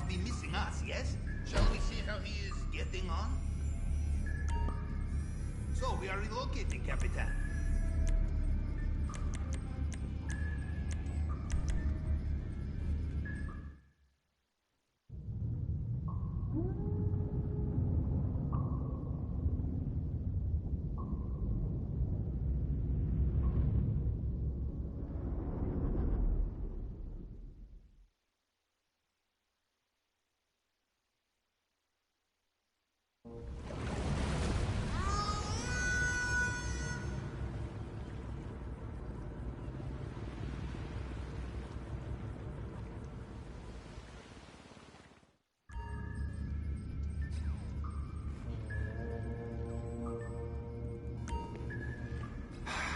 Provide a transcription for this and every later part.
be missing us, yes? Shall we see how he is getting on? So, we are relocating, Capitan.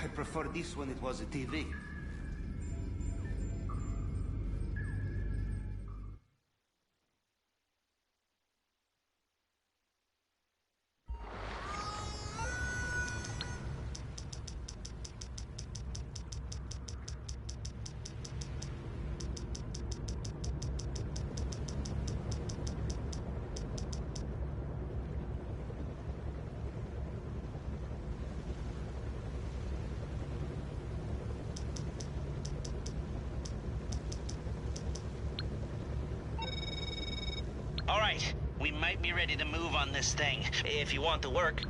I prefer this when it was a TV. All right, we might be ready to move on this thing, if you want to work.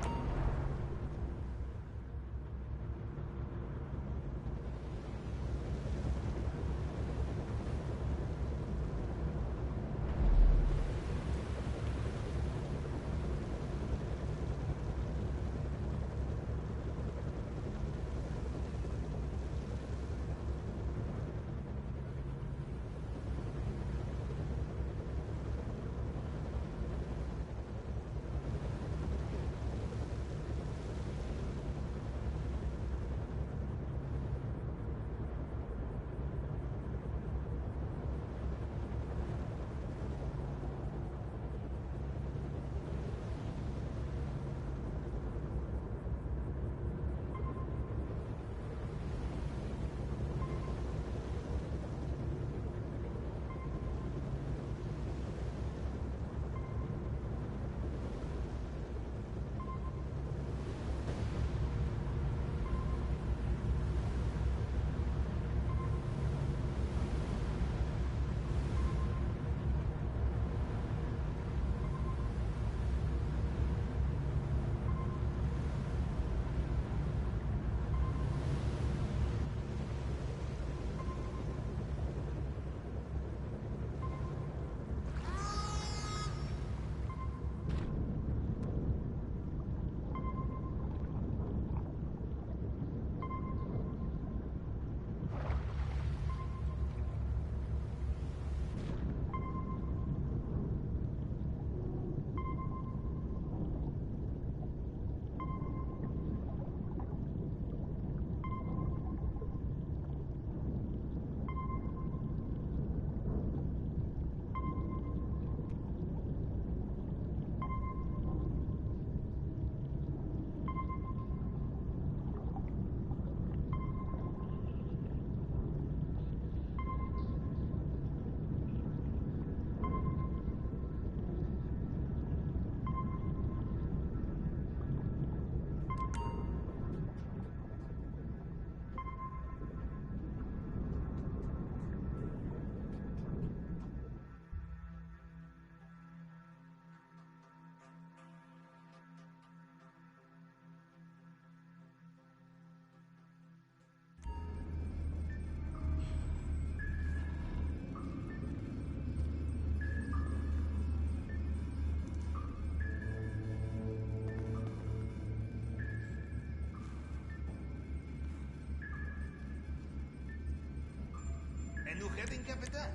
En uw heading, Capitan?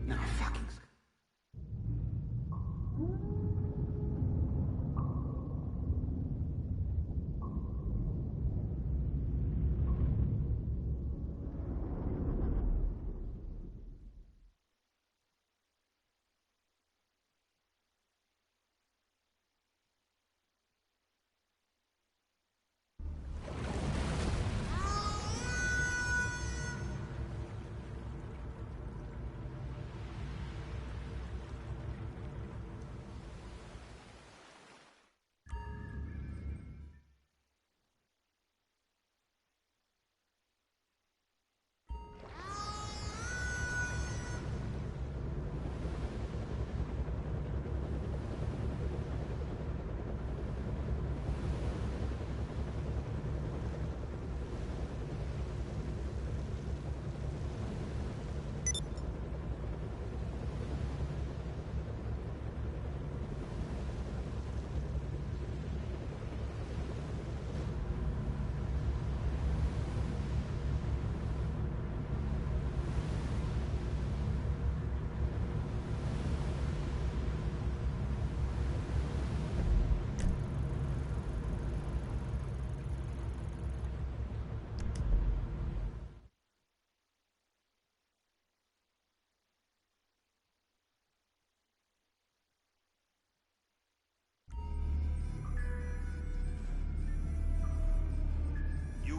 No, fucking...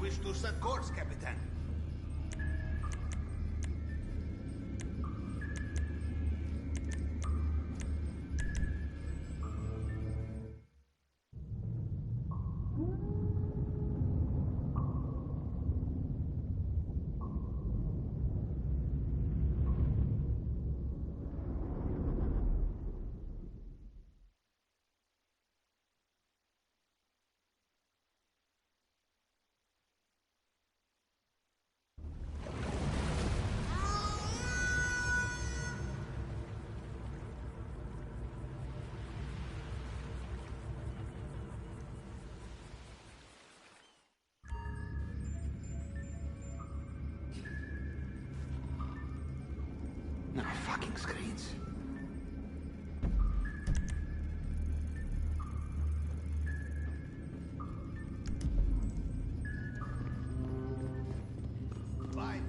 wish to set course, Capitan. No fucking screens. Bye.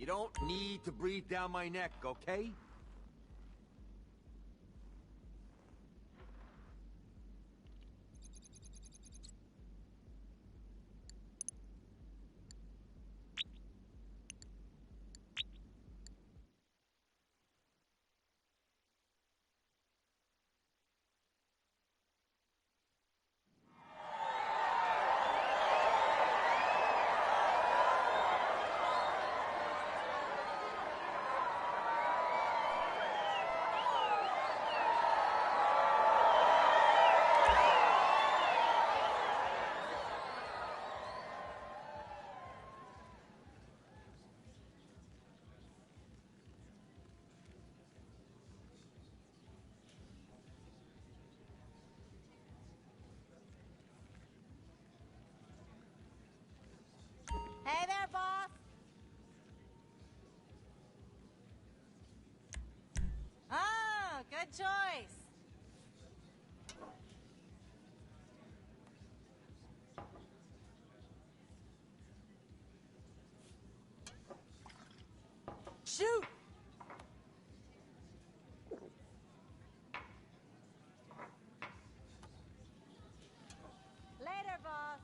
You don't need to breathe down my neck, okay? Hey there, boss! Oh, good choice! Shoot! Later, boss!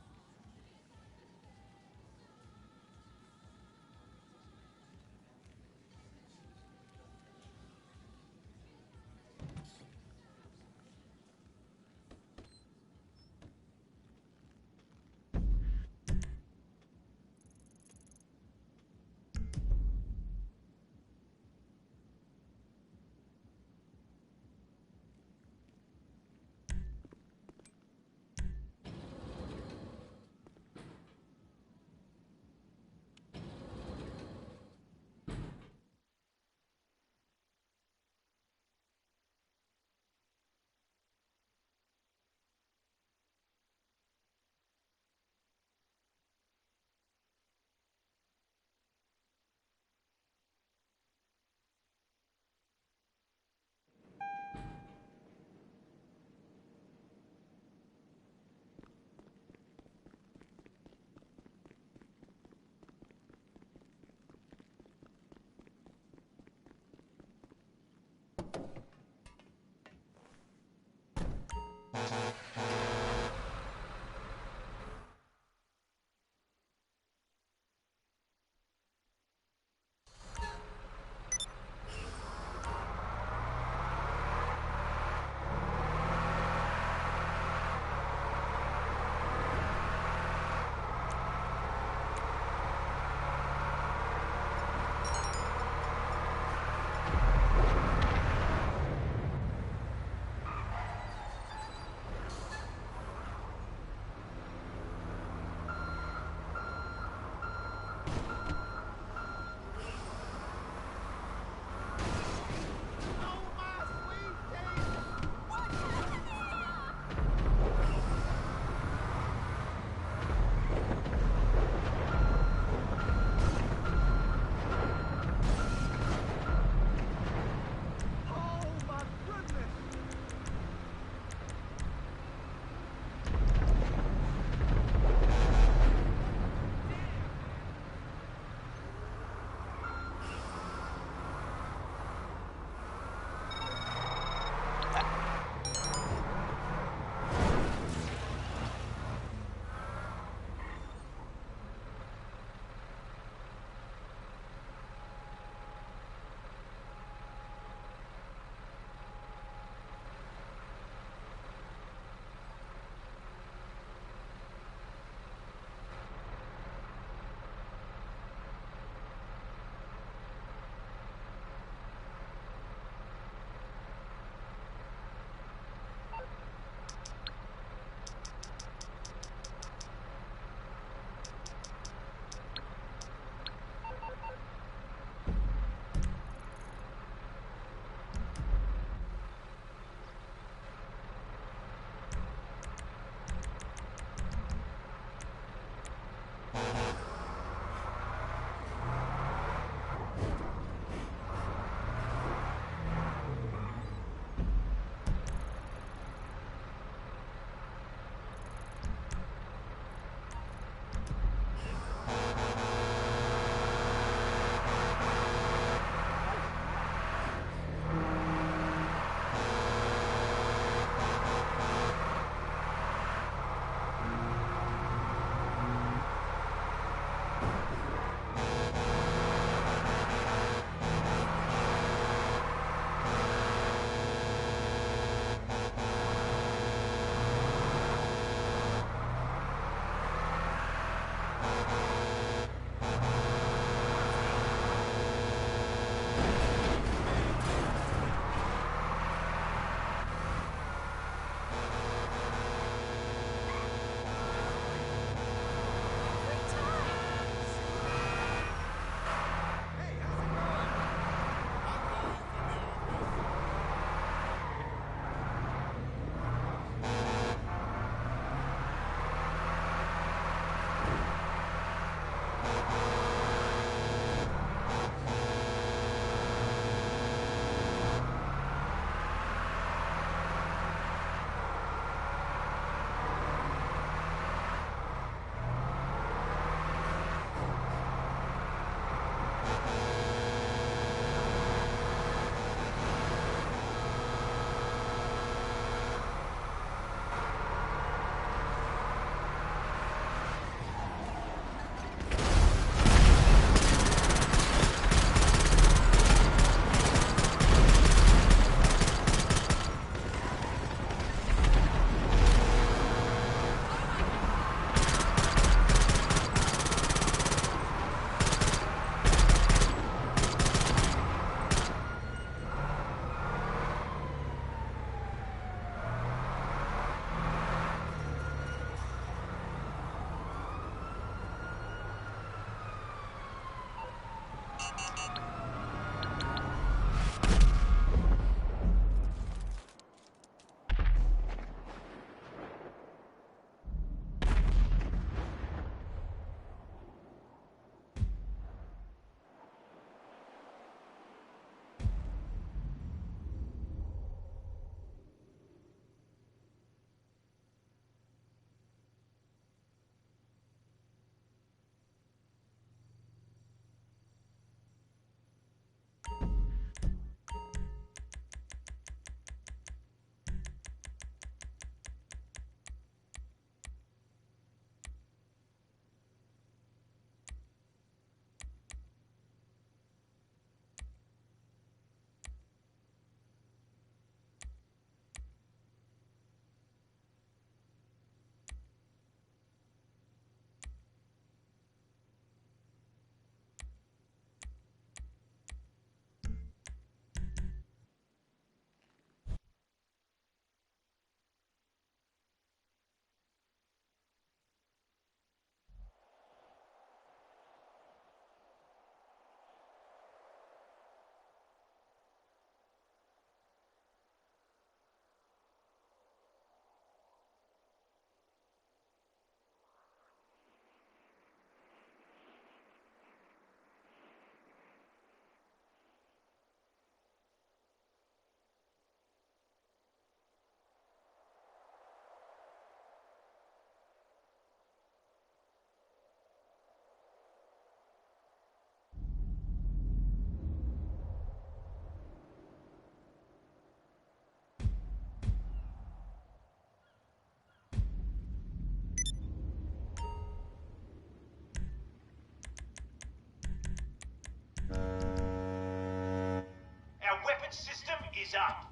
Our weapon system is up.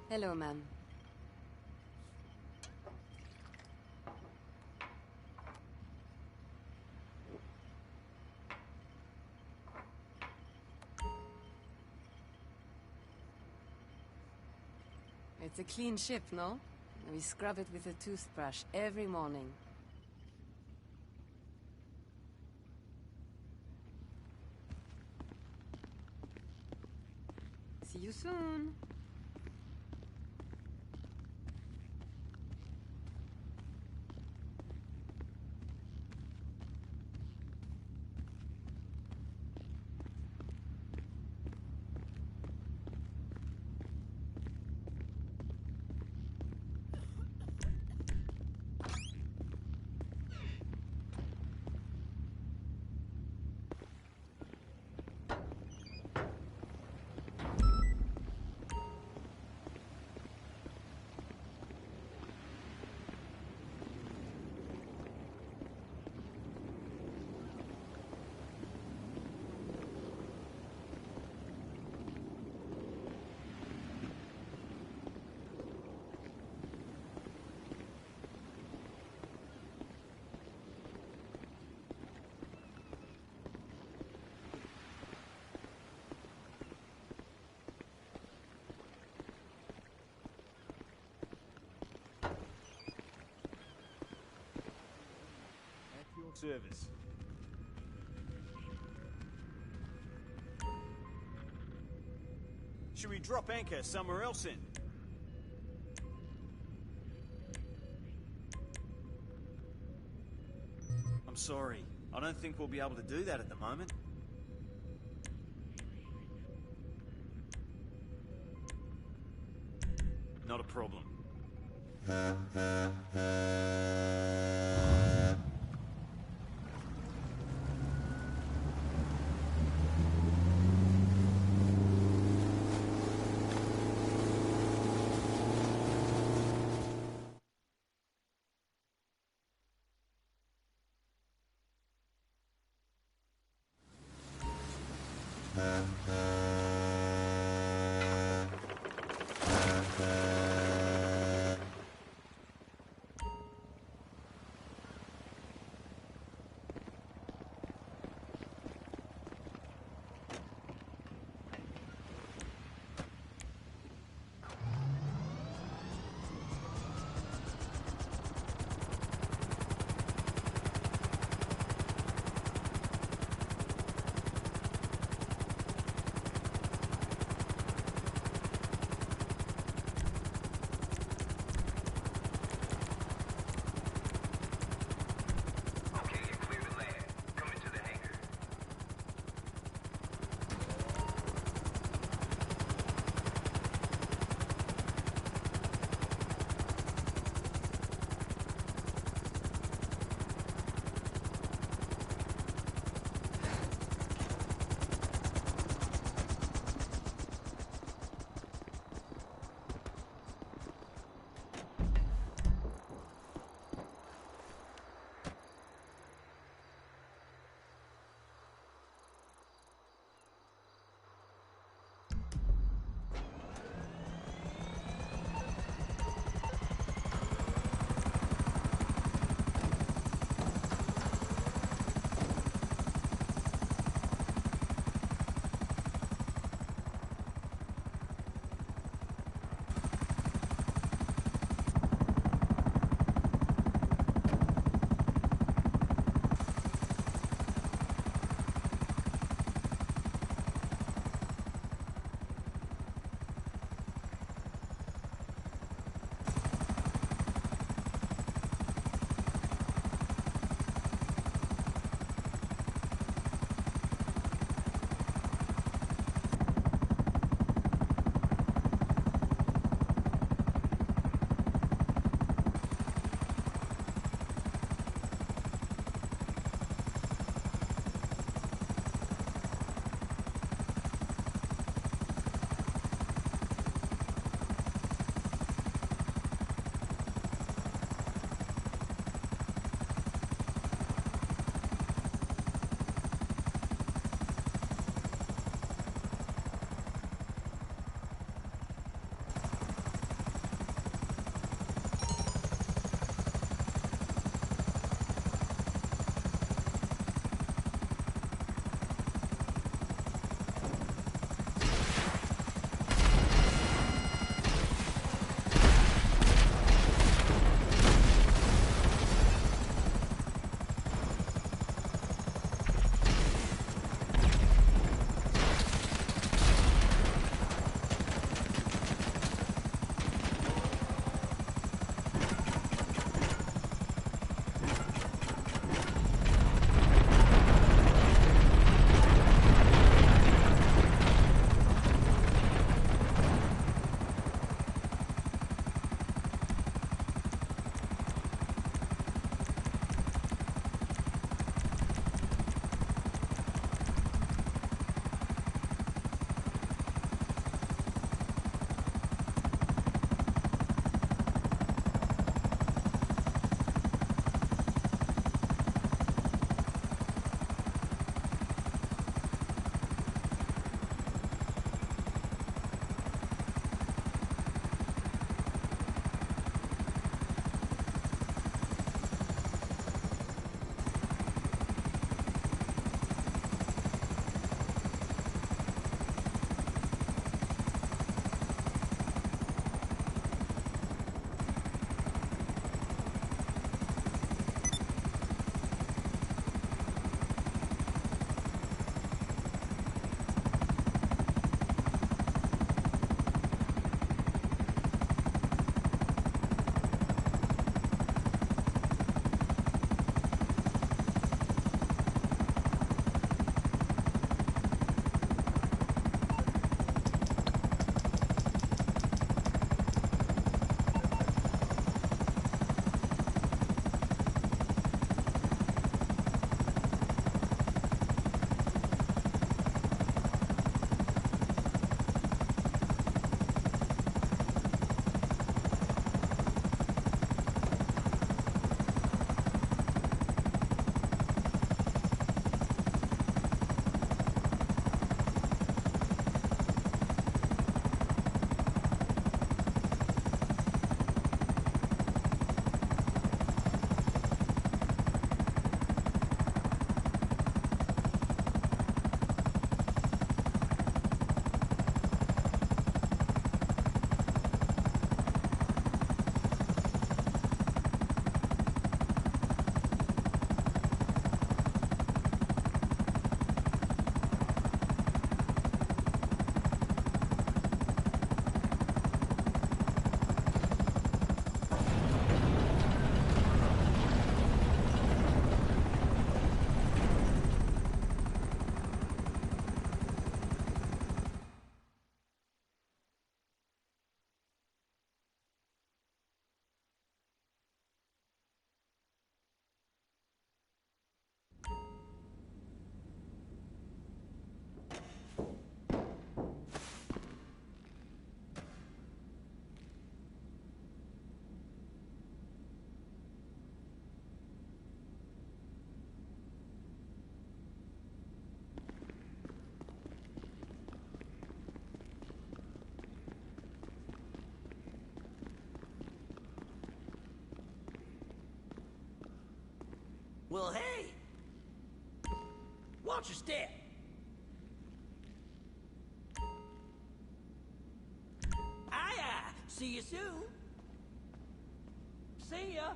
Hello, ma'am. It's a clean ship, no? We scrub it with a toothbrush every morning. See you soon. Service. Should we drop anchor somewhere else in? I'm sorry. I don't think we'll be able to do that at the moment. Not a problem. Well, hey! Watch your step. Aye, aye. See you soon. See ya.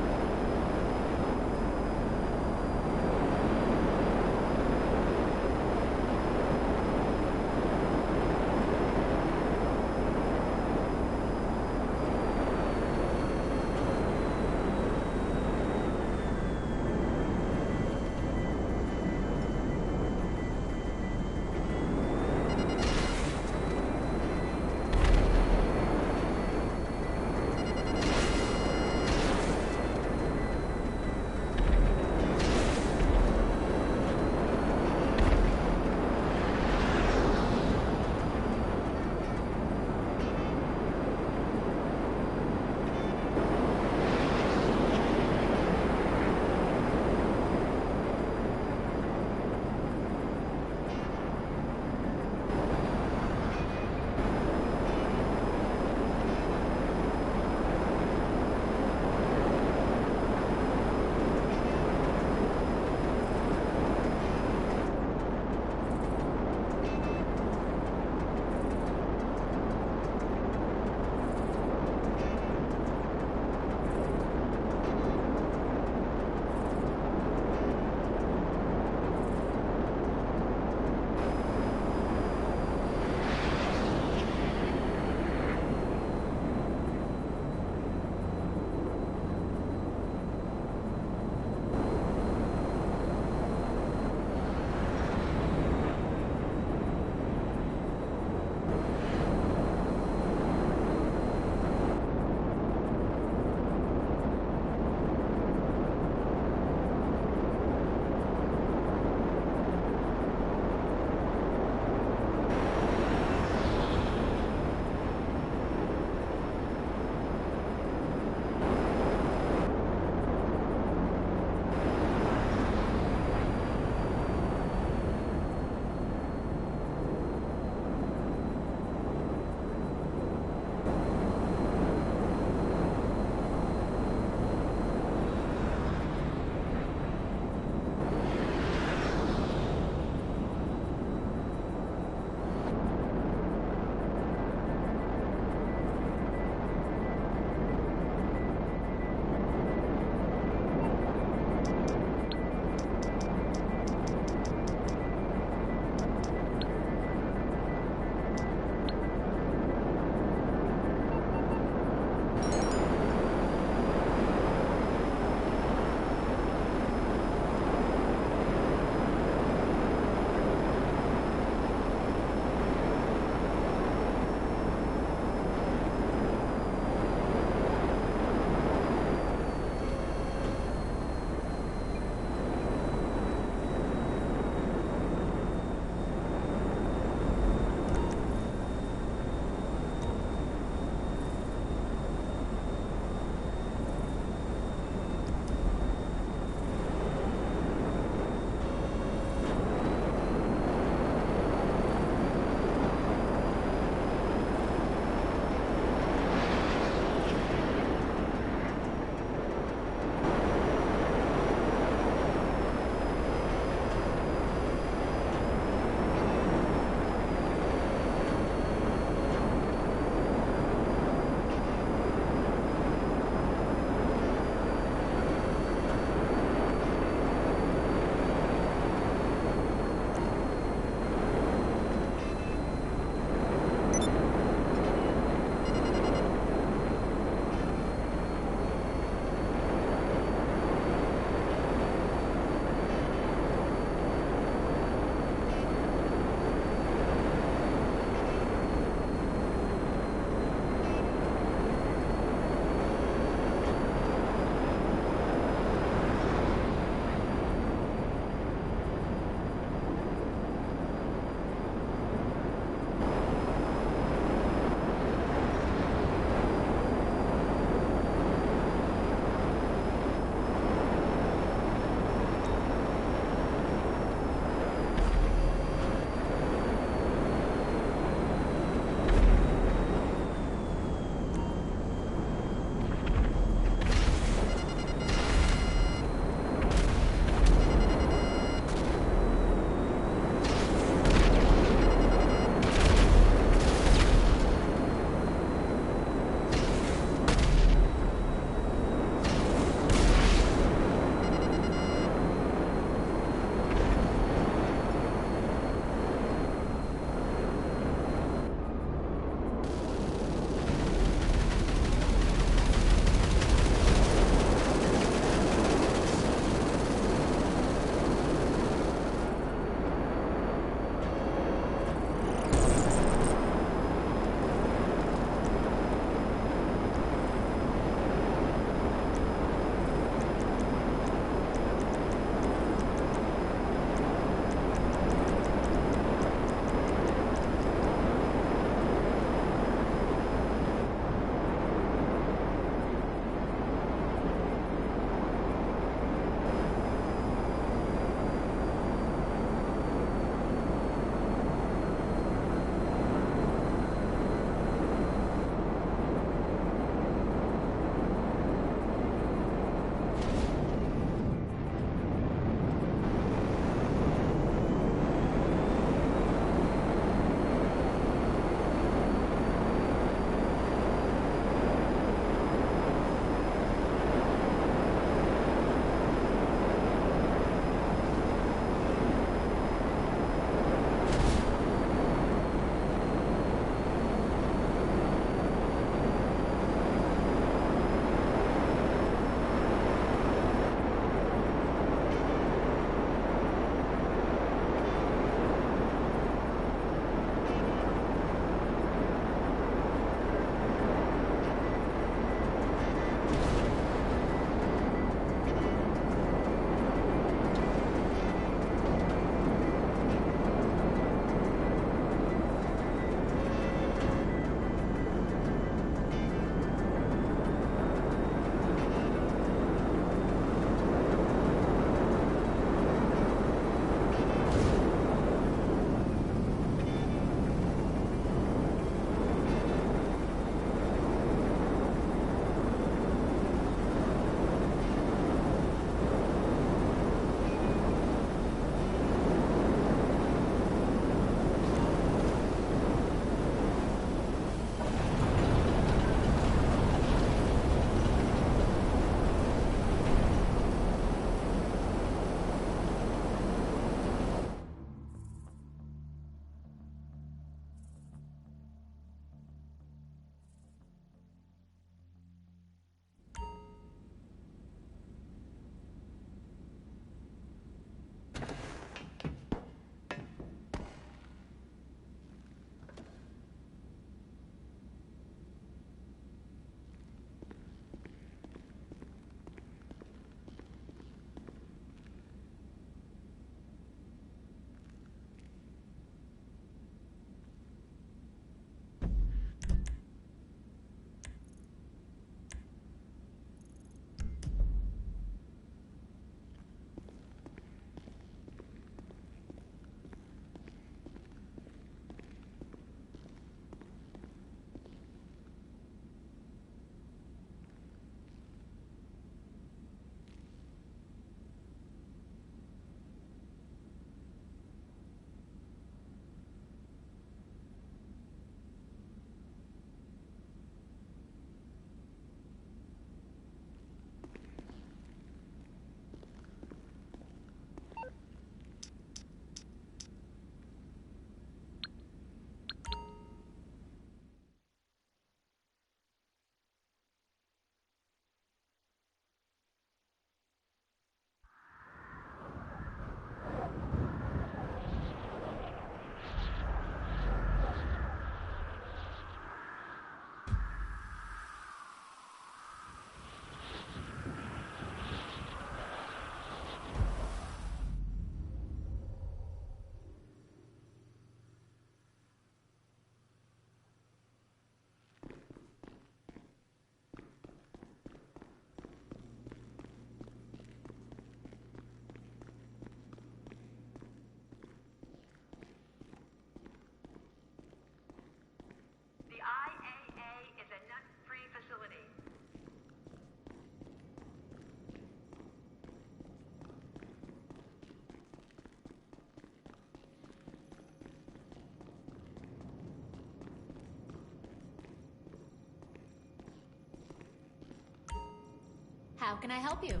How can I help you?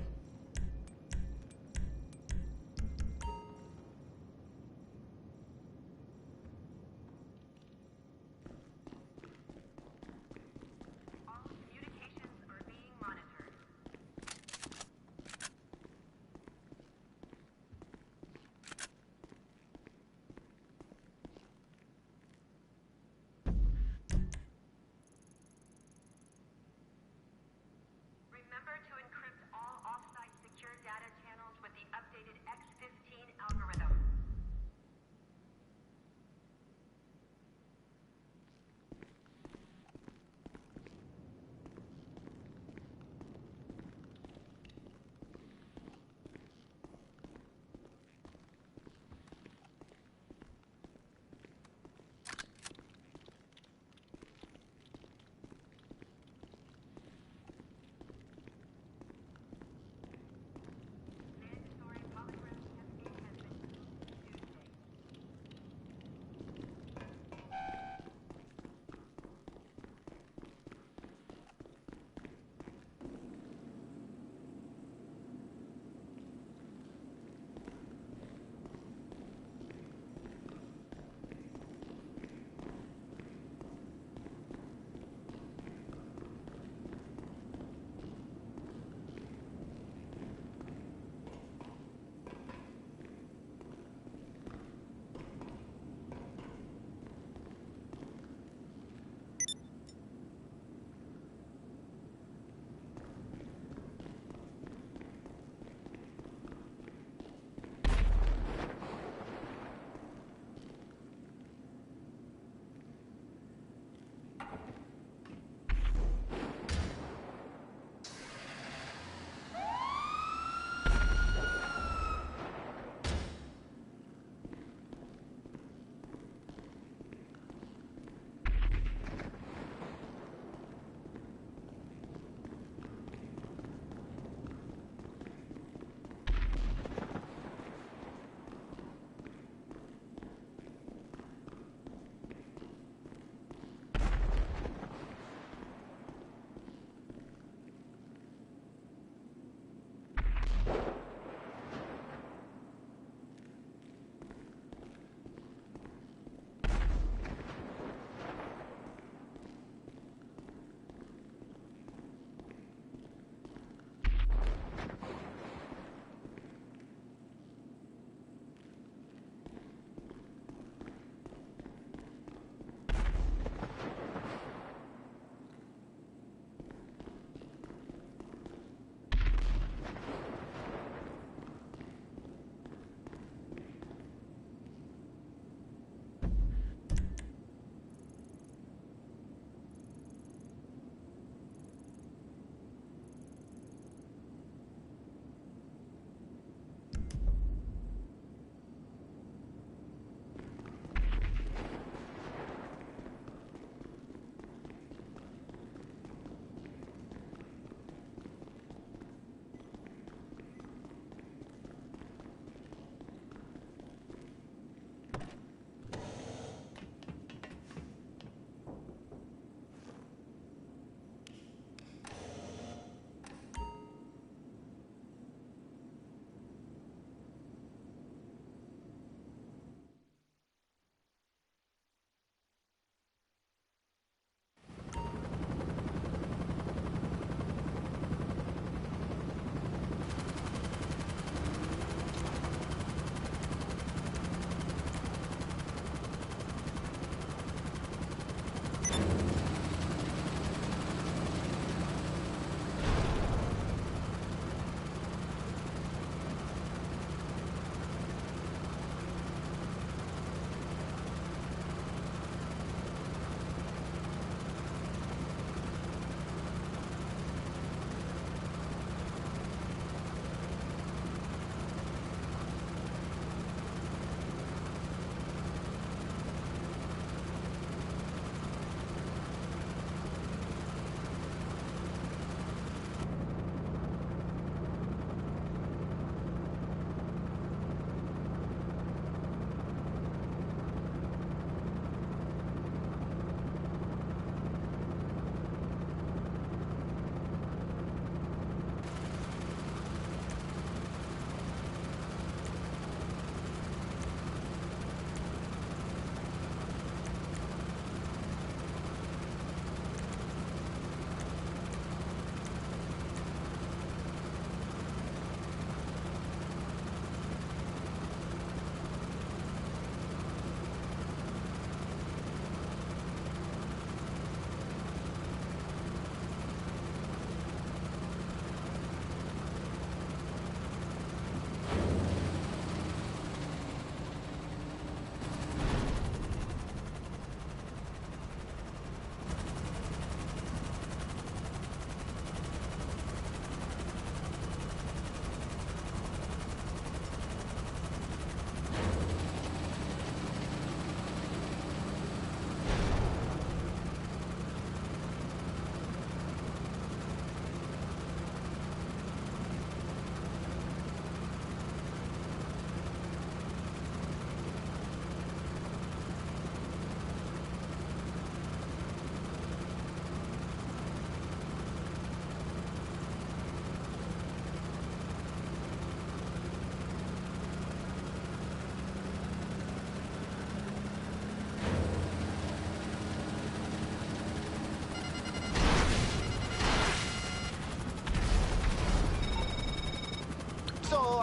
Remember to encrypt all offsite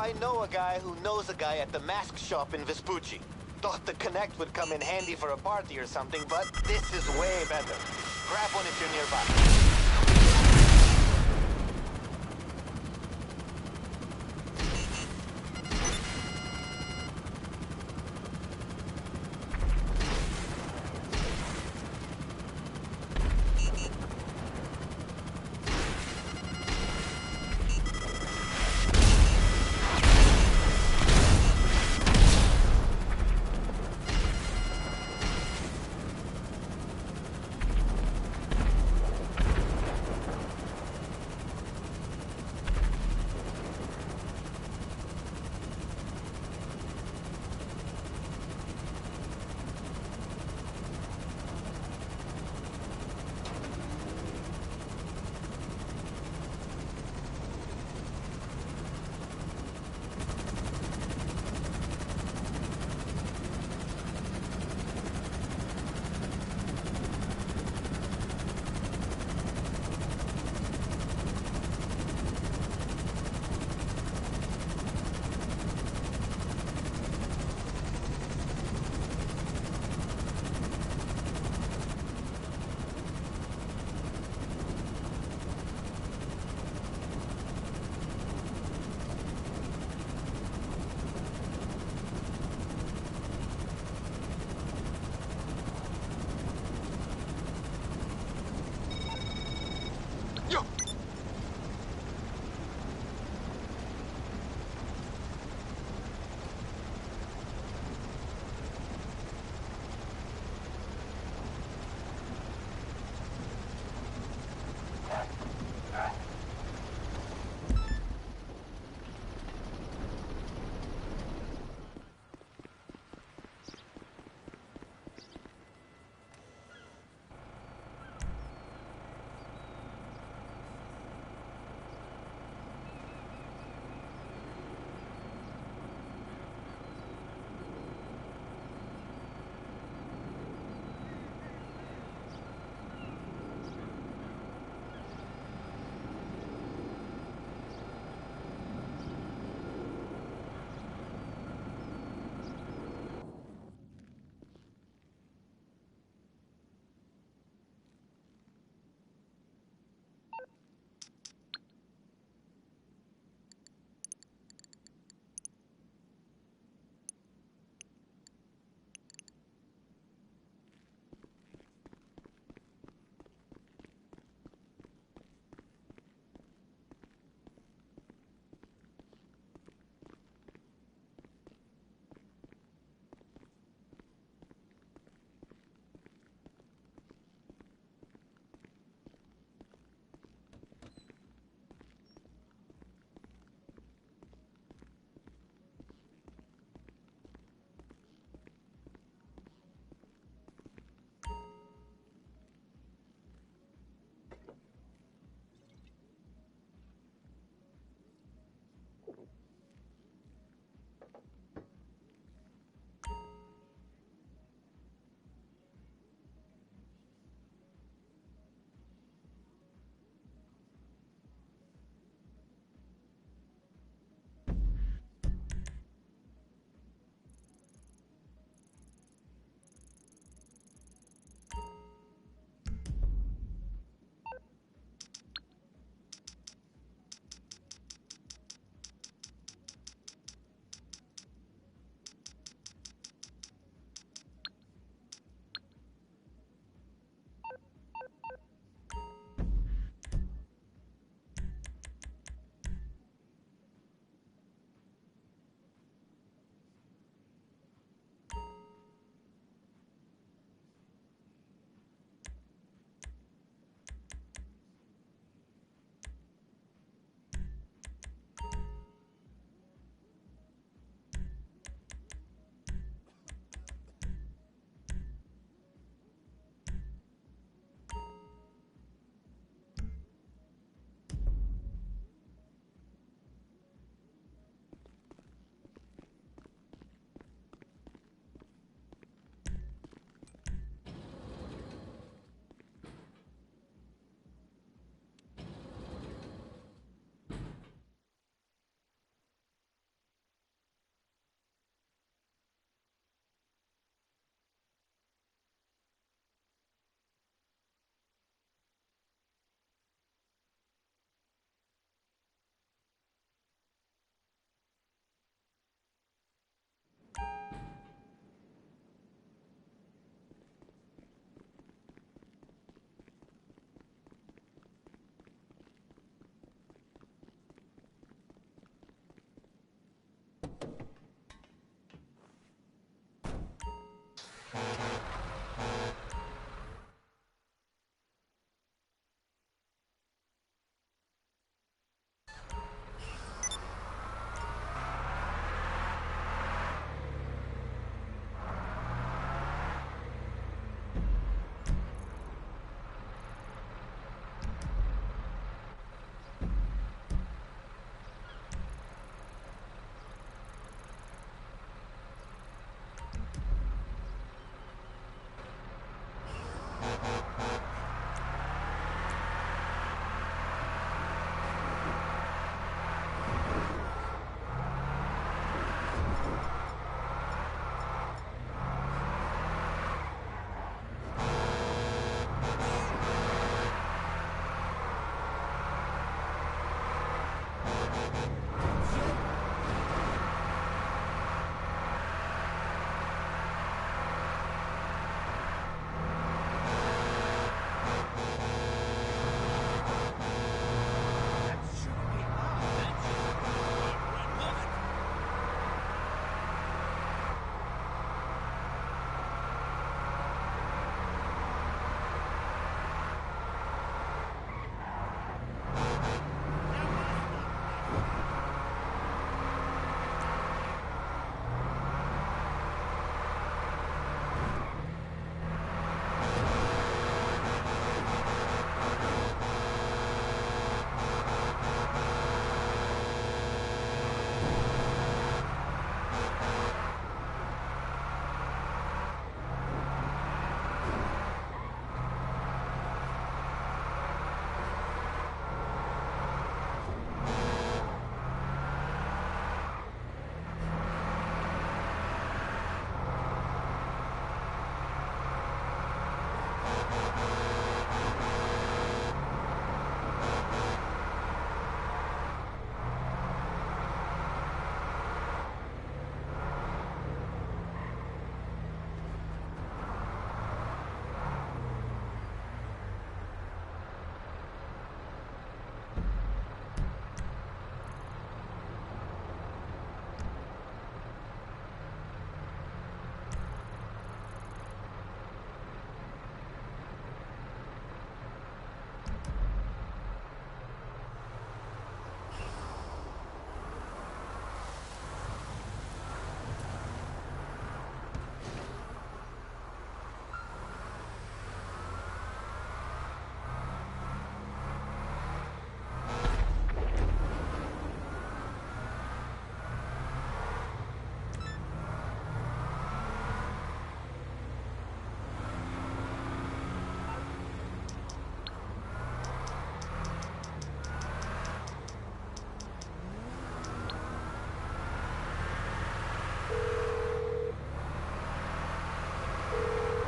I know a guy who knows a guy at the mask shop in Vespucci. Thought the Connect would come in handy for a party or something, but this is way better. Grab one if you're nearby.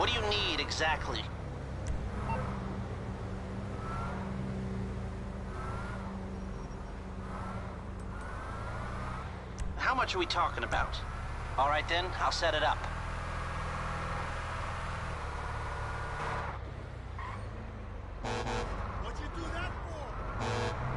What do you need exactly? How much are we talking about? All right then, I'll set it up. What'd you do that for?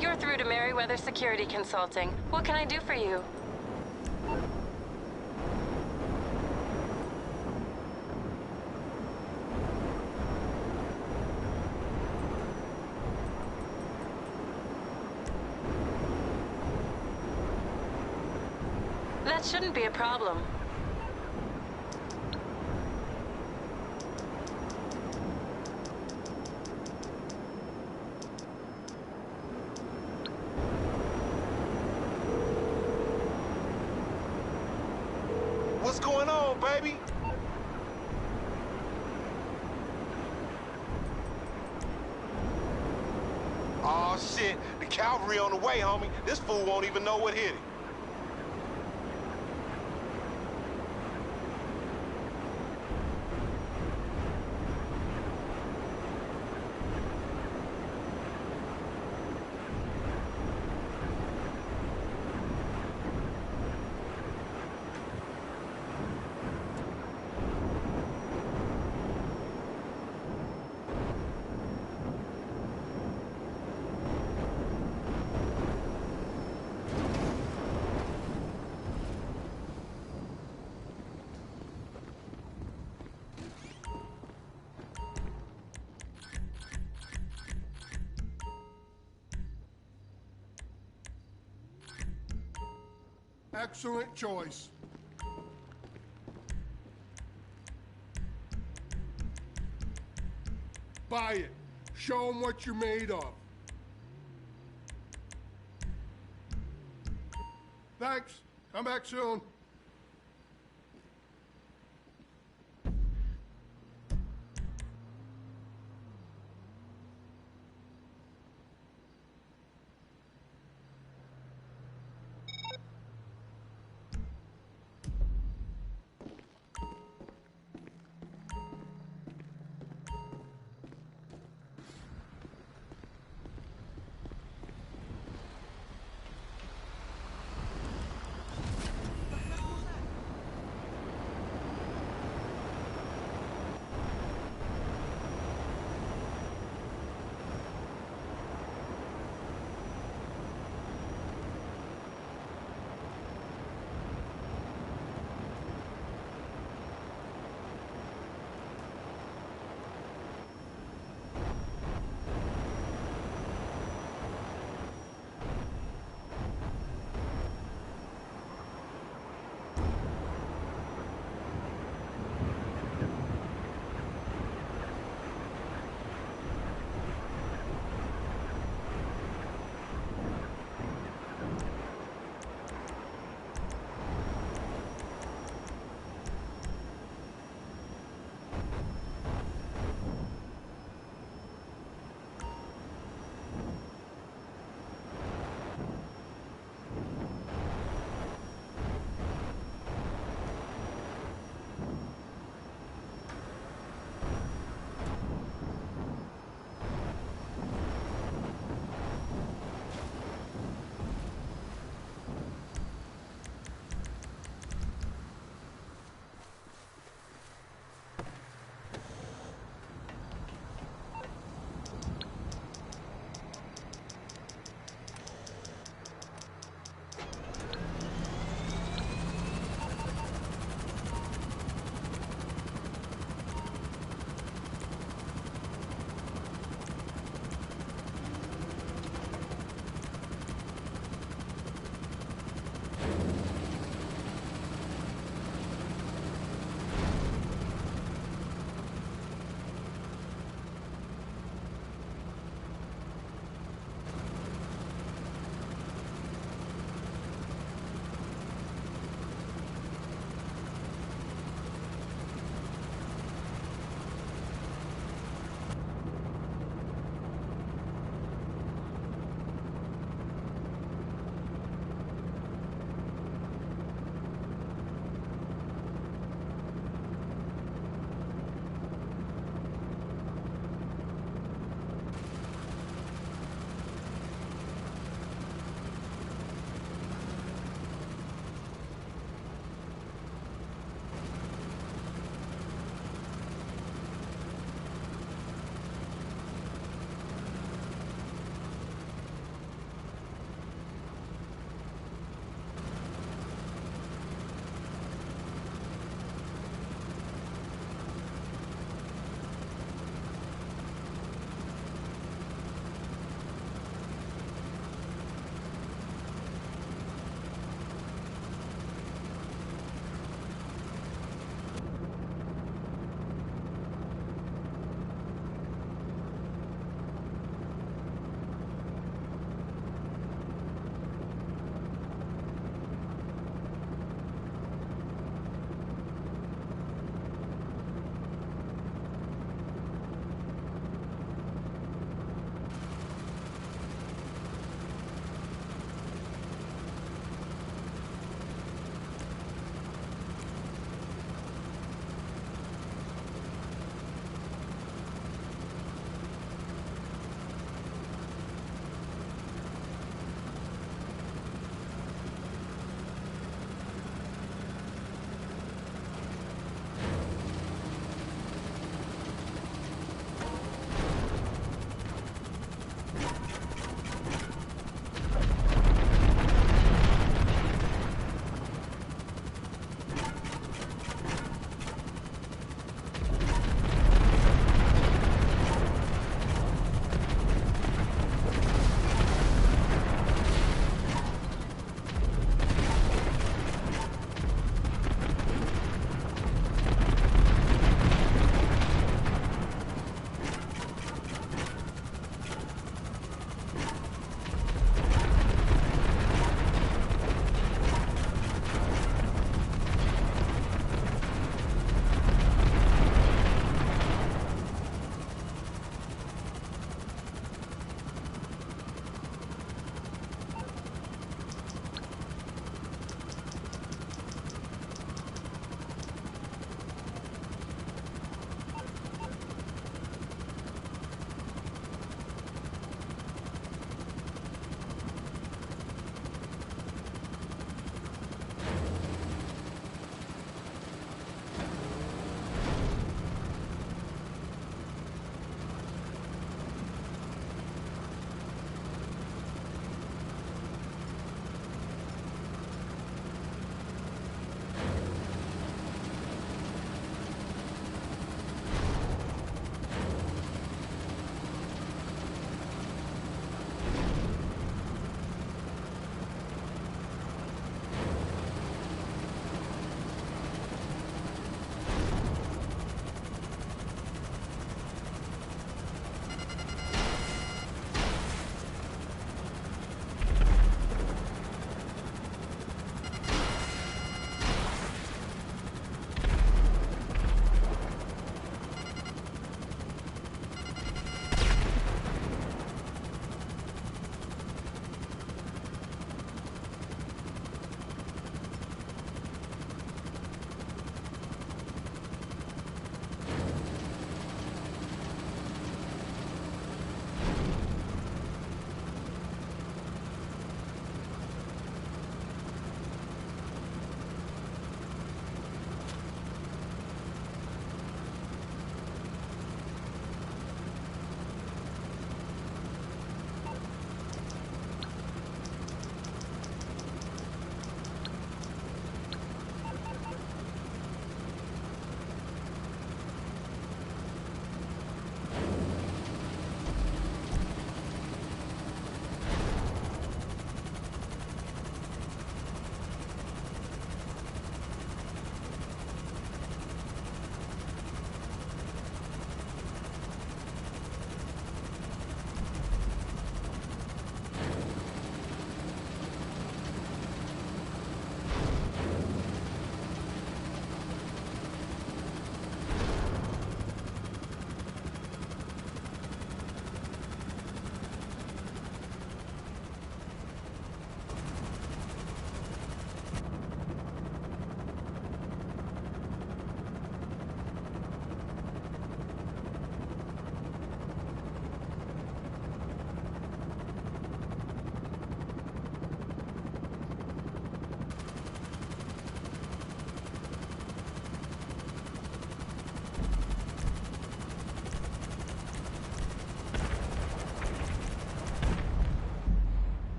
You're through to Merryweather Security Consulting. What can I do for you? That shouldn't be a problem. What's going on, baby? Cavalry on the way, homie. This fool won't even know what hit him. Excellent choice. Buy it. Show them what you're made of. Thanks. Come back soon.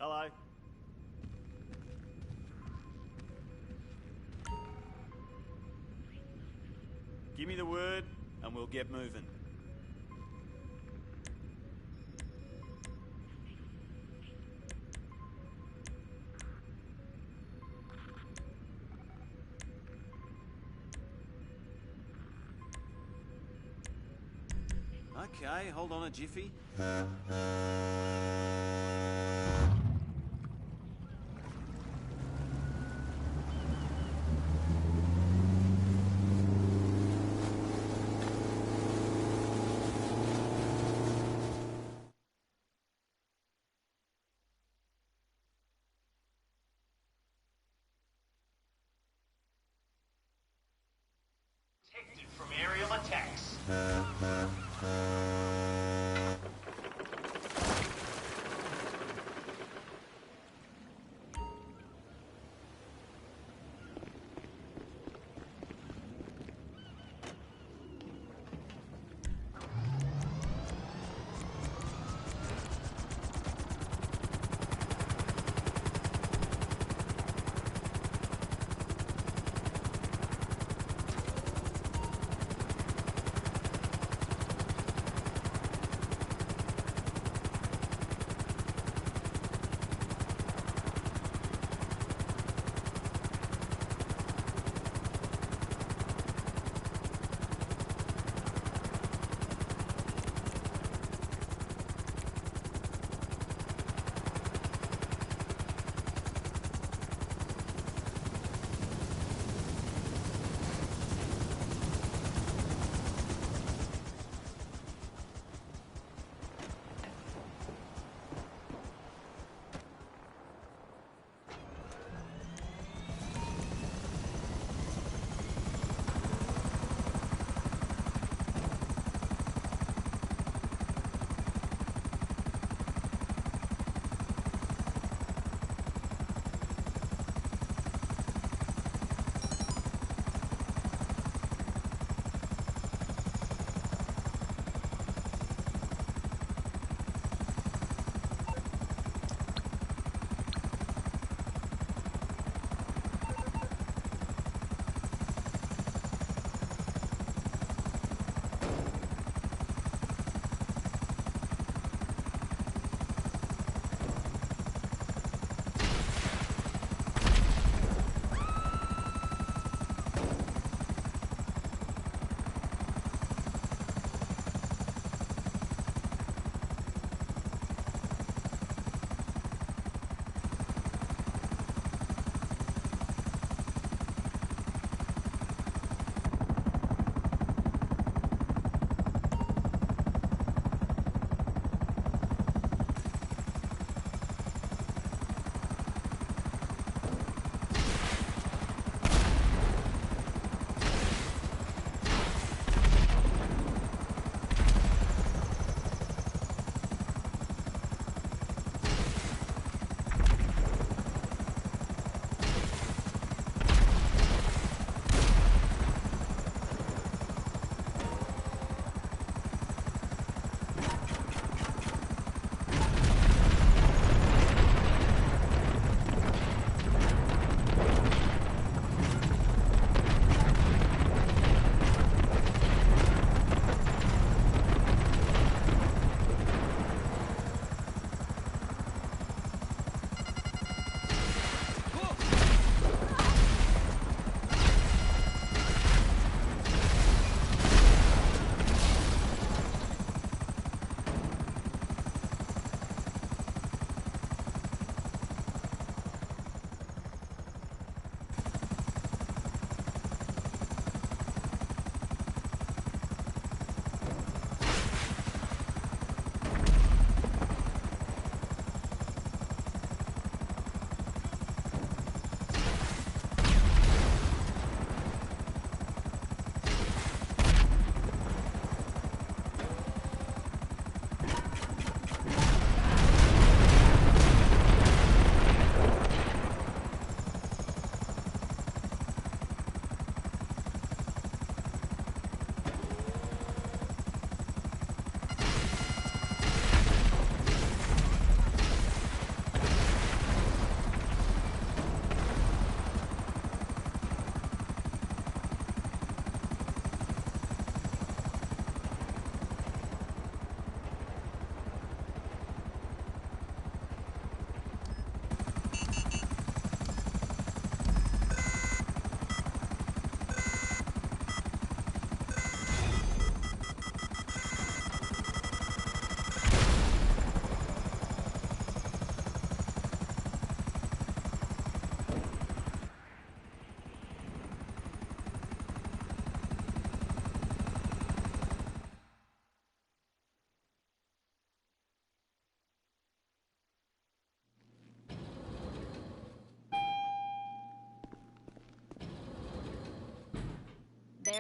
Hello. Give me the word, and we'll get moving. Okay, hold on a jiffy. Protected from aerial attacks.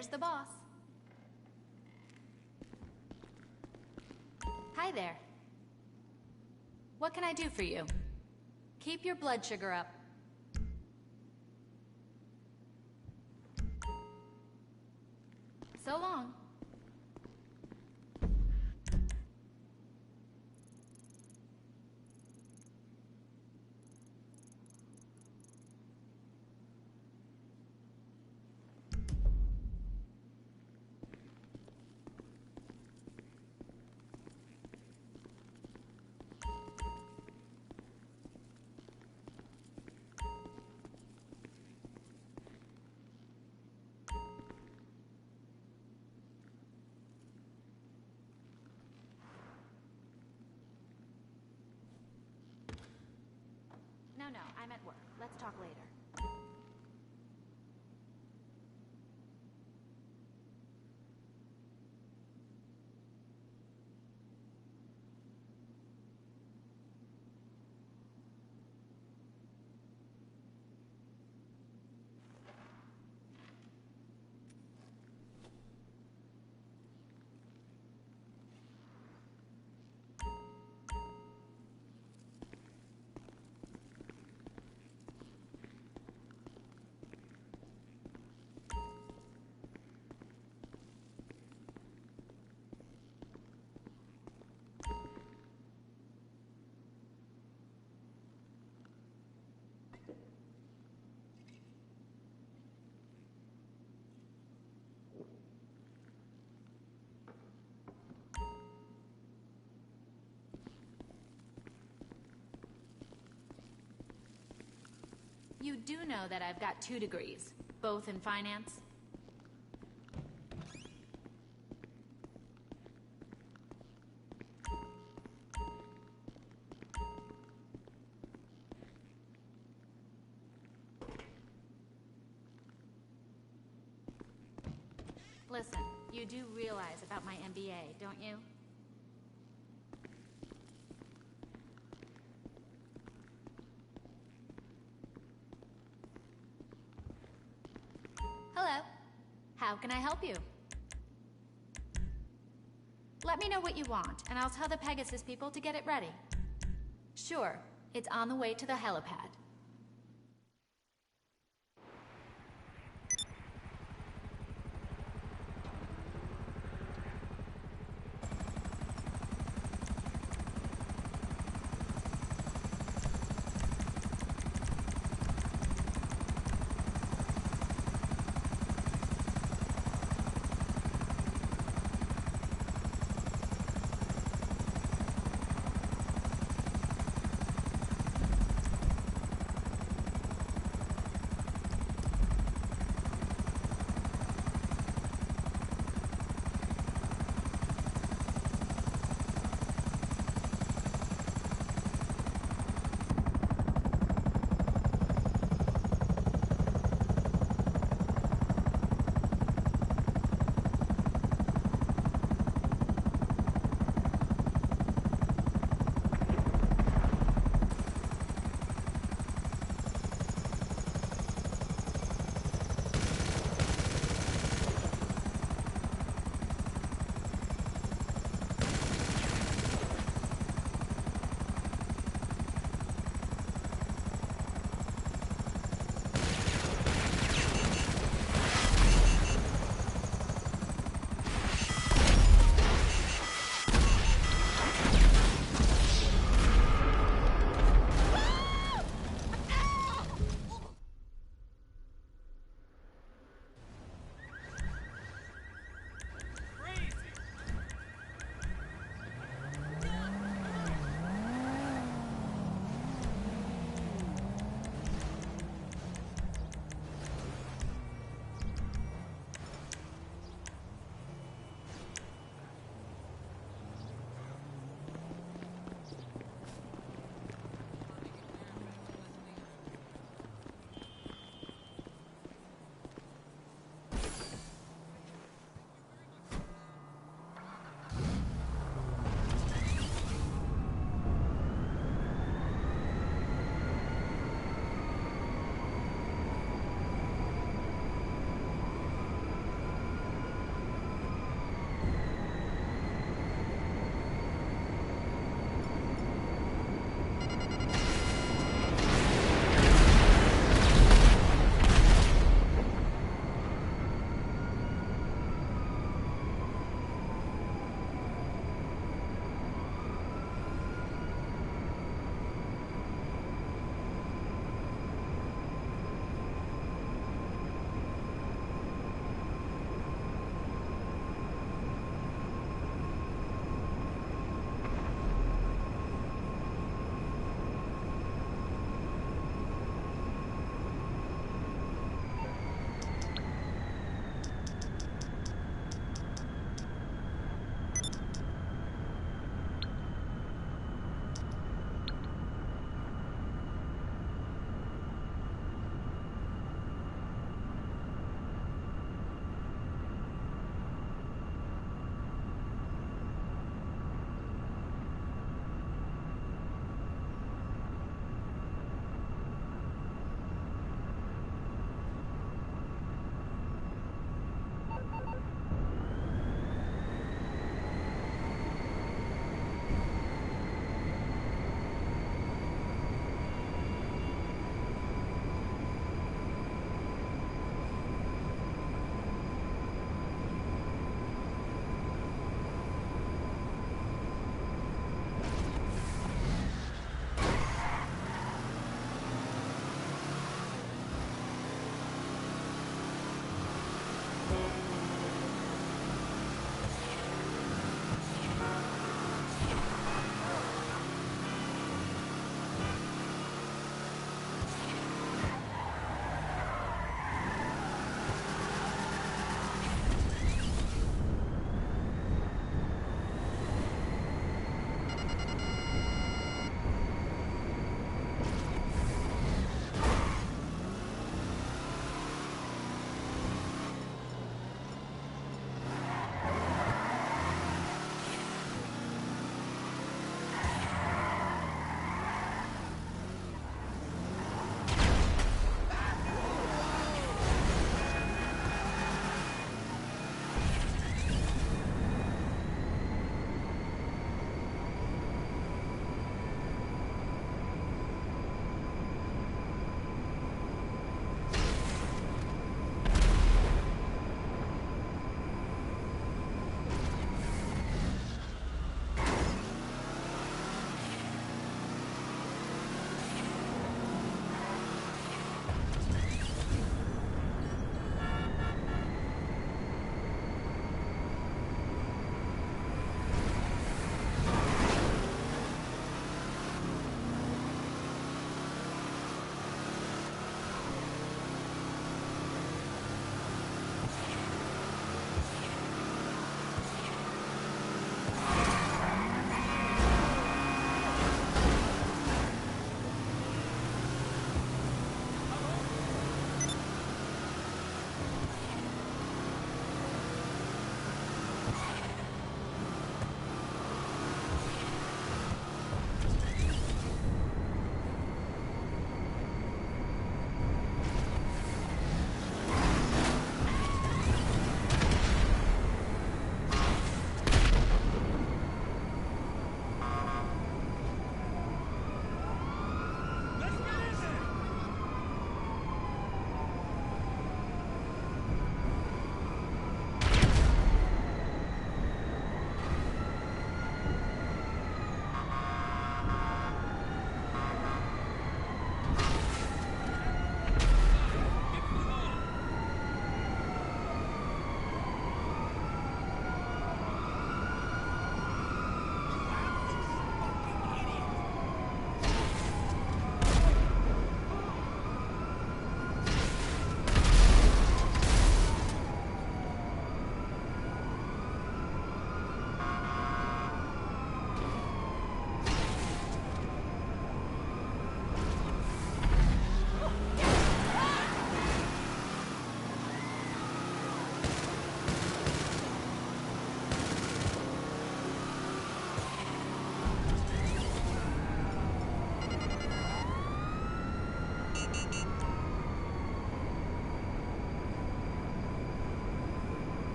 There's the boss. Hi there. What can I do for you? Keep your blood sugar up. So long. No, I'm at work. Let's talk later. You do know that I've got 2 degrees, both in finance? Listen, you do realize about my MBA, don't you? Hello. How can I help you? Let me know what you want, and I'll tell the Pegasus people to get it ready. Sure, it's on the way to the helipad.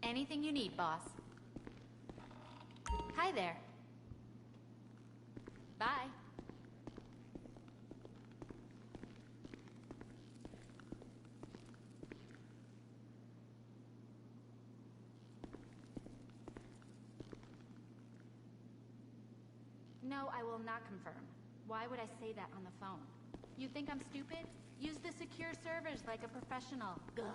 Anything you need, boss. Hi there. Bye. No, I will not confirm. Why would I say that on the phone? You think I'm stupid? Use the secure servers like a professional. Ugh.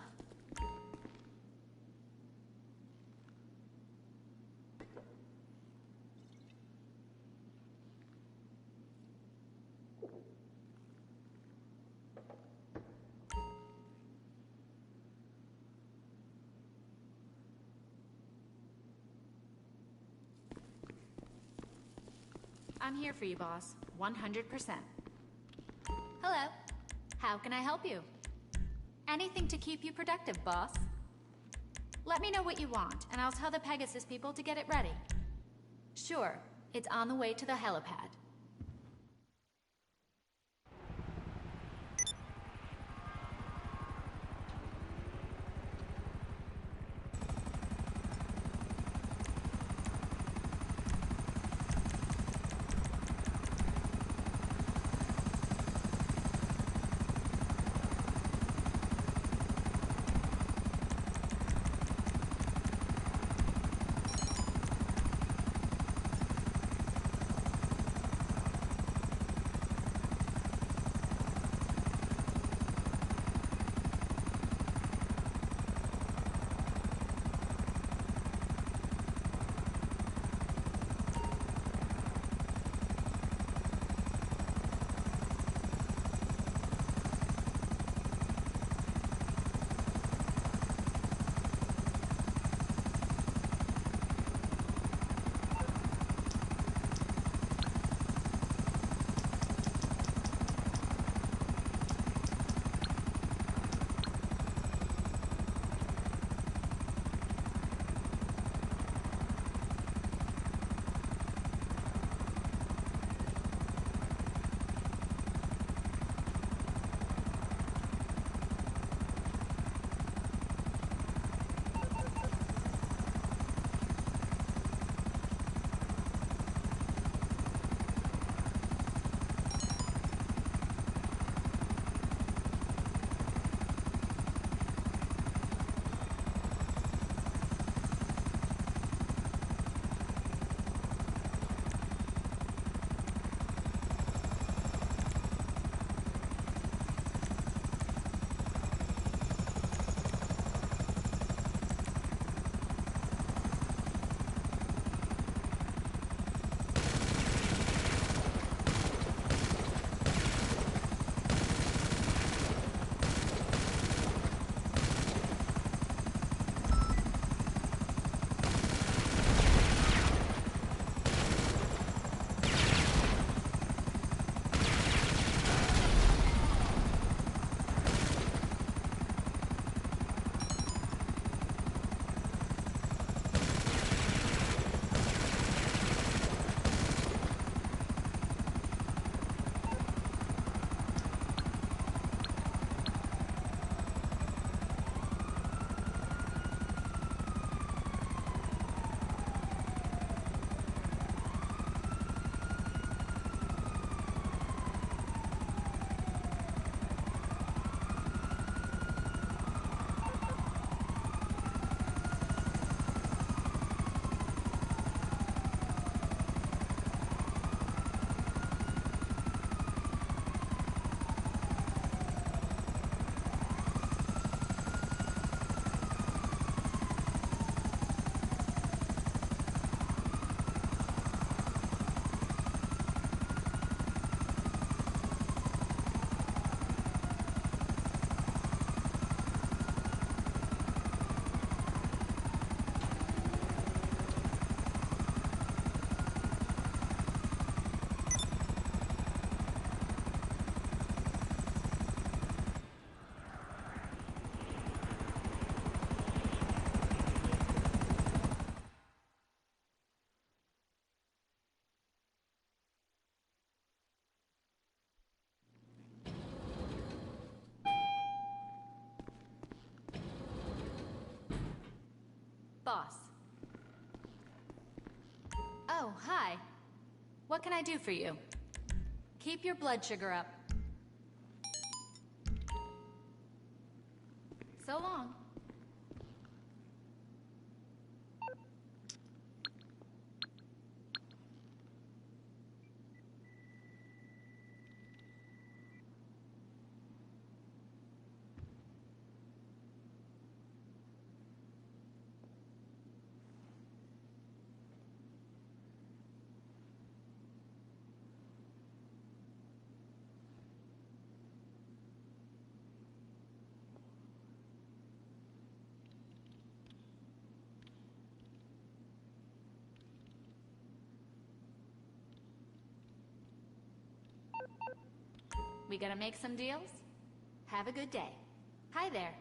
I'm here for you, boss. 100%. Hello. How can I help you? Anything to keep you productive, boss. Let me know what you want, and I'll tell the Pegasus people to get it ready. Sure. It's on the way to the helipad. boss. Oh, hi. What can I do for you? Keep your blood sugar up. So long. We gonna make some deals? Have a good day. Hi there.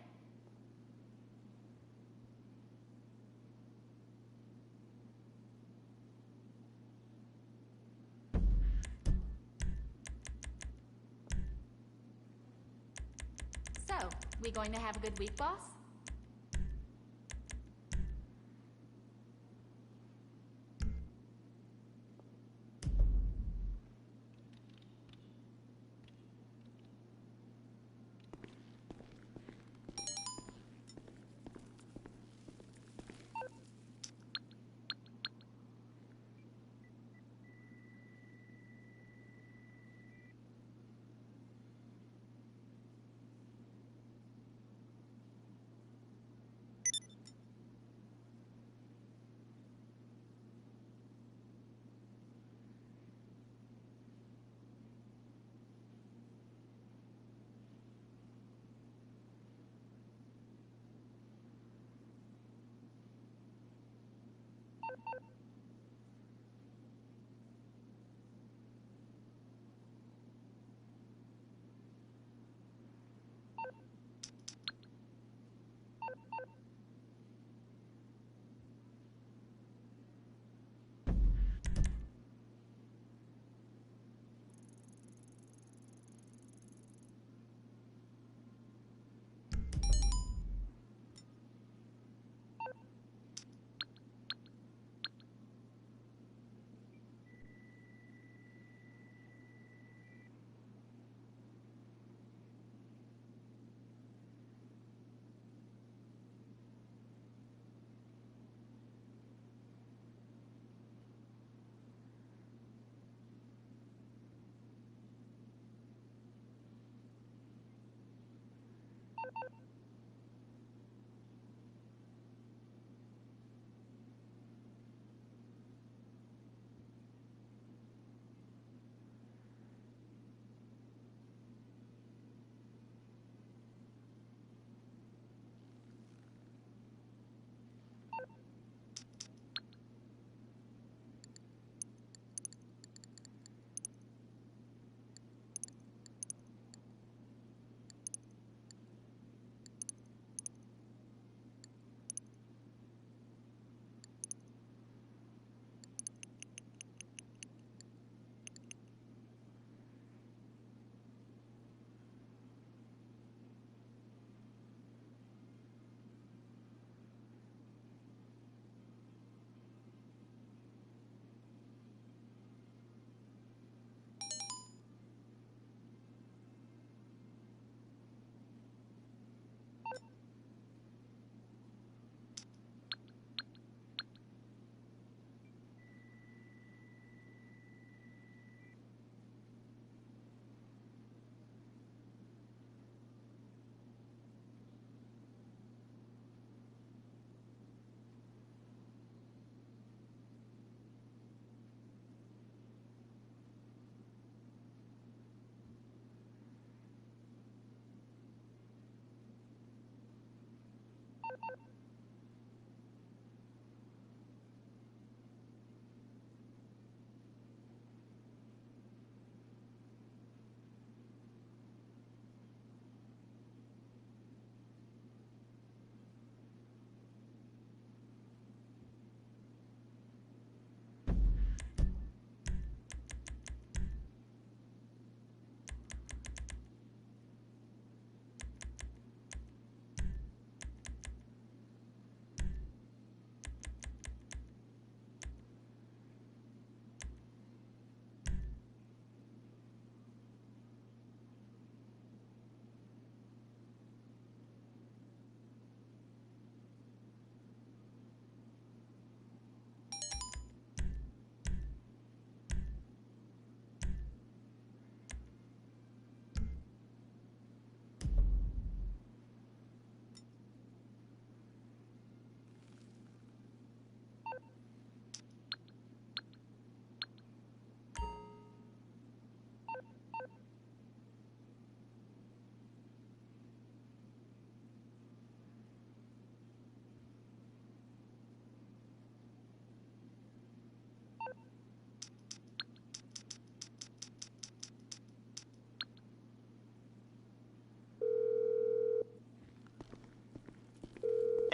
So, we going to have a good week, boss?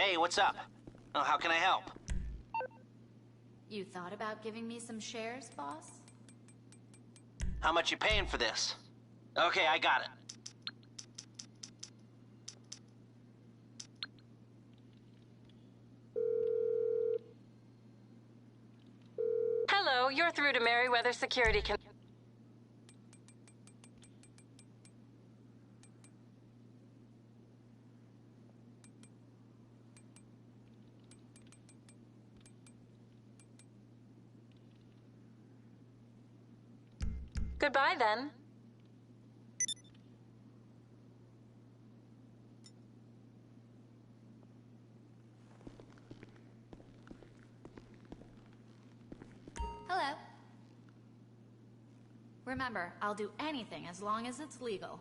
Hey, what's up? Oh, how can I help? You thought about giving me some shares, boss? How much you paying for this? Okay, I got it. Hello, you're through to Merryweather Security. Goodbye, then. Hello. Remember, I'll do anything as long as it's legal.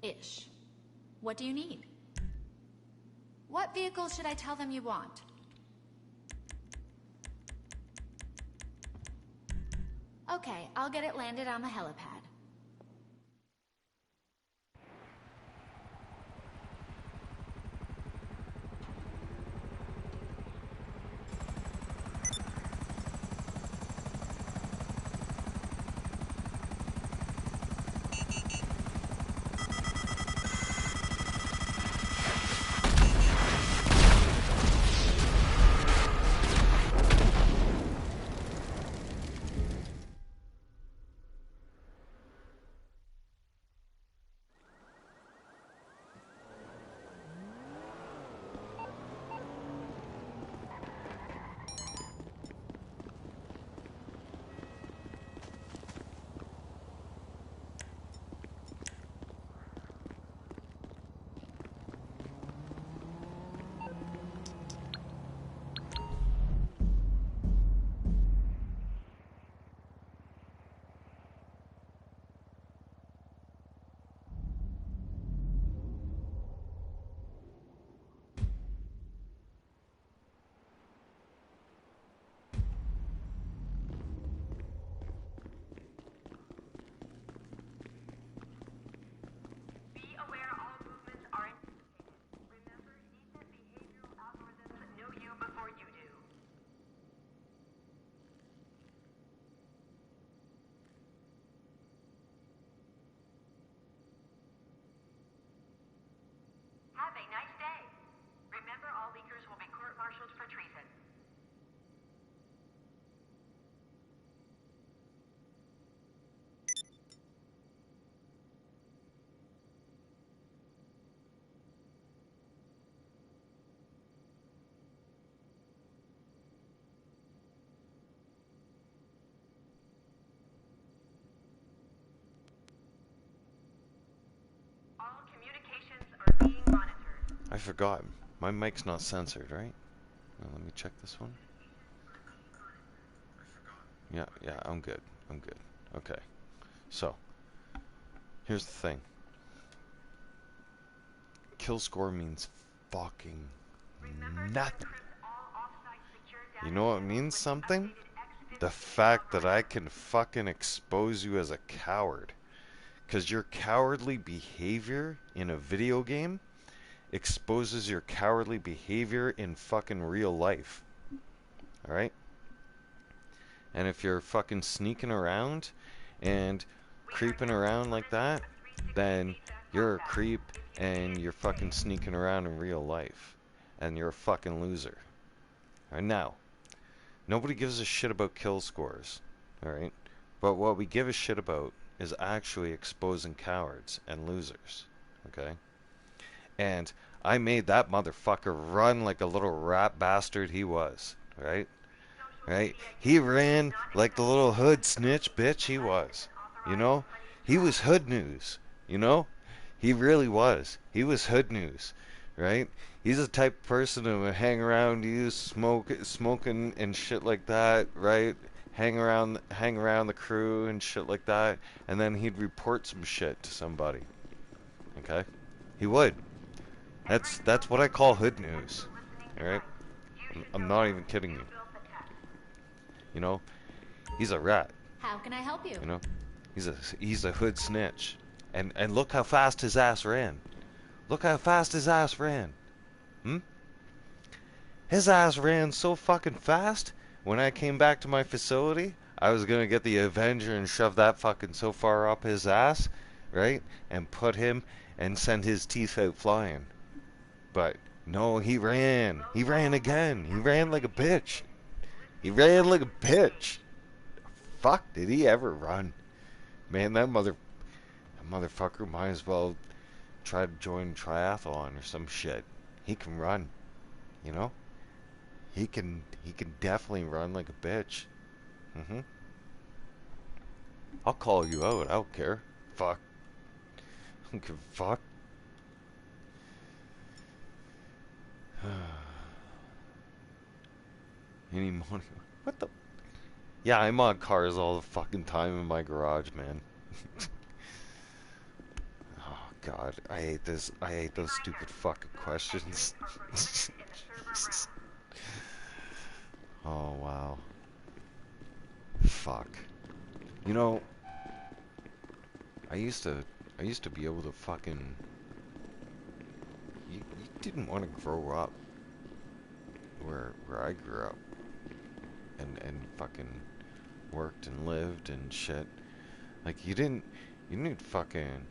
Ish. What do you need? What vehicle should I tell them you want? Okay, I'll get it landed on the helipad. I forgot. My mic's not censored, right? Let me check this one. Yeah, I'm good. I'm good. Okay. So, here's the thing. Kill score means fucking nothing. You know what means something? The fact that I can fucking expose you as a coward. Because your cowardly behavior in a video game exposes your cowardly behavior in fucking real life. Alright? And if you're fucking sneaking around and creeping around like that, then you're a creep and you're fucking sneaking around in real life. And you're a fucking loser. Alright, now, nobody gives a shit about kill scores. Alright? But what we give a shit about is actually exposing cowards and losers. Okay? And I made that motherfucker run like a little rat bastard he was. Right? Right? He ran like the little hood snitch bitch he was. You know? He was hood news. You know? He really was. He was hood news. Right? He's the type of person who would hang around you, smoking and shit like that. Right? Hang around the crew and shit like that. And then he'd report some shit to somebody. Okay? He would. That's what I call hood news. Alright? I'm not even kidding you. You know? He's a rat. How can I help you? You know? He's a hood snitch. And look how fast his ass ran. Look how fast his ass ran. Hmm? His ass ran so fucking fast. When I came back to my facility, I was gonna get the Avenger and shove that fucking so far up his ass, right? And put him and send his teeth out flying. But no, he ran. He ran again. He ran like a bitch. He ran like a bitch. Fuck, did he ever run? Man, that motherfucker might as well try to join triathlon or some shit. He can run, you know? He can definitely run like a bitch. I'll call you out. I don't care. Fuck. I don't give a fuck. Any money? What the? Yeah, I mod cars all the fucking time in my garage, man. Oh god, I hate this. I hate those stupid fucking questions. Oh wow. Fuck. You know, I used to be able to fucking. You didn't want to grow up where I grew up, and fucking worked and lived and shit. Like you didn't fucking.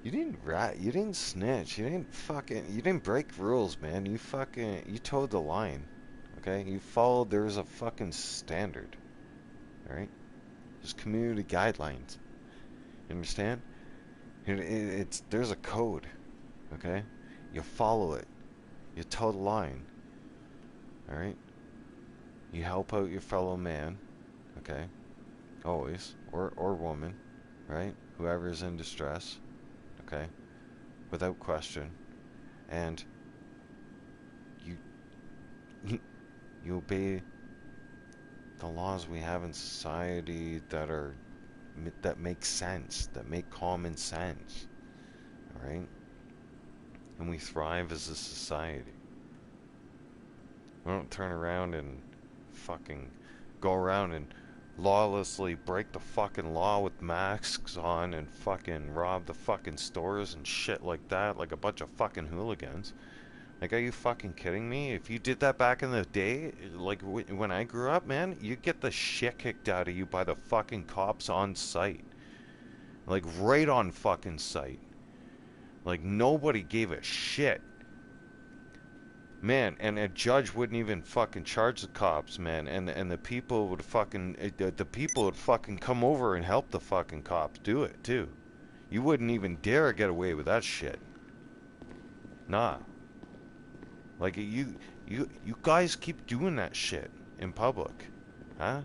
You didn't rat. You didn't snitch. You didn't break rules, man. You towed the line. Okay, you followed. There's a fucking standard. All right. There's community guidelines. You understand? There's a code. Okay, you follow it. You toe the line. All right. You help out your fellow man. Okay. Always, or woman, right? Whoever's in distress. Okay. Without question. And you obey the laws we have in society that make sense, that make common sense. All right? And we thrive as a society. We don't turn around and fucking go around and lawlessly break the fucking law with masks on and fucking rob the fucking stores and shit like that, like a bunch of fucking hooligans. Like, are you fucking kidding me? If you did that back in the day, like when I grew up, man, you get the shit kicked out of you by the fucking cops on site. Like, right on fucking site. Like, nobody gave a shit. Man, and a judge wouldn't even fucking charge the cops, man, and the people would fucking come over and help the fucking cops do it, too. You wouldn't even dare get away with that shit. Nah. Like, you guys keep doing that shit in public, huh?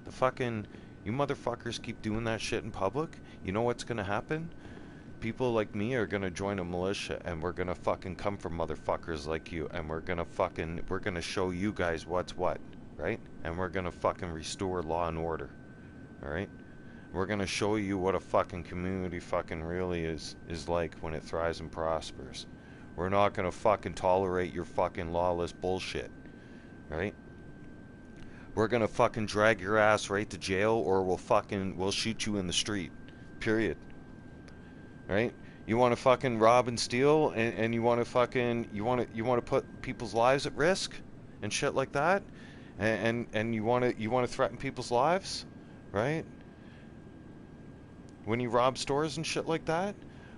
You motherfuckers keep doing that shit in public, you know what's gonna happen? People like me are gonna join a militia, and we're gonna fucking come for motherfuckers like you, and we're gonna show you guys what's what, right? And we're gonna fucking restore law and order, alright? We're gonna show you what a fucking community fucking really is like when it thrives and prospers. We're not gonna fucking tolerate your fucking lawless bullshit, right? We're gonna fucking drag your ass right to jail, or we'll shoot you in the street, period. Right? You want to fucking rob and steal, and you want to put people's lives at risk and shit like that, and you want to threaten people's lives, right? When you rob stores and shit like that,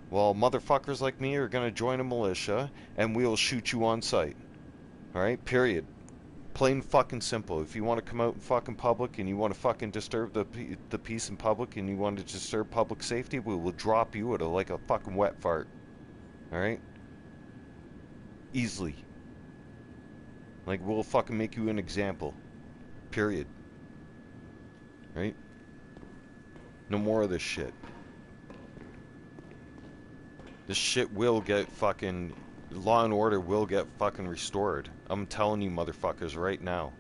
well, motherfuckers like me are gonna join a militia, and we'll shoot you on sight. All right? Period. Plain fucking simple. If you want to come out in fucking public and you want to fucking disturb the peace in public and you want to disturb public safety, we will drop you at like a fucking wet fart. Alright? Easily. Like, we'll fucking make you an example. Period. Right? No more of this shit. This shit will get fucking... Law and order will get fucking restored. I'm telling you motherfuckers right now.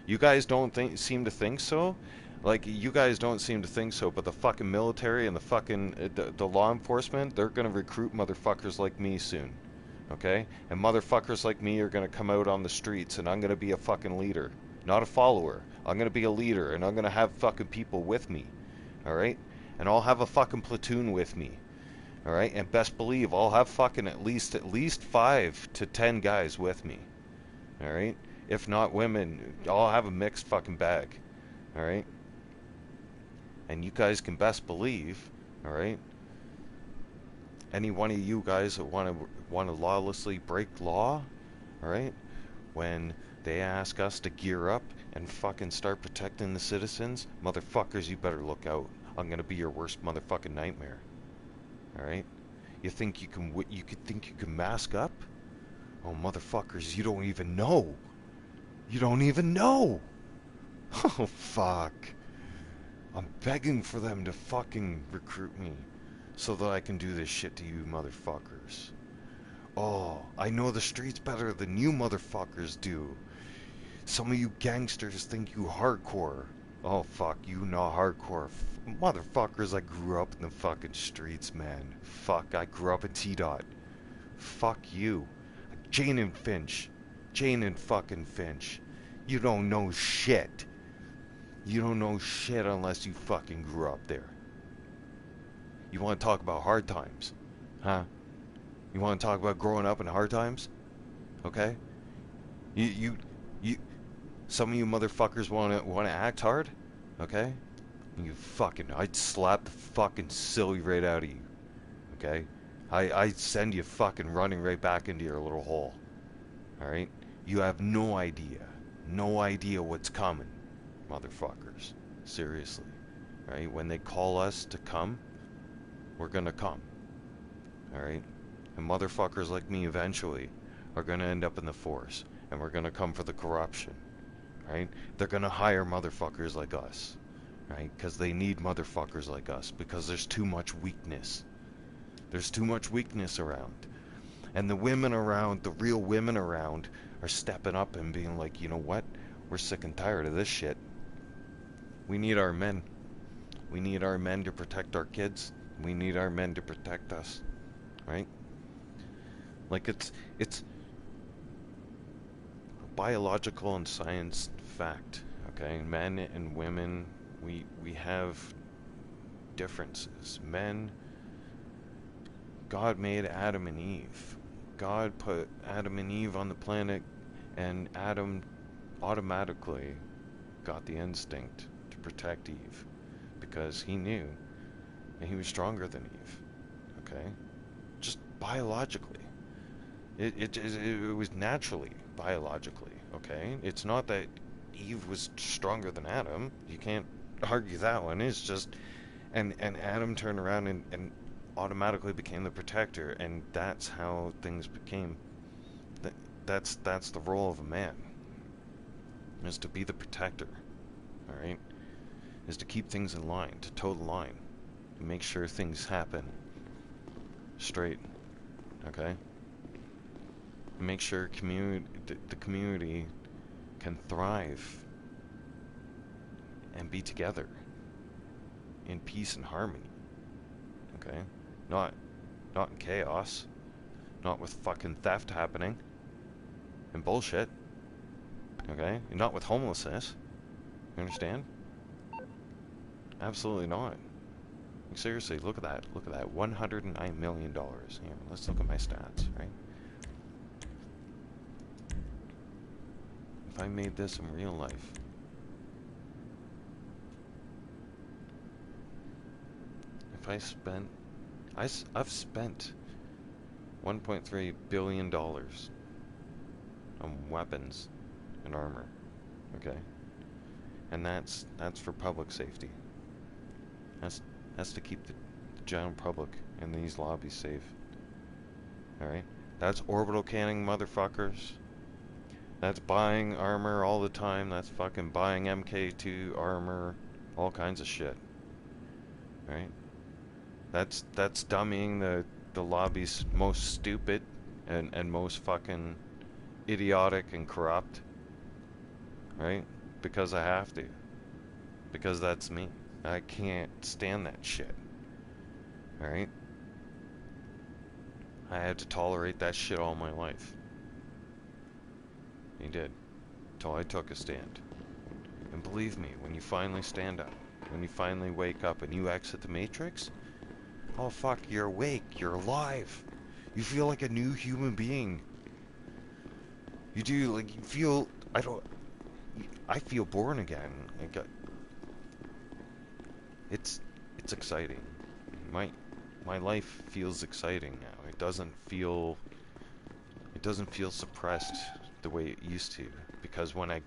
You guys don't seem to think so? Like, you guys don't seem to think so, but the fucking military and the fucking the law enforcement, they're gonna recruit motherfuckers like me soon. Okay? And motherfuckers like me are gonna come out on the streets, and I'm gonna be a fucking leader. Not a follower. I'm gonna be a leader, and I'm gonna have fucking people with me. Alright? And I'll have a fucking platoon with me. Alright? And best believe I'll have fucking at least 5 to 10 guys with me. Alright? If not women, I'll have a mixed fucking bag. Alright? And you guys can best believe, alright? Any one of you guys that want to lawlessly break law, alright? When they ask us to gear up and fucking start protecting the citizens, motherfuckers, you better look out. I'm gonna be your worst motherfucking nightmare. Alright? You think you can mask up? Oh, motherfuckers, you don't even know. You don't even know. Oh, fuck. I'm begging for them to fucking recruit me so that I can do this shit to you motherfuckers. Oh, I know the streets better than you motherfuckers do. Some of you gangsters think you hardcore. Oh, fuck, you not hardcore. Motherfuckers, I grew up in the fucking streets, man. Fuck, I grew up in T-Dot. Fuck you. Jane and Finch. Jane and fucking Finch. You don't know shit. You don't know shit unless you fucking grew up there. You want to talk about hard times? Huh? You want to talk about growing up in hard times? Okay? You some of you motherfuckers want to act hard? Okay? You fucking, I'd slap the fucking silly right out of you. Okay? I'd send you fucking running right back into your little hole. Alright? You have no idea. No idea what's coming, motherfuckers. Seriously. Right? When they call us to come, we're gonna come. Alright? And motherfuckers like me eventually are gonna end up in the force. And we're gonna come for the corruption. Right? They're gonna hire motherfuckers like us. Right? Because they need motherfuckers like us. Because there's too much weakness. There's too much weakness around. And the women around, the real women around, are stepping up and being like, you know what? We're sick and tired of this shit. We need our men. We need our men to protect our kids. We need our men to protect us. Right? Like it's a biological and science fact. Okay? Men and women, we have differences. Men, God made Adam and Eve. God put Adam and Eve on the planet, and Adam automatically got the instinct to protect Eve because he knew and he was stronger than Eve. Okay? Just biologically. It was naturally, biologically. Okay? It's not that Eve was stronger than Adam. You can't argue that one. It's just, and Adam turned around and automatically became the protector, and that's how things became. That's the role of a man, is to be the protector. Alright? Is to keep things in line, to toe the line, to make sure things happen straight. Okay? Make sure the community can thrive and be together in peace and harmony. Okay? Not in chaos. Not with fucking theft happening. And bullshit. Okay? And not with homelessness. You understand? Absolutely not. Like, seriously, look at that. Look at that. $109 million. Here, let's look at my stats, right? If I made this in real life, if I spent, I've spent $1.3 billion on weapons and armor, okay? And that's for public safety. That's to keep the general public and these lobbies safe. Alright? That's orbital cannon, motherfuckers. That's buying armor all the time. That's fucking buying MK2 armor. All kinds of shit. Right? That's dummying the lobby's most stupid and most fucking idiotic and corrupt. Right? Because I have to. Because that's me. I can't stand that shit. Alright? I had to tolerate that shit all my life. He did. Until I took a stand. And believe me, when you finally stand up, when you finally wake up and you exit the Matrix, Oh fuck, you're awake, you're alive. You feel like a new human being. You do, like, you feel, I feel born again. It's exciting. My life feels exciting now. It doesn't feel suppressed the way it used to, because when I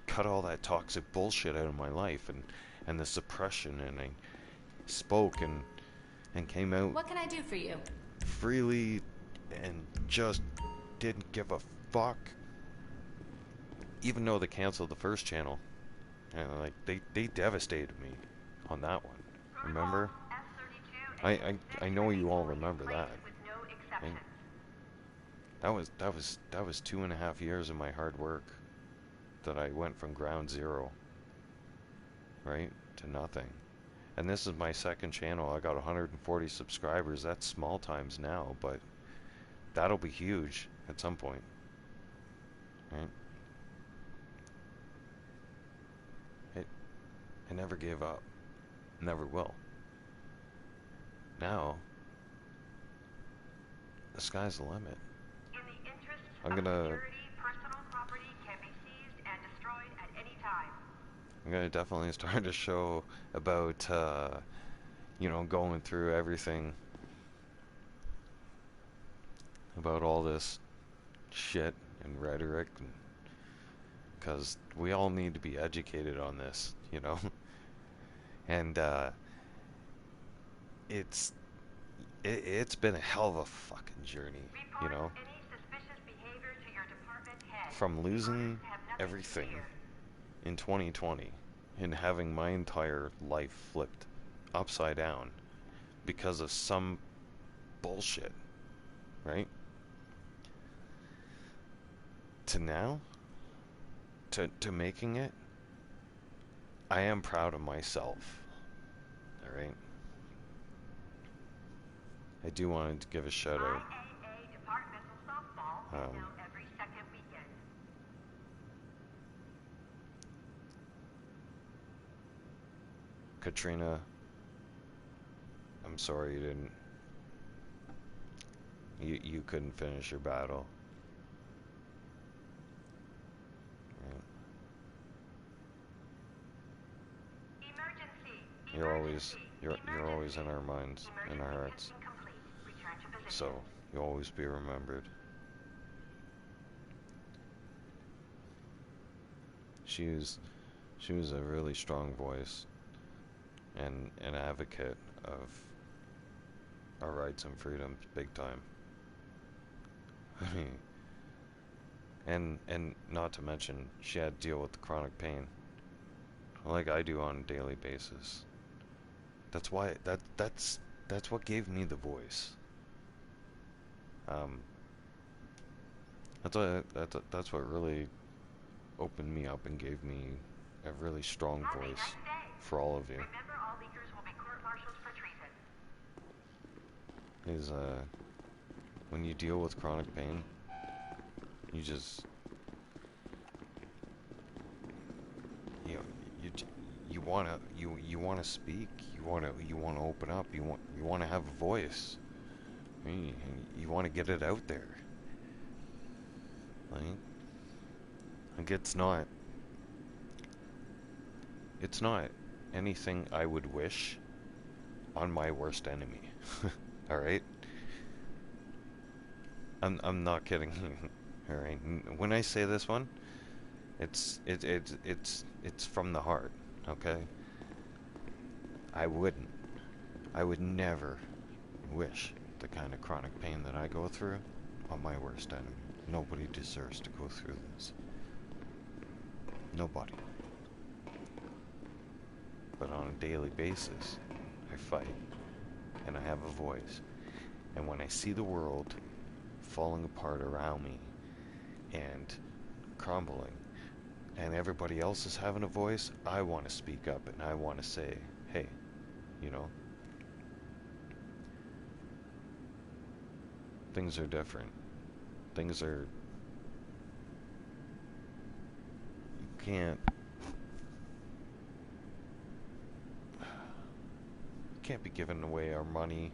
cut all that toxic bullshit out of my life and the suppression, and I spoke and came out What can I do for you? freely and just didn't give a fuck, even though they canceled the first channel, and like they devastated me on that one. Remember? I know you all remember that. And that was 2.5 years of my hard work that I went from ground zero, right, to nothing. And this is my second channel. I got 140 subscribers. That's small times now, but that'll be huge at some point, right? I never gave up. Never will. Now, the sky's the limit. In the interest I'm of gonna... security, personal property can be seized and destroyed at any time. I'm gonna definitely start a show about, you know, going through everything about all this shit and rhetoric, because we all need to be educated on this, you know. And it's been a hell of a fucking journey, you know. From losing everything in 2020 and having my entire life flipped upside down because of some bullshit, right? To now, to making it, I am proud of myself, alright? I do want to give a shout out. Katrina, I'm sorry you didn't. You couldn't finish your battle. Right. You're always in our minds, in our hearts. So you'll always be remembered. She was a really strong voice and an advocate of our rights and freedoms, big time. I mean, and not to mention, she had to deal with the chronic pain, like I do on a daily basis. That's why that's what gave me the voice. That's what really opened me up and gave me a really strong voice for all of you. Is when you deal with chronic pain, you just you wanna speak, you wanna open up, you wanna have a voice. You want to get it out there. Like it's not anything I would wish on my worst enemy. All right? I'm not kidding. All right? When I say this one, it's from the heart, okay? I would never wish the kind of chronic pain that I go through on my worst enemy. Nobody deserves to go through this. Nobody. But on a daily basis, I fight, and I have a voice. And when I see the world falling apart around me and crumbling, and everybody else is having a voice, I want to speak up and I want to say, hey, you know, things are different. Things are... You can't be giving away our money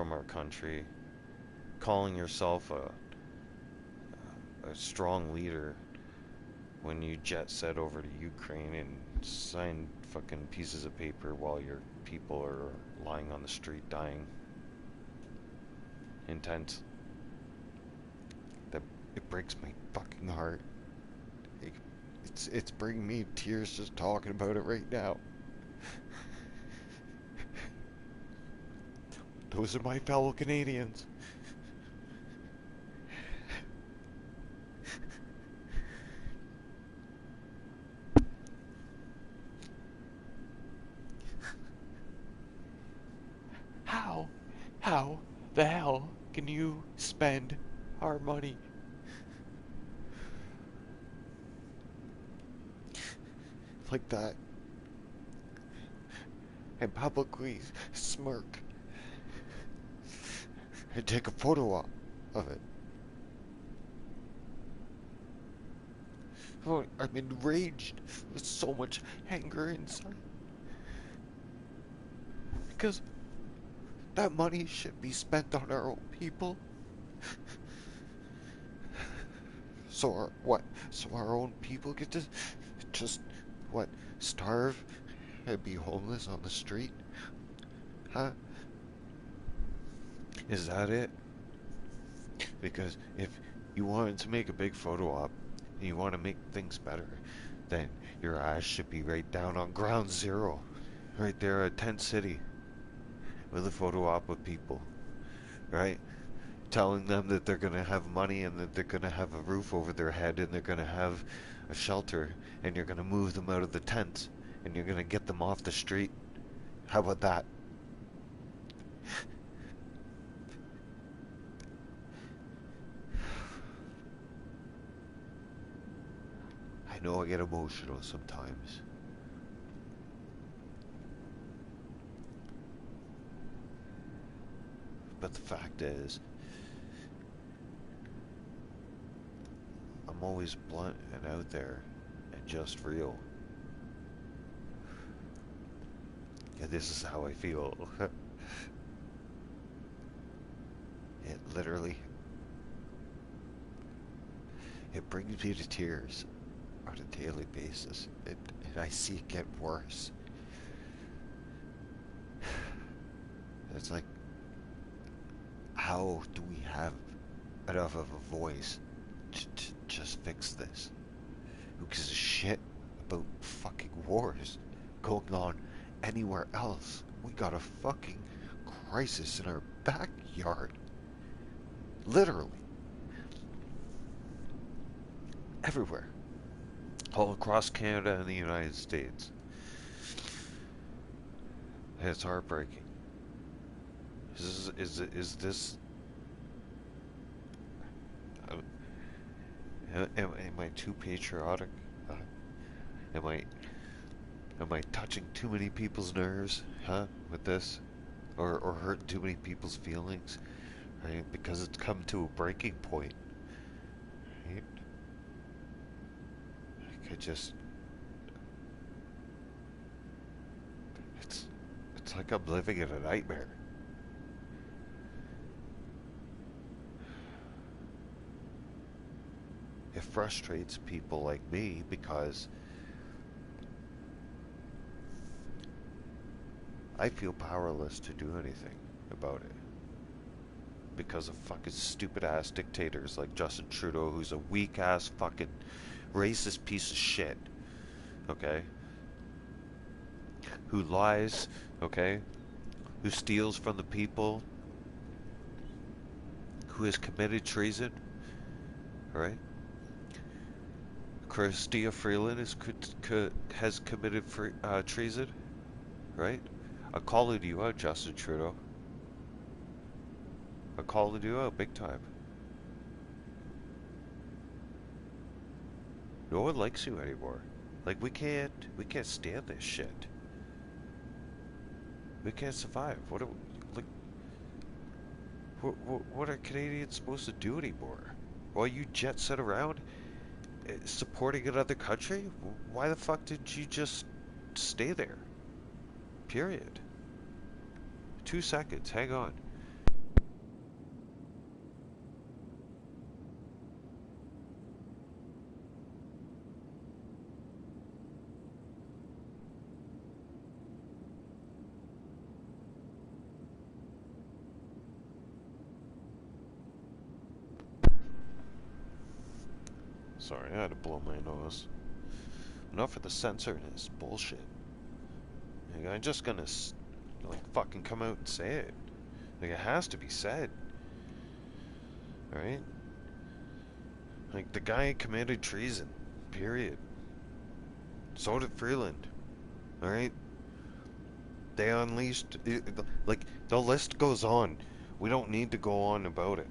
from our country, calling yourself a strong leader when you jet set over to Ukraine and sign fucking pieces of paper while your people are lying on the street dying. Intense. That it breaks my fucking heart. It's bringing me tears just talking about it right now. Those are my fellow Canadians. How the hell can you spend our money? Like that. And publicly smirk. And take a photo of it. Oh, I'm enraged with so much anger inside. Because that money should be spent on our own people. So our own people get to just, starve and be homeless on the street? Huh? Is that it? Because if you wanted to make a big photo op, and you want to make things better, then your ass should be right down on ground zero. Right there at Tent City. With a photo op with people. Right? Telling them that they're gonna have money and that they're gonna have a roof over their head and they're gonna have a shelter and you're gonna move them out of the tents and you're gonna get them off the street. How about that? I know I get emotional sometimes. But the fact is, I'm always blunt and out there and just real. And this is how I feel. It literally, it brings me to tears on a daily basis. And I see it get worse. It's like, how do we have enough of a voice to just fix this? Who gives a shit about fucking wars going on anywhere else? We got a fucking crisis in our backyard. Literally. Everywhere. All across Canada and the United States. And it's heartbreaking. Is this am I too patriotic? Am I touching too many people's nerves, with this, or hurting too many people's feelings, right? Because it's come to a breaking point, right? Like it's like I'm living in a nightmare. It frustrates people like me because I feel powerless to do anything about it. Because of fucking stupid ass dictators like Justin Trudeau, who's a weak ass fucking racist piece of shit. Okay? Who lies, okay? Who steals from the people. Who has committed treason. Alright? Chrystia Freeland has committed treason, right? I'm calling you out, Justin Trudeau. I'm calling you out big time. No one likes you anymore. Like we can't stand this shit. We can't survive. What are Canadians supposed to do anymore? While you jet set around supporting another country? Why the fuck did you just stay there? Period. 2 seconds, hang on. Sorry, I had to blow my nose. Enough of the censoredness bullshit. Like, I'm just gonna, like, fucking come out and say it. Like, it has to be said. Alright? Like, the guy committed treason. Period. So did Freeland. Alright? They unleashed... like, the list goes on. We don't need to go on about it.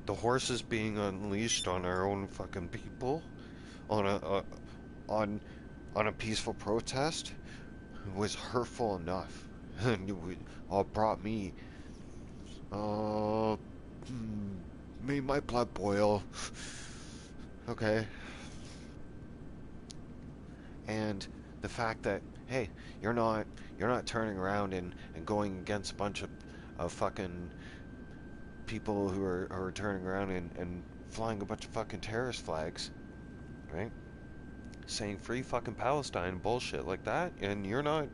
The horses being unleashed on our own fucking people on a peaceful protest was hurtful enough. And it all brought me made my blood boil. Okay. And the fact that, hey, you're not turning around and going against a bunch of fucking people who are turning around and flying a bunch of fucking terrorist flags, right? Saying free fucking Palestine bullshit like that, and you're not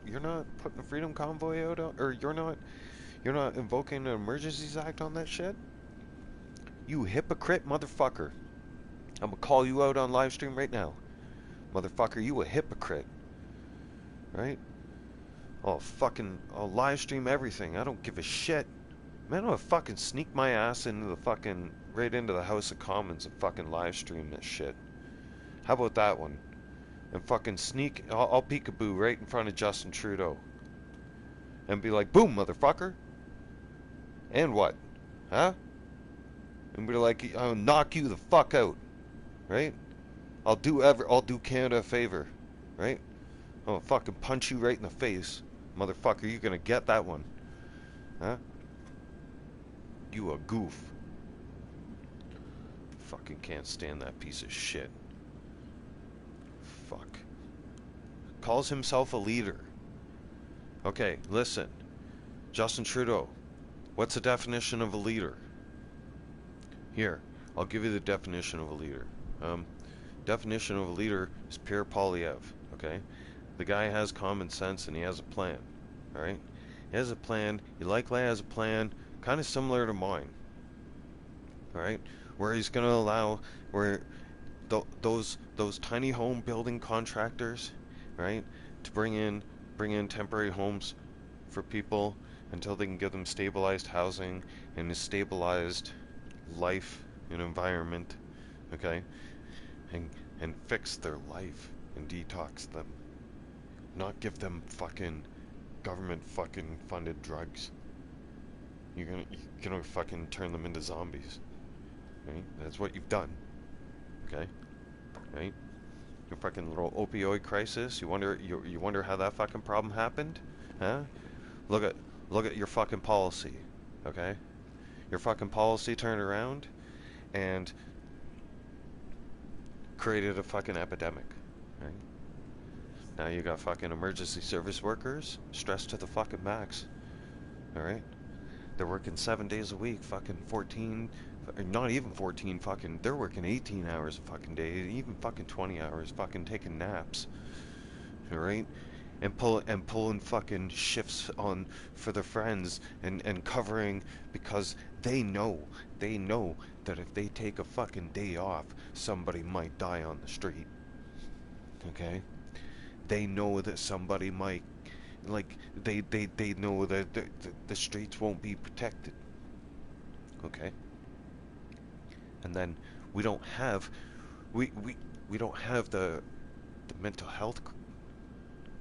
putting a freedom convoy out or you're not invoking an emergencies act on that shit. You hypocrite motherfucker. I'm gonna call you out on live stream right now. Motherfucker, you a hypocrite. Right? I'll live stream everything. I don't give a shit. Man, I'm gonna fucking sneak my ass right into the House of Commons and fucking live stream this shit. How about that one? And fucking I'll peekaboo right in front of Justin Trudeau. And be like, boom, motherfucker. And what? Huh? And be like, I'll knock you the fuck out. Right? I'll do Canada a favor. Right? I'll fucking punch you right in the face. Motherfucker, you're gonna get that one. Huh? You a goof. Fucking can't stand that piece of shit. Fuck. Calls himself a leader. Okay, listen. Justin Trudeau, what's the definition of a leader? Here, I'll give you the definition of a leader. Definition of a leader is Pierre Poilievre, okay? The guy has common sense and he has a plan, alright? He has a plan, he likely has a plan kind of similar to mine, alright? Where he's going to allow, those tiny home building contractors, right, to bring in temporary homes for people until they can give them stabilized housing and a stabilized life and environment, okay, and fix their life and detox them, not give them fucking government fucking funded drugs. You're gonna fucking turn them into zombies, right? That's what you've done, okay, right? Your fucking little opioid crisis. You wonder how that fucking problem happened, huh? Look at your fucking policy, okay? Your fucking policy turned around and created a fucking epidemic, right? Now you got fucking emergency service workers stressed to the fucking max, all right? They're working 7 days a week, fucking 14, not even 14, fucking, they're working 18 hours a fucking day, even fucking 20 hours, fucking taking naps, all right? And pulling fucking shifts on for their friends and covering because they know that if they take a fucking day off, somebody might die on the street. Okay? They know that somebody might, like, they know that the streets won't be protected. Okay? And then we don't have the mental health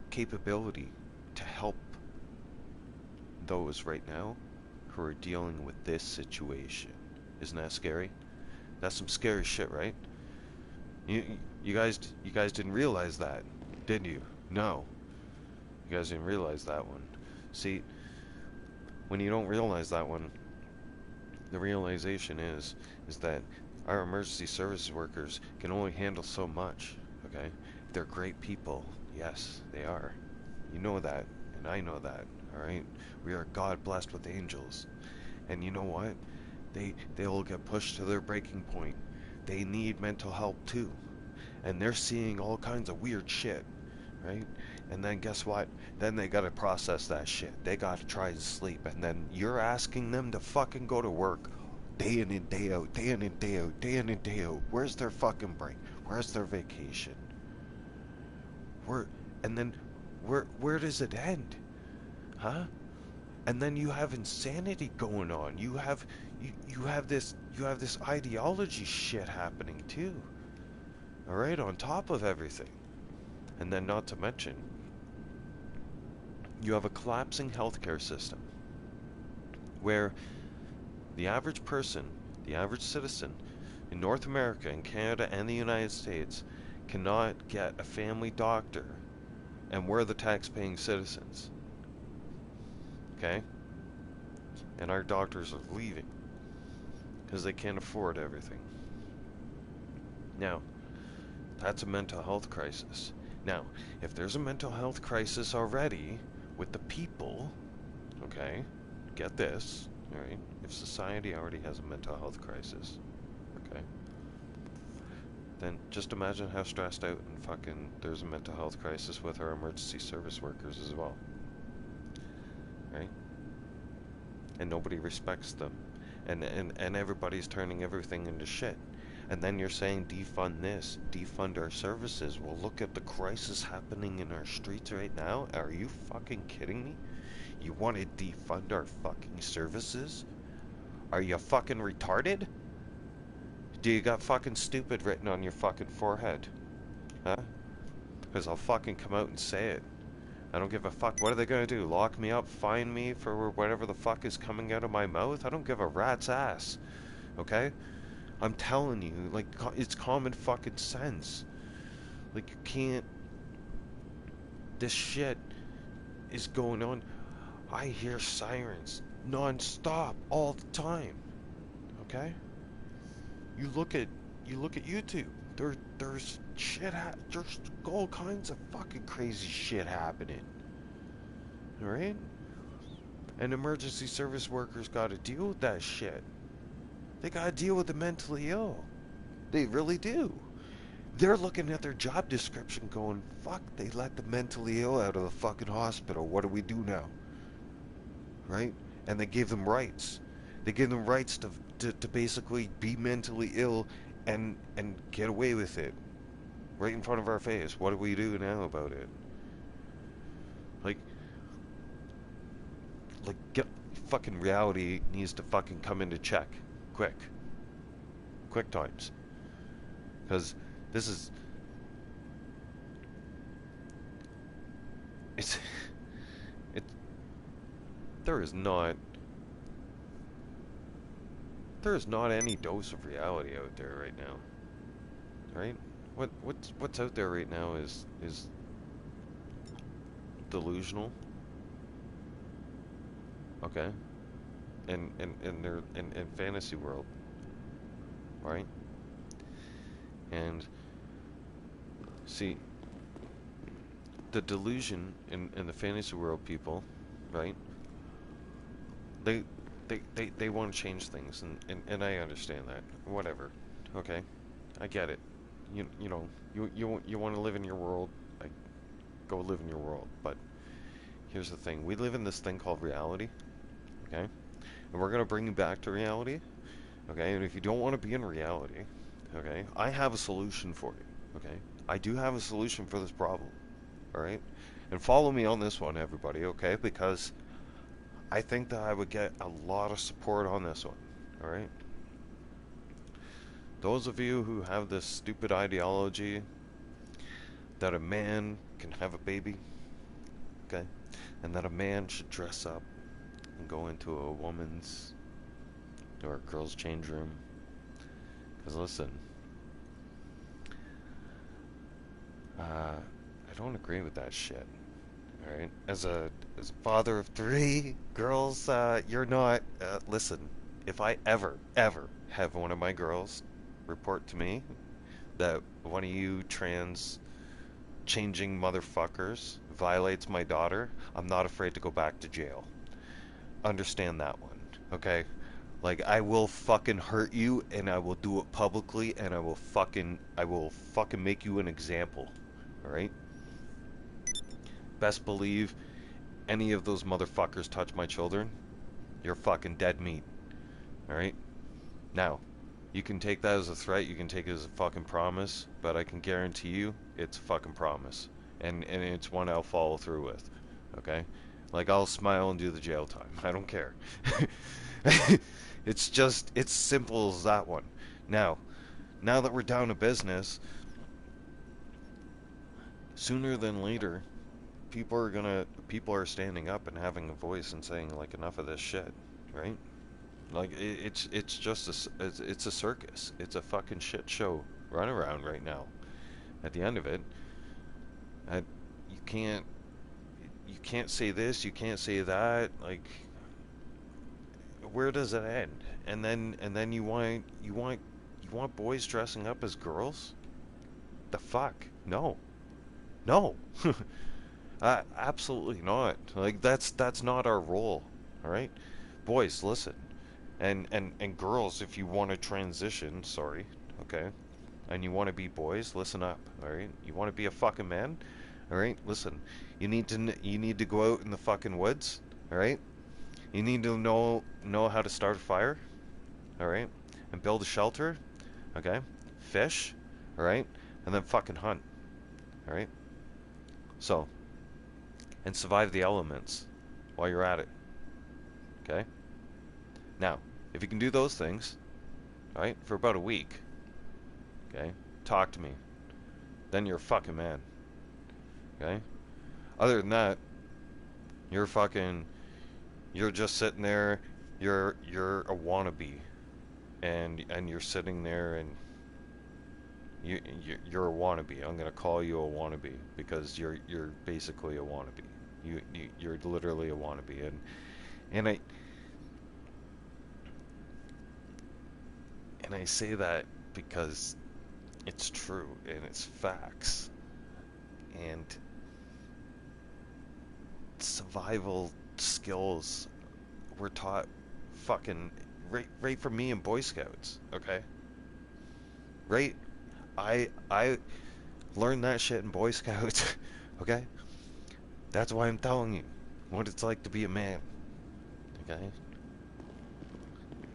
capability to help those right now who are dealing with this situation. Isn't that scary? That's some scary shit, right? You guys didn't realize that, didn't you? No. You guys didn't realize that one. See, when you don't realize that one, the realization is that our emergency services workers can only handle so much, okay? They're great people. Yes, they are. You know that, and I know that, alright? We are God blessed with angels. And you know what? They'll get pushed to their breaking point. They need mental help too. And they're seeing all kinds of weird shit, right? And then guess what? Then they gotta process that shit. They gotta try and sleep. And then you're asking them to fucking go to work day in and day out, day in and day out, day in and day out. Where's their fucking break? Where's their vacation? Where does it end? Huh? And then you have insanity going on. You have this ideology shit happening too. All right, on top of everything. And then not to mention, you have a collapsing healthcare system where the average person, the average citizen in North America, in Canada, and the United States cannot get a family doctor, and we're the tax-paying citizens. Okay? And our doctors are leaving because they can't afford everything. Now, that's a mental health crisis. Now, if there's a mental health crisis already with the people, okay, get this, alright? If society already has a mental health crisis, okay, then just imagine how stressed out and fucking there's a mental health crisis with our emergency service workers as well. Right? And nobody respects them. And everybody's turning everything into shit. And then you're saying defund this, defund our services. Well, look at the crisis happening in our streets right now. Are you fucking kidding me? You want to defund our fucking services? Are you fucking retarded? Do you got fucking stupid written on your fucking forehead? Huh? Because I'll fucking come out and say it. I don't give a fuck. What are they gonna do? Lock me up? Fine me for whatever the fuck is coming out of my mouth? I don't give a rat's ass. Okay? I'm telling you, like, it's common fucking sense. Like, you can't... This shit is going on. I hear sirens non-stop all the time. Okay? You look at YouTube. There's shit. There's all kinds of fucking crazy shit happening. All right? And emergency service workers got to deal with that shit. They got to deal with the mentally ill. They really do. They're looking at their job description, going, "Fuck! They let the mentally ill out of the fucking hospital. What do we do now?" Right? And they gave them rights. They gave them rights to basically be mentally ill and get away with it right in front of our face. What do we do now about it? Like get fucking reality needs to fucking come into check quick times, because this is there is not any dose of reality out there right now, right? What's out there right now is delusional, okay, and they're in fantasy world, right? And see, the delusion in the fantasy world people, right? They want to change things, and I understand that. Whatever, okay, I get it. You know, you want to live in your world, go live in your world. But here's the thing: we live in this thing called reality, okay? And we're gonna bring you back to reality, okay? And if you don't want to be in reality, okay, I have a solution for you, okay? I do have a solution for this problem, all right? And follow me on this one, everybody, okay? Because I think that I would get a lot of support on this one, alright? Those of you who have this stupid ideology that a man can have a baby, okay? And that a man should dress up and go into a woman's or a girl's change room. Because listen, I don't agree with that shit. Alright, as a father of 3 girls, you're not, listen, if I ever have one of my girls report to me that one of you trans changing motherfuckers violates my daughter, I'm not afraid to go back to jail. Understand that one, okay? Like, I will fucking hurt you, and I will do it publicly, and I will fucking make you an example, alright? Best believe any of those motherfuckers touch my children, you're fucking dead meat. Alright? Now, you can take that as a threat, you can take it as a fucking promise, but I can guarantee you it's a fucking promise. And it's one I'll follow through with. Okay? Like, I'll smile and do the jail time. I don't care. It's simple as that one. Now that we're down to business, sooner than later, people are standing up and having a voice and saying, like, enough of this shit, right? Like, it's just it's a circus. It's a fucking shit show run around right now. At the end of it, you can't say this, you can't say that. Like, where does it end? And then you want boys dressing up as girls? The fuck? No. Absolutely not. Like, that's not our role. All right, boys, listen. And girls, if you want to transition, sorry, okay, and you want to be boys, listen up, all right? You want to be a fucking man, all right? Listen, you need to go out in the fucking woods, all right? You need to know how to start a fire, all right? And build a shelter, okay? Fish, all right? And then fucking hunt, all right? So, and survive the elements while you're at it, okay? Now, if you can do those things, right, for about a week, okay, talk to me. Then you're a fucking man, okay? Other than that, you're just sitting there, you're a wannabe, and you're sitting there and you're a wannabe. I'm gonna call you a wannabe because you're basically a wannabe. You're literally a wannabe, and I say that because it's true and it's facts. And survival skills were taught fucking right from me in Boy Scouts, okay? Right? I learned that shit in Boy Scouts, okay? That's why I'm telling you what it's like to be a man, okay?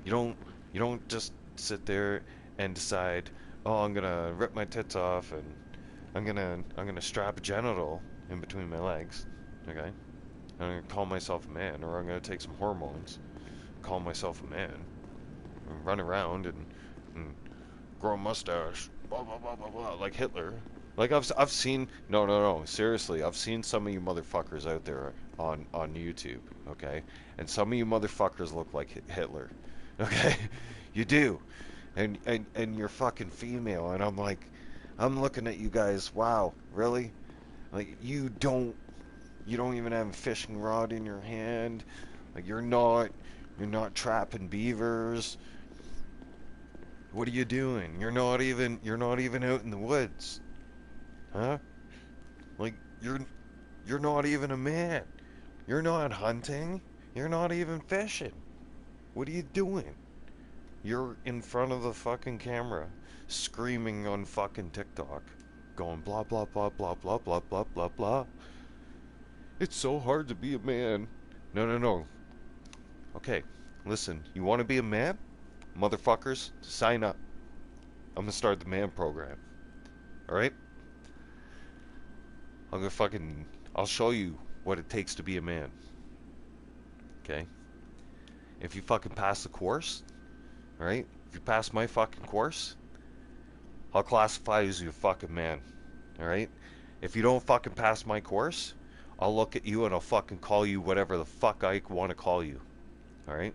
You don't just sit there and decide, oh, I'm gonna rip my tits off and I'm gonna strap a genital in between my legs, okay? I'm gonna call myself a man, or I'm gonna take some hormones, call myself a man, and run around and grow a mustache, blah blah blah blah blah, like Hitler. Like I've seen no seriously, I've seen some of you motherfuckers out there on YouTube, okay? And some of you motherfuckers look like Hitler, okay? You do, and you're fucking female, and I'm like, I'm looking at you guys. Wow, really? Like you don't even have a fishing rod in your hand. Like you're not trapping beavers. What are you doing? You're not even out in the woods, huh? Like you're not even a man. You're not hunting. You're not even fishing. What are you doing? You're in front of the fucking camera, screaming on fucking TikTok, going blah blah blah blah blah blah blah blah blah. It's so hard to be a man. No. Okay, listen, you want to be a man? Motherfuckers, sign up. I'm gonna start the man program. Alright? I'll show you what it takes to be a man. Okay? If you fucking pass the course, alright? If you pass my fucking course, I'll classify you as a fucking man. Alright? If you don't fucking pass my course, I'll look at you and I'll fucking call you whatever the fuck I want to call you. Alright?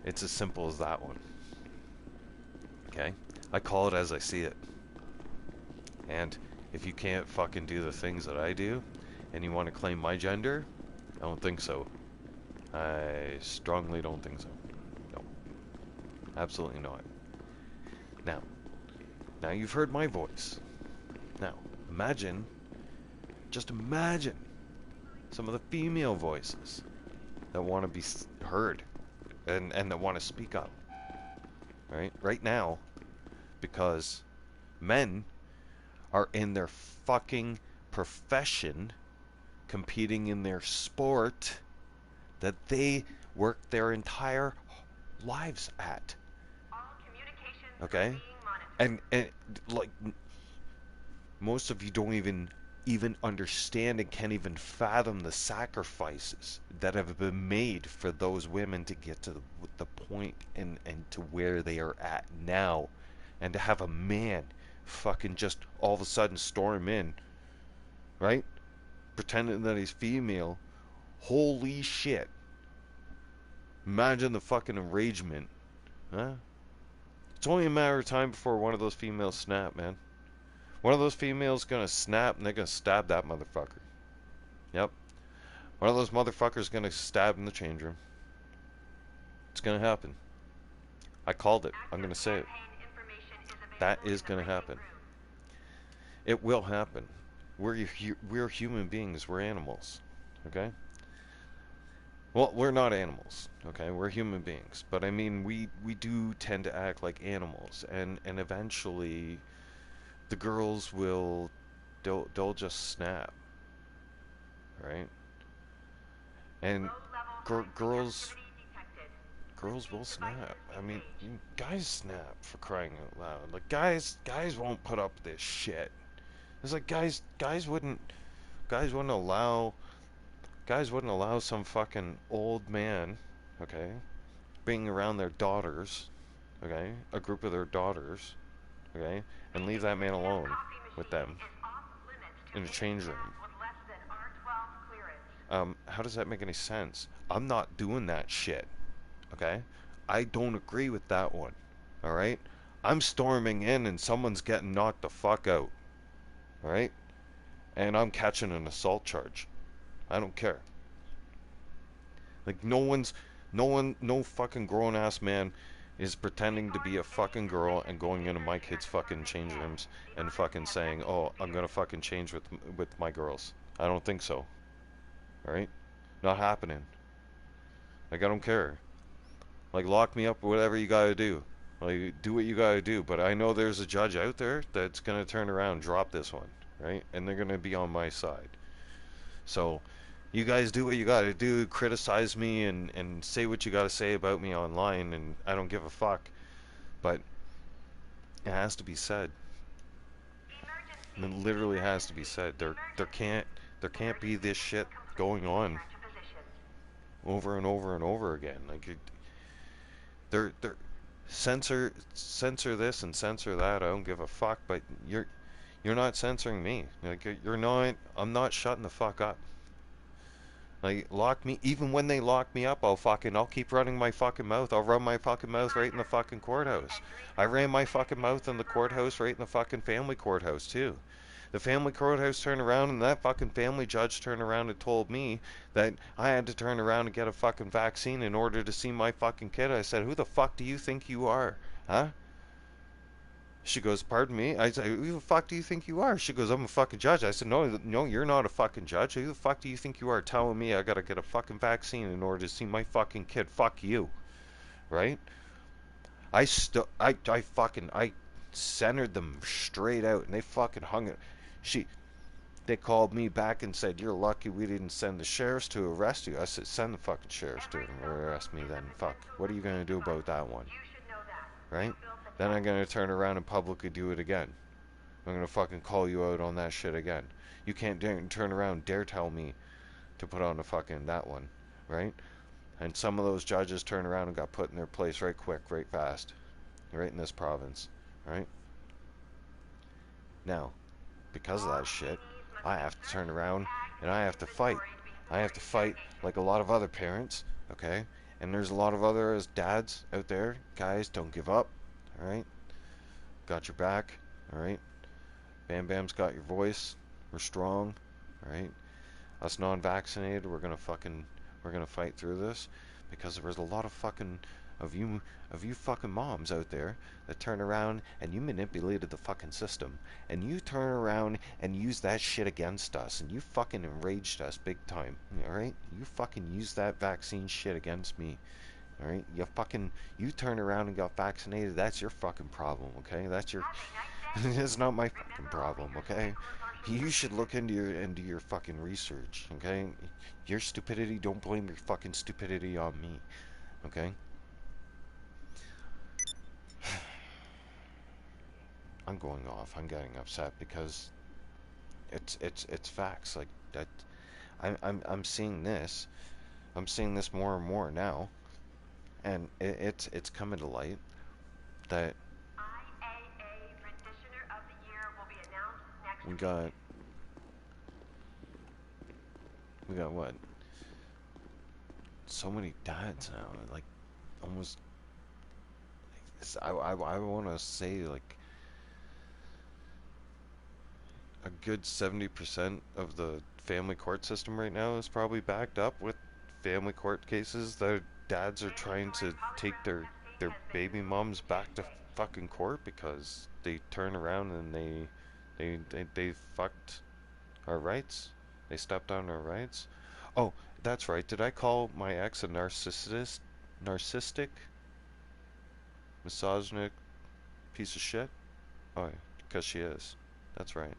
It's as simple as that one. Okay? I call it as I see it. And if you can't fucking do the things that I do, and you want to claim my gender, I don't think so. I strongly don't think so. No. Absolutely not. Now you've heard my voice. Now, just imagine some of the female voices that want to be heard and that want to speak up. Right now, because men are in their fucking profession, competing in their sport that they work their entire lives at. All communications are Okay? being monitored. And like most of you don't even understand and can't even fathom the sacrifices that have been made for those women to get to the point and to where they are at now, and to have a man fucking just all of a sudden storm in, right, pretending that he's female. Holy shit. Imagine the fucking enragement, huh? It's only a matter of time before one of those females snap, man. One of those females gonna snap and they're gonna stab that motherfucker. Yep. One of those motherfuckers gonna stab in the change room. It's gonna happen. I called it. I'm gonna say it. That is gonna happen. It will happen. We're human beings. We're animals. Okay? Well, we're not animals. Okay? We're human beings. But I mean, we do tend to act like animals, and eventually the girls will, they'll just snap, right? And girls will snap. I mean, guys snap, for crying out loud. Like guys won't put up this shit. It's like guys wouldn't allow some fucking old man, okay, being around their daughters, okay, a group of their daughters, okay, and leave that man alone with them in a change room. How does that make any sense? I'm not doing that shit, okay? I don't agree with that one, alright? I'm storming in and someone's getting knocked the fuck out, alright? And I'm catching an assault charge. I don't care. Like, no fucking grown-ass man is pretending to be a fucking girl and going into my kids' fucking change rooms and fucking saying, oh, I'm gonna fucking change with my girls. I don't think so. Alright? Not happening. Like, I don't care. Like, lock me up, whatever you gotta do. Like, do what you gotta do. But I know there's a judge out there that's gonna turn around and drop this one. Right? And they're gonna be on my side. So, you guys do what you gotta do, criticize me and say what you gotta say about me online, and I don't give a fuck. But it has to be said. It literally has to be said. There can't be this shit going on over and over and over again. Like, they're censor this and censor that. I don't give a fuck. But you're not censoring me. Like, you're not. I'm not shutting the fuck up. Like, lock me, even when they lock me up, I'll keep running my fucking mouth. I'll run my fucking mouth right in the fucking courthouse. I ran my fucking mouth in the courthouse, right in the fucking family courthouse, too. The family courthouse turned around, and that fucking family judge turned around and told me that I had to turn around and get a fucking vaccine in order to see my fucking kid. I said, who the fuck do you think you are? Huh? She goes, pardon me? I said, who the fuck do you think you are? She goes, I'm a fucking judge. I said, no, you're not a fucking judge. Who the fuck do you think you are telling me I gotta get a fucking vaccine in order to see my fucking kid? Fuck you. Right? I centered them straight out, and they fucking hung it. They called me back and said, you're lucky we didn't send the sheriffs to arrest you. I said, send the fucking sheriffs to arrest me then. Fuck. What are you gonna do about that one? Right? Then I'm gonna turn around and publicly do it again. I'm gonna fucking call you out on that shit again. You can't turn around, dare tell me to put on the fucking that one, right? And some of those judges turned around and got put in their place right quick, right fast, right in this province, right? Now, because of that shit, I have to turn around and I have to fight. I have to fight like a lot of other parents, okay? And there's a lot of other dads out there. Guys, don't give up. Alright? Got your back. Alright? Bam Bam's got your voice. We're strong. Alright? Us non-vaccinated, we're gonna fight through this. Because there's a lot of fucking of you fucking moms out there that turn around and you manipulated the fucking system. And you turn around and use that shit against us. And you fucking enraged us big time. Alright? You fucking used that vaccine shit against me. Alright? You turn around and got vaccinated, that's your fucking problem, okay? That's not my fucking problem, okay? You should look into your fucking research, okay? Your stupidity, don't blame your fucking stupidity on me, okay? I'm going off. I'm getting upset because it's facts. Like that, I'm seeing this. I'm seeing this more and more now, and it's coming to light that IAA Renditioner of the Year will be announced next we week. got what? So many dads now, like almost. I want to say like a good 70% of the family court system right now is probably backed up with family court cases that dads are trying to take their baby moms back to fucking court because they turn around and they fucked our rights. They stepped on our rights. Oh, that's right. Did I call my ex a narcissistic, misogynistic piece of shit? Oh, because she is. That's right.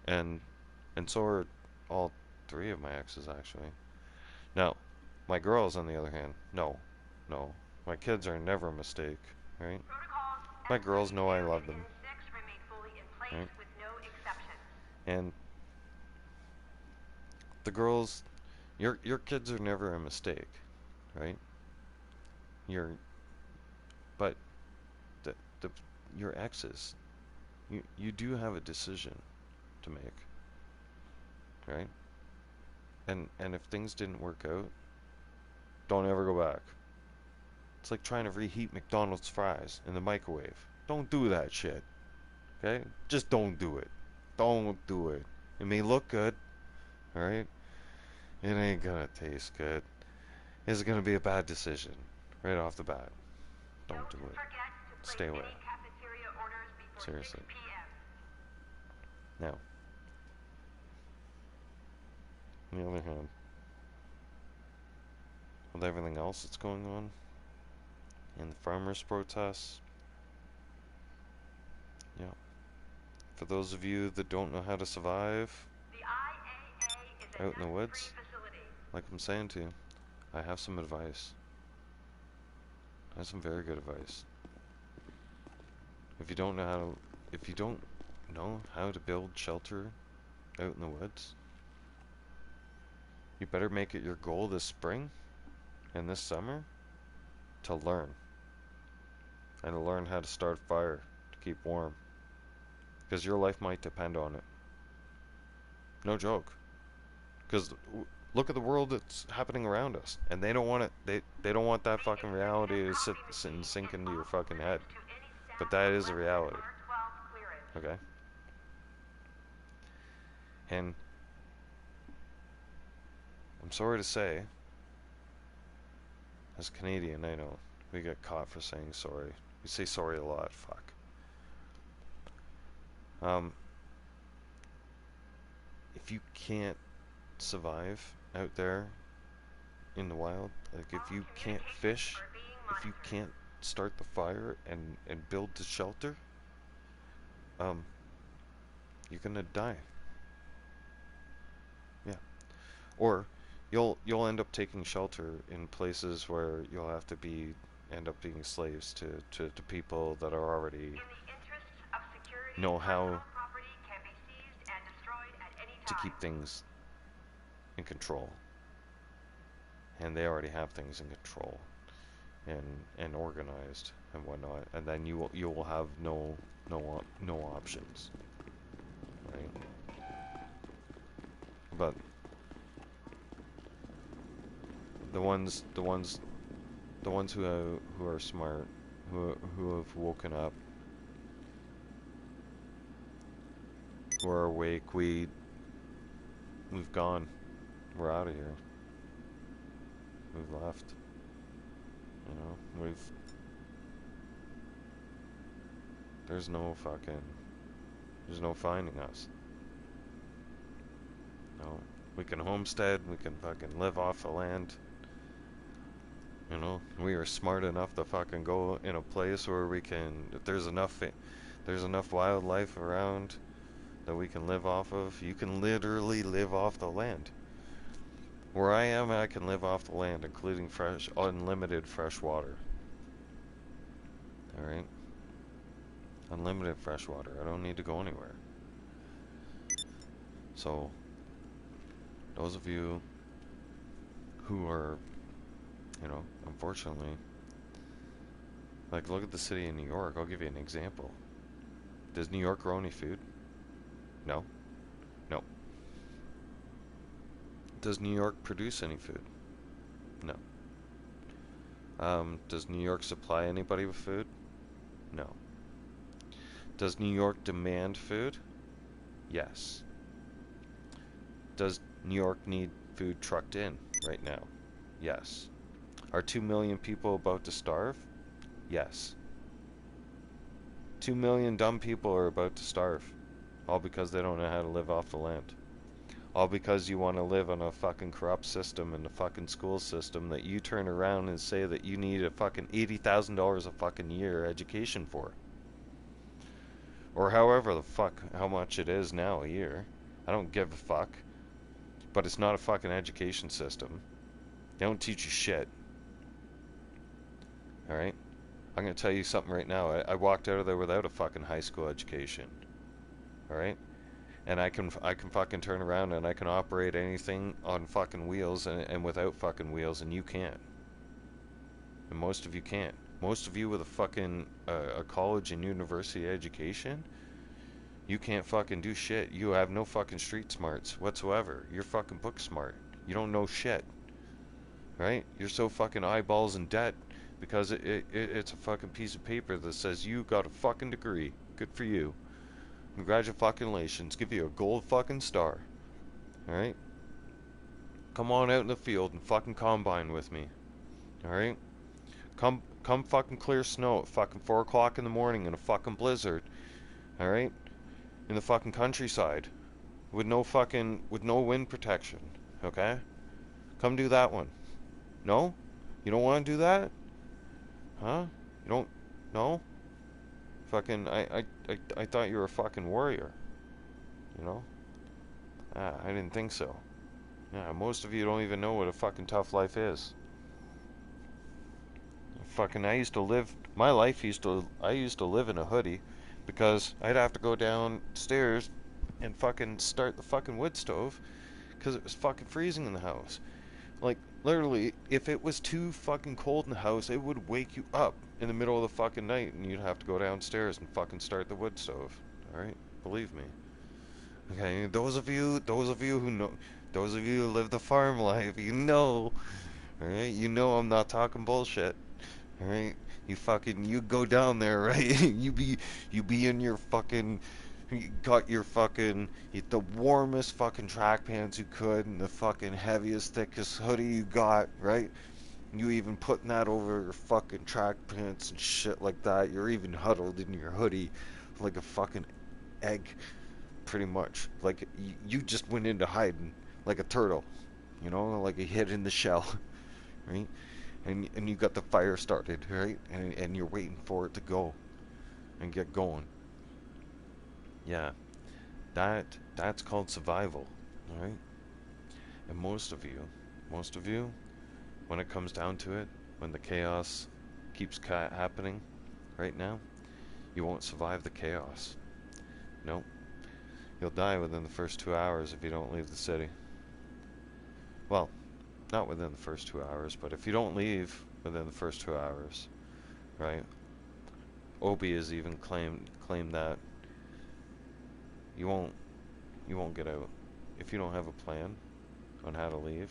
And so are all three of my exes actually. Now, my girls on the other hand, no. My kids are never a mistake, right? My girls know I love them. Right? And the girls, your kids are never a mistake, right? But the your exes, you do have a decision to make, right? And if things didn't work out, don't ever go back. It's like trying to reheat McDonald's fries in the microwave. Don't do that shit. Okay? Just don't do it. Don't do it. It may look good, alright? It ain't gonna taste good. It's gonna be a bad decision right off the bat. Don't do it. Stay away. Seriously. Now, on the other hand, with everything else that's going on, and the farmers' protests, yeah. For those of you that don't know how to survive out in the woods, like I'm saying to you, I have some advice. I have some very good advice. If you don't know how to build shelter out in the woods, you better make it your goal this spring and this summer to learn. And to learn how to start a fire to keep warm. Because your life might depend on it. No joke. Because look at the world that's happening around us, and they don't want it. They don't want that fucking reality to sit and sink into your fucking head. But that is a reality. Okay. And I'm sorry to say, as a Canadian, I know we get caught for saying sorry. We say sorry a lot. Fuck. If you can't survive out there in the wild, like if you can't fish, if you can't start the fire and build the shelter, you're gonna die. Yeah. Or you'll end up taking shelter in places where you'll have to end up being slaves to people that are already know how to keep things in control. And they already have things in control and organized and whatnot. And then you will have no options. Right? But the ones who are smart, who have woken up, who are awake, we've gone. We're out of here. We've left. You know, there's no finding us. No, we can homestead, we can fucking live off the land. You know, we are smart enough to fucking go in a place where we can, if there's enough wildlife around that we can live off of. You can literally live off the land. Where I am, I can live off the land, including unlimited fresh water. Alright? Unlimited fresh water. I don't need to go anywhere. So, those of you who are, you know, unfortunately, like, look at the city of New York. I'll give you an example. Does New York grow any food? No. No. Does New York produce any food? No. Does New York supply anybody with food? No. Does New York demand food? Yes. Does New York need food trucked in right now? Yes. Are 2 million people about to starve? Yes. 2 million dumb people are about to starve. All because they don't know how to live off the land. All because you want to live on a fucking corrupt system and a fucking school system that you turn around and say that you need a fucking $80,000 a fucking year education for. Or however the fuck, how much it is now a year. I don't give a fuck. But it's not a fucking education system. They don't teach you shit. Alright? I'm gonna tell you something right now. I walked out of there without a fucking high school education. Alright? And I can fucking turn around and I can operate anything on fucking wheels and without fucking wheels, and you can't. And most of you can't. Most of you with a fucking a college and university education, you can't fucking do shit. You have no fucking street smarts whatsoever. You're fucking book smart. You don't know shit. Right? You're so fucking eyeballs in debt because it's a fucking piece of paper that says you got a fucking degree. Good for you. Congratulations. Give you a gold fucking star. Alright? Come on out in the field and fucking combine with me. Alright? Come fucking clear snow at fucking 4 o'clock in the morning in a fucking blizzard. Alright? In the fucking countryside. With no wind protection. Okay? Come do that one. No? You don't want to do that? Huh? You don't? No? Fucking, I thought you were a fucking warrior. You know? I didn't think so. Yeah, most of you don't even know what a fucking tough life is. Fucking, I used to live in a hoodie because I'd have to go downstairs and fucking start the fucking wood stove because it was fucking freezing in the house. Like, literally, if it was too fucking cold in the house, it would wake you up in the middle of the fucking night and you'd have to go downstairs and fucking start the wood stove. Alright? Believe me. Okay, those of you who know, those of you who live the farm life, you know. Alright? You know I'm not talking bullshit. Alright? You go down there, right? you be in your fucking, you got your fucking, the warmest fucking track pants you could and the fucking heaviest, thickest hoodie you got, right? You even putting that over your fucking track pants and shit like that. You're even huddled in your hoodie like a fucking egg, pretty much. Like, you just went into hiding like a turtle, you know, like a hid in the shell, right? And you got the fire started, right? And you're waiting for it to go and get going. Yeah, that's called survival, alright? And most of you, when it comes down to it, when the chaos keeps happening right now, you won't survive the chaos. Nope. You'll die within the first 2 hours if you don't leave the city. Well, not within the first 2 hours, but if you don't leave within the first 2 hours, right? Obi has even claimed that you won't get out if you don't have a plan on how to leave.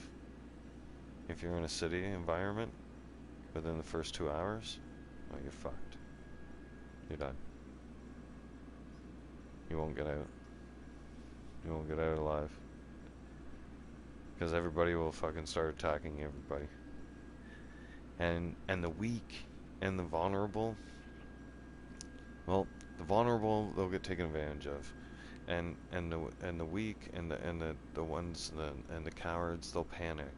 If you're in a city environment within the first 2 hours, well, you're fucked. You're done. You won't get out. You won't get out alive. Because everybody will fucking start attacking everybody. And the weak and the vulnerable, well, the vulnerable, they'll get taken advantage of. And the weak and the ones and the cowards, they'll panic.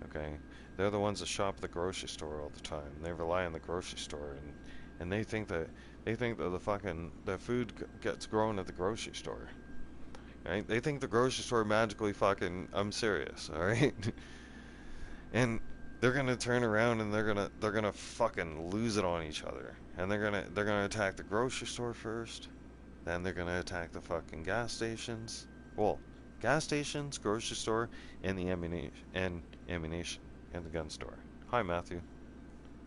Okay, they're the ones that shop at the grocery store all the time. They rely on the grocery store, and they think that the food gets grown at the grocery store. Right? They think the grocery store magically fucking, I'm serious, all right? And they're gonna turn around and they're gonna fucking lose it on each other. And they're gonna attack the grocery store first. Then they're gonna attack the fucking gas stations. Well, gas stations, grocery store, and the ammunition and the gun store. Hi, Matthew.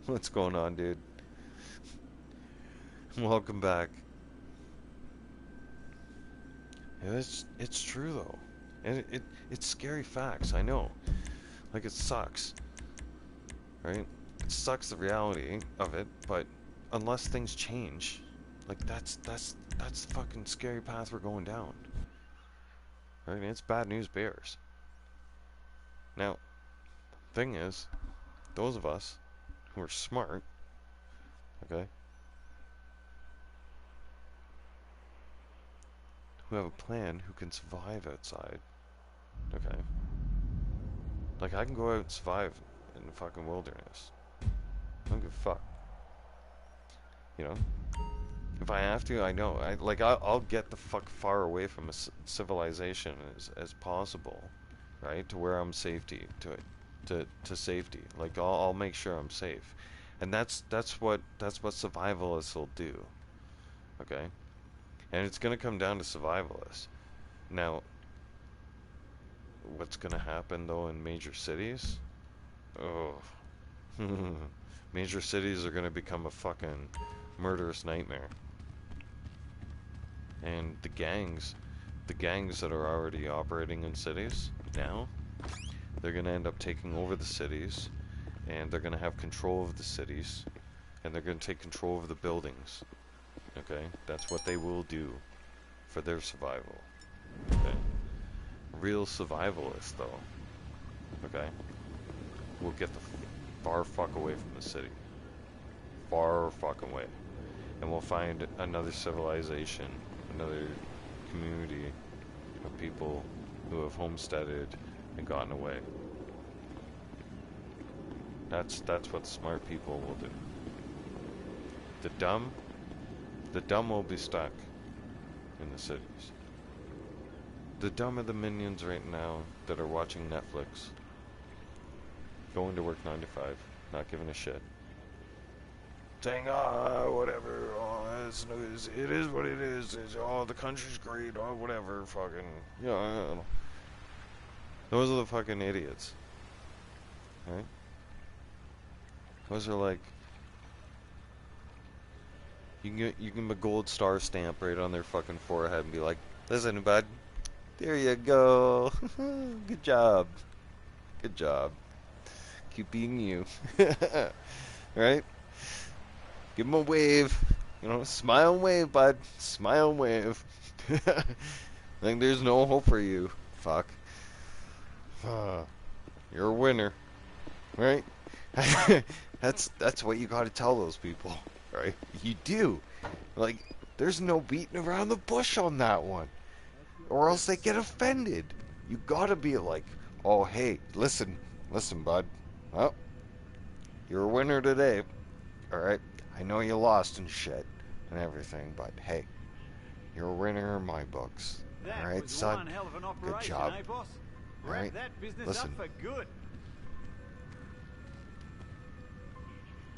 What's going on, dude? Welcome back. Yeah, it's true though, and it's scary facts. I know, like it sucks, right? It sucks the reality of it, but unless things change, like that's the fucking scary path we're going down. Right? And it's bad news bears. Now, thing is, those of us who are smart, okay, who have a plan, who can survive outside, okay, like I can go out and survive in the fucking wilderness. I don't give a fuck. You know, if I have to, I know. I'll get the fuck far away from a civilization as possible, right? To where I'm safety to safety. Like I'll make sure I'm safe, and that's what survivalists will do. Okay, and it's gonna come down to survivalists. Now, what's gonna happen though in major cities? Oh. Major cities are going to become a fucking murderous nightmare. And the gangs that are already operating in cities now, they're going to end up taking over the cities, and they're going to have control of the cities, and they're going to take control of the buildings. Okay? That's what they will do for their survival. Okay? Real survivalists, though, okay, will get the far fuck away from the city. Far fucking away. And we'll find another civilization, another community of people who have homesteaded and gotten away. That's what smart people will do. The dumb will be stuck in the cities. The dumb are the minions right now that are watching Netflix, going to work 9 to 5, not giving a shit, saying, whatever, it is what it is, the country's great, whatever, fucking, I don't know. Those are the fucking idiots, right? Those are like, you can give a gold star stamp right on their fucking forehead and be like, listen, bud, there you go, good job, keep being you. Right? Give him a wave. Smile and wave, bud. Smile and wave. Like there's no hope for you. Fuck. You're a winner. Right? That's what you gotta tell those people. Right? You do. Like, there's no beating around the bush on that one. Or else they get offended. You gotta be like, oh, hey, listen, bud. Well, you're a winner today. Alright? I know you lost and shit and everything, but hey, you're a winner in my books. Alright, son? One hell of an operation, good job. Eh, boss? Alright? That business Listen. up for good.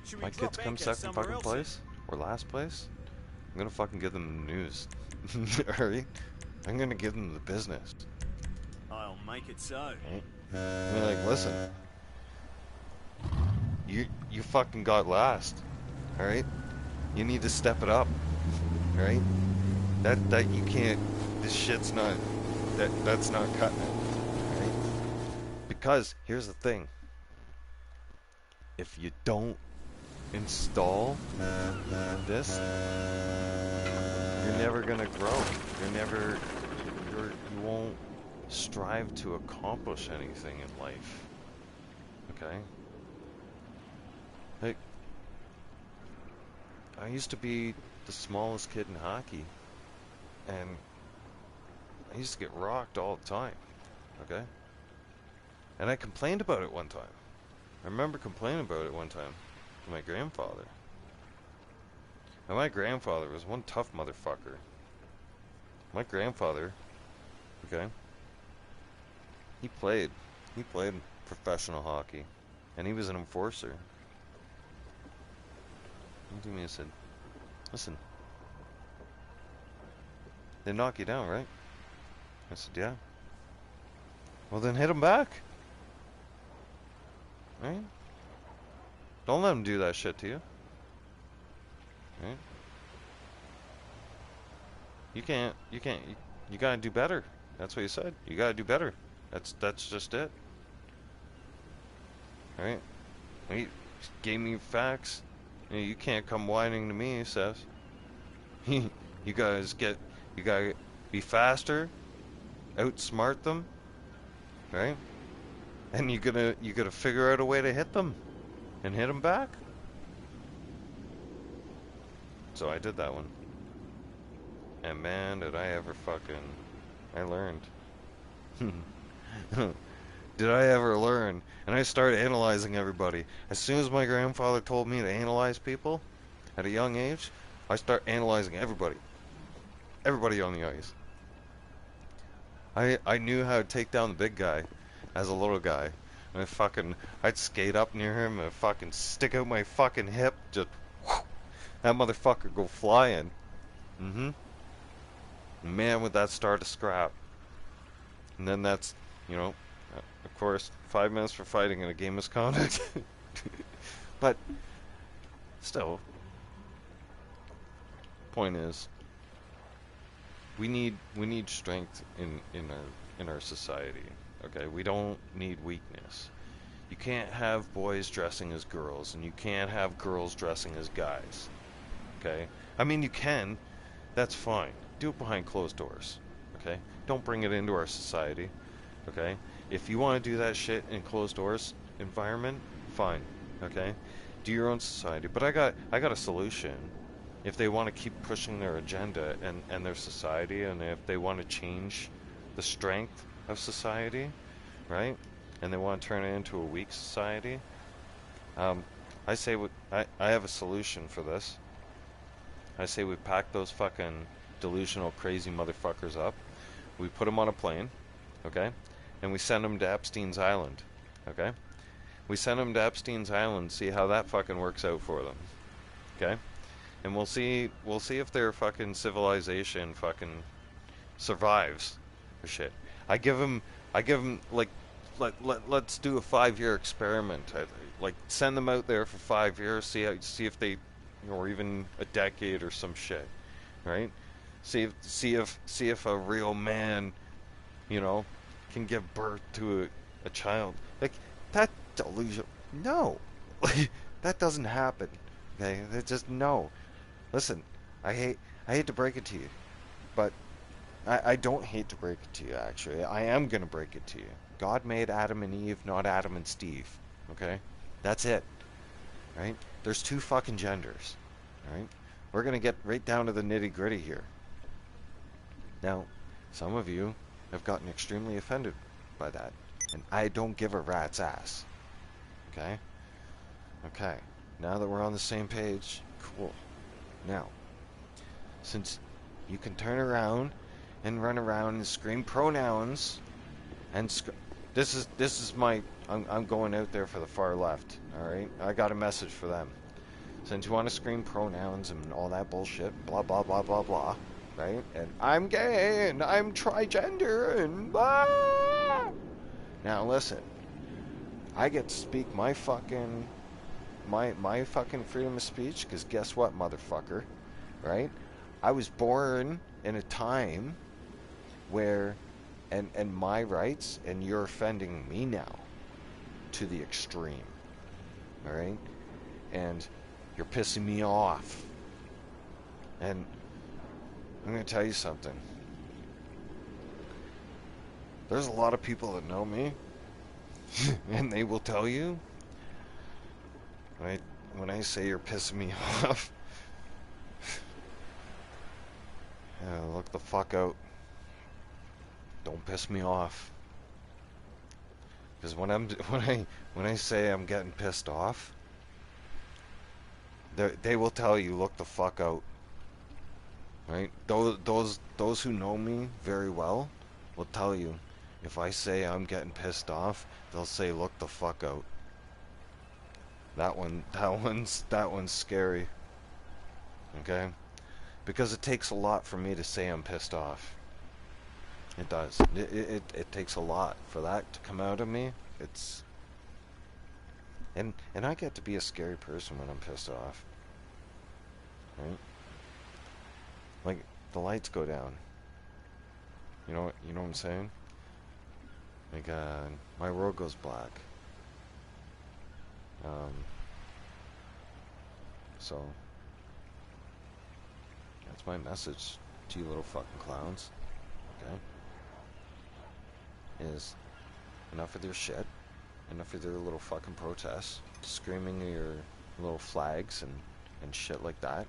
Should we My drop kids come anchor second somewhere fucking else? place or last place, I'm gonna fucking give them the news. Alright? I'm gonna give them the business. I'll make it so. Right? I'm like, listen, you fucking got last. Alright? You need to step it up. Alright? That you can't, this shit's not, that's not cutting it. Alright? Because here's the thing. If you don't install this, you're never gonna grow. You won't strive to accomplish anything in life. Okay? Like, I used to be the smallest kid in hockey, and I used to get rocked all the time. Okay? And I complained about it one time. I remember complaining about it one time to my grandfather. And my grandfather was one tough motherfucker. My grandfather, okay, he played professional hockey, and he was an enforcer. Don't do me a Listen. They knock you down, right? I said, yeah. Well, then hit them back. Right? Don't let them do that shit to you. Right? You gotta do better. That's what you said. You gotta do better. That's just it. Right? He gave me facts. You can't come whining to me, Seth. You gotta be faster, outsmart them, right? And you gotta figure out a way to hit them, and hit them back. So I did that one, and man, did I ever I learned. Did I ever learn? And I started analyzing everybody. As soon as my grandfather told me to analyze people at a young age, I start analyzing everybody. Everybody on the ice. I knew how to take down the big guy as a little guy. And I'd skate up near him and fucking stick out my fucking hip, just whoosh, that motherfucker go flying. Man, would that start a scrap. And then that's, you know, of course, 5 minutes for fighting in a game misconduct. But still, point is, we need strength in our society. Okay, we don't need weakness. You can't have boys dressing as girls, and you can't have girls dressing as guys. Okay, I mean you can. That's fine. Do it behind closed doors. Okay, don't bring it into our society. Okay, if you want to do that shit in closed doors environment, fine. Okay, do your own society. But I got a solution. If they want to keep pushing their agenda and their society, and if they want to change the strength of society, right, and they want to turn it into a weak society, I say I have a solution for this. I say we pack those fucking delusional crazy motherfuckers up, we put them on a plane, okay, and we send them to Epstein's Island, okay, we send them to Epstein's Island, see how that fucking works out for them, okay, and we'll see if their fucking civilization fucking survives or shit. I give them like let's do a 5-year experiment. Like send them out there for 5 years, see if they, or even a decade or some shit, right? See if a real man, you know, can give birth to a child. Like that delusion. No, that doesn't happen. Okay, it's just no. Listen, I hate to break it to you, but I don't hate to break it to you, actually. I am going to break it to you. God made Adam and Eve, not Adam and Steve. Okay? That's it. Right? There's 2 fucking genders. Right? We're going to get right down to the nitty-gritty here. Now, some of you have gotten extremely offended by that. And I don't give a rat's ass. Okay? Okay. Now that we're on the same page, cool. Now, since you can turn around and run around and scream pronouns, and this is my I'm going out there for the far left. All right, I got a message for them. Since you want to scream pronouns and all that bullshit, blah blah blah blah blah, right? And I'm gay and I'm trigender and blah. Now listen, I get to speak my fucking freedom of speech, because guess what, motherfucker, right? I was born in a time where, and my rights, and you're offending me now to the extreme, all right? And you're pissing me off. And I'm going to tell you something. There's a lot of people that know me, and they will tell you, when I say you're pissing me off, look the fuck out. Don't piss me off. Because when I say I'm getting pissed off, they will tell you, look the fuck out. Right? Those who know me very well will tell you, if I say I'm getting pissed off, they'll say, look the fuck out. That one's scary. Okay? Because it takes a lot for me to say I'm pissed off. It does. It takes a lot for that to come out of me. It's... And I get to be a scary person when I'm pissed off. Right? Like, the lights go down. You know what I'm saying? Like, my world goes black. So, that's my message to you little fucking clowns. Okay? Is enough of your shit. Enough of their little fucking protests. Screaming your little flags and shit like that.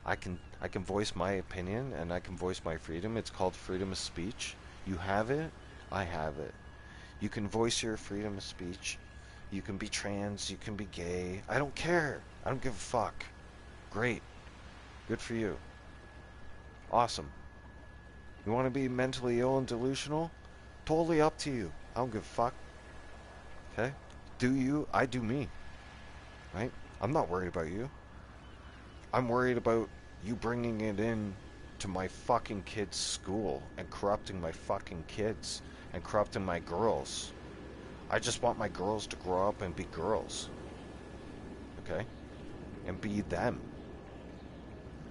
I can voice my opinion and I can voice my freedom. It's called freedom of speech. You have it, I have it. You can voice your freedom of speech. You can be trans, you can be gay. I don't care. I don't give a fuck. Great. Good for you. Awesome. You want to be mentally ill and delusional? Totally up to you. I don't give a fuck. Okay? Do you? I do me. Right? I'm not worried about you. I'm worried about you bringing it in to my fucking kids' school and corrupting my fucking kids and corrupting my girls. I just want my girls to grow up and be girls. Okay? And be them.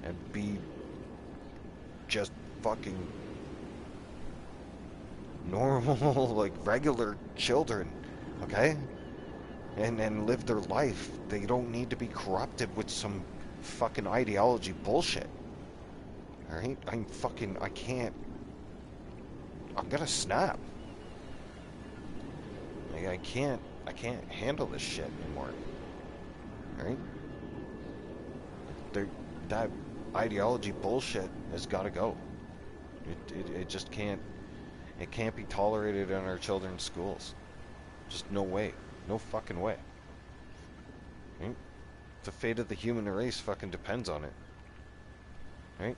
And be just fucking normal, like regular children. Okay? And live their life. They don't need to be corrupted with some fucking ideology bullshit. Alright? I can't. I'm gonna snap. Like, I can't handle this shit anymore. Alright? That ideology bullshit has gotta go. It just can't. It can't be tolerated in our children's schools. Just no way. No fucking way. Right? The fate of the human race fucking depends on it. Right?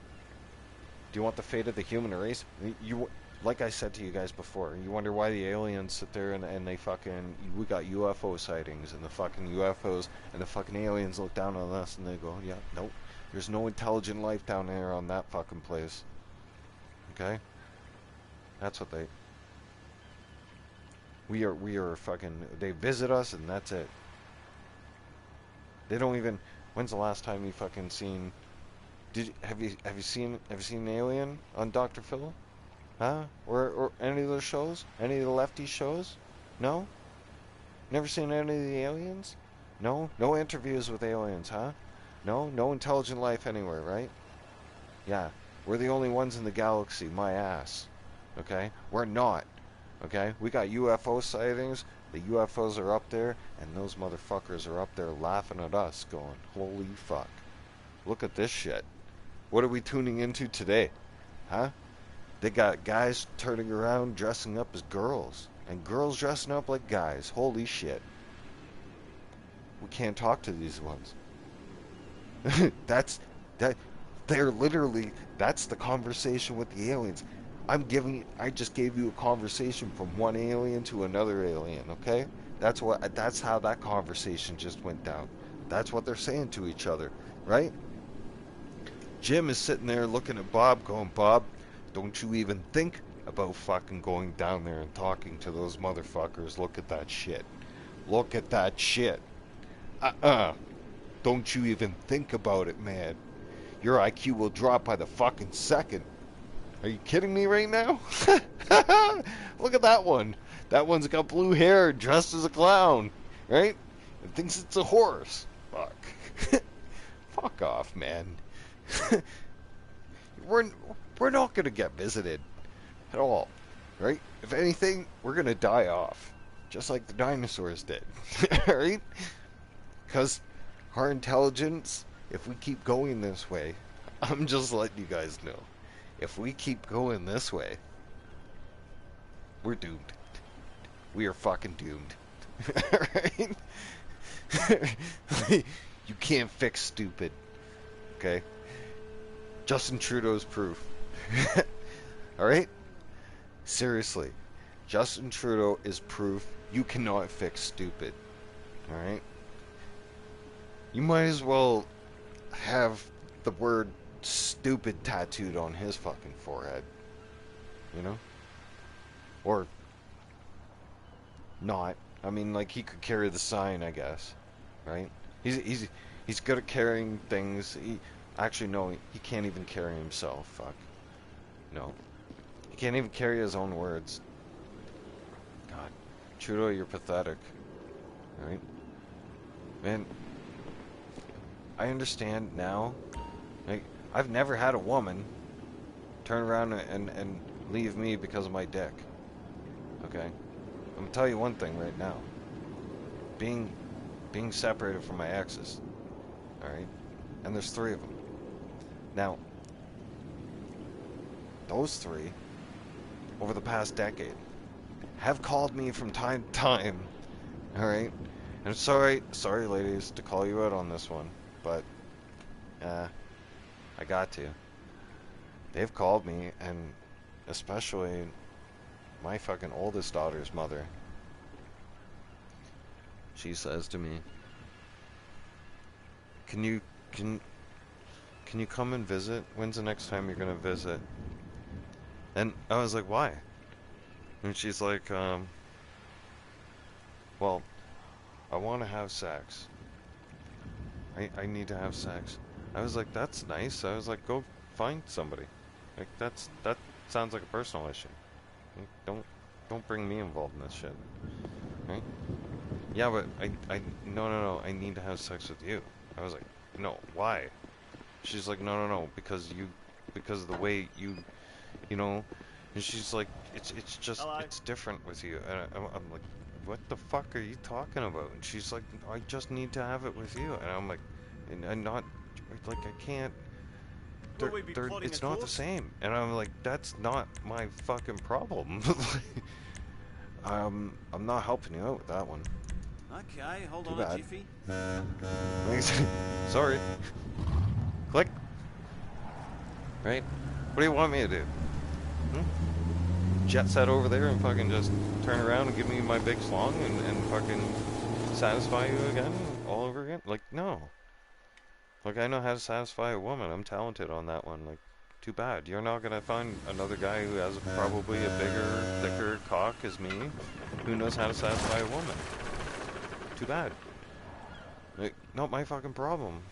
Do you want the fate of the human race? You, like I said to you guys before, you wonder why the aliens sit there and they fucking... We got UFO sightings and the fucking UFOs and the fucking aliens look down on us and they go, yeah, nope. There's no intelligent life down there on that fucking place. Okay? That's what they... We are fucking... They visit us and that's it. They don't even... When's the last time you fucking seen... Have you seen an alien on Dr. Phil? Huh? Or any of those shows? Any of the lefty shows? No? Never seen any of the aliens? No? No interviews with aliens, huh? No? No intelligent life anywhere, right? Yeah. We're the only ones in the galaxy, my ass. Okay? We're not. Okay? We got UFO sightings. The UFOs are up there, and those motherfuckers are up there laughing at us, going, holy fuck. Look at this shit. What are we tuning into today? Huh? They got guys turning around dressing up as girls, and girls dressing up like guys. Holy shit. We can't talk to these ones. They're literally, that's the conversation with the aliens. I just gave you a conversation from one alien to another alien, okay? That's how that conversation just went down. That's what they're saying to each other, right? Jim is sitting there looking at Bob going, Bob, don't you even think about fucking going down there and talking to those motherfuckers. Look at that shit. Look at that shit. Don't you even think about it, man. Your IQ will drop by the fucking second. Are you kidding me right now? Look at that one. That one's got blue hair, dressed as a clown, right? And thinks it's a horse. Fuck. Fuck off, man. We're not gonna get visited at all, right? If anything, we're gonna die off, just like the dinosaurs did, right? Because our intelligence, if we keep going this way, I'm just letting you guys know, if we keep going this way, we're doomed. We are fucking doomed. Right? You can't fix stupid. Okay? Justin Trudeau's proof. Alright? Seriously. Justin Trudeau is proof you cannot fix stupid. Alright? You might as well have the word stupid tattooed on his fucking forehead. You know? Or not. I mean, like, he could carry the sign, I guess. Right? He's good at carrying things. Actually, no, he can't even carry himself. Fuck. No. He can't even carry his own words. God. Trudeau, you're pathetic. Right? Man, I understand now. Like, I've never had a woman turn around and leave me because of my dick. Okay? I'm gonna tell you one thing right now. Being separated from my exes. Alright? And there's 3 of them. Now, those 3, over the past decade, have called me from time to time. Alright? And sorry ladies, to call you out on this one, but I got to. They've called me, and especially my fucking oldest daughter's mother. She says to me, Can you come and visit? When's the next time you're gonna visit? And I was like, why? And she's like, well, I want to have sex. I need to have sex. I was like, that's nice. I was like, go find somebody. Like, that sounds like a personal issue. Like, don't bring me involved in this shit. Right? Yeah, but no, I need to have sex with you. I was like, no, why? She's like, no, because of the way you know. And she's like, it's just, hello? It's different with you. And I'm like, what the fuck are you talking about? And she's like, I just need to have it with you. And I'm like, and not, like, I can't. It's not the same. And I'm like, that's not my fucking problem. I'm not helping you out with that one. Okay, hold Too on bad. a jiffy. Sorry. Click. Right? What do you want me to do? Jet set over there and fucking just turn around and give me my big slong and fucking satisfy you again? All over again? Like, no. Like, I know how to satisfy a woman. I'm talented on that one. Like, too bad. You're not gonna find another guy who has probably a bigger, thicker cock as me who knows how to satisfy a woman. Too bad. Like, not my fucking problem.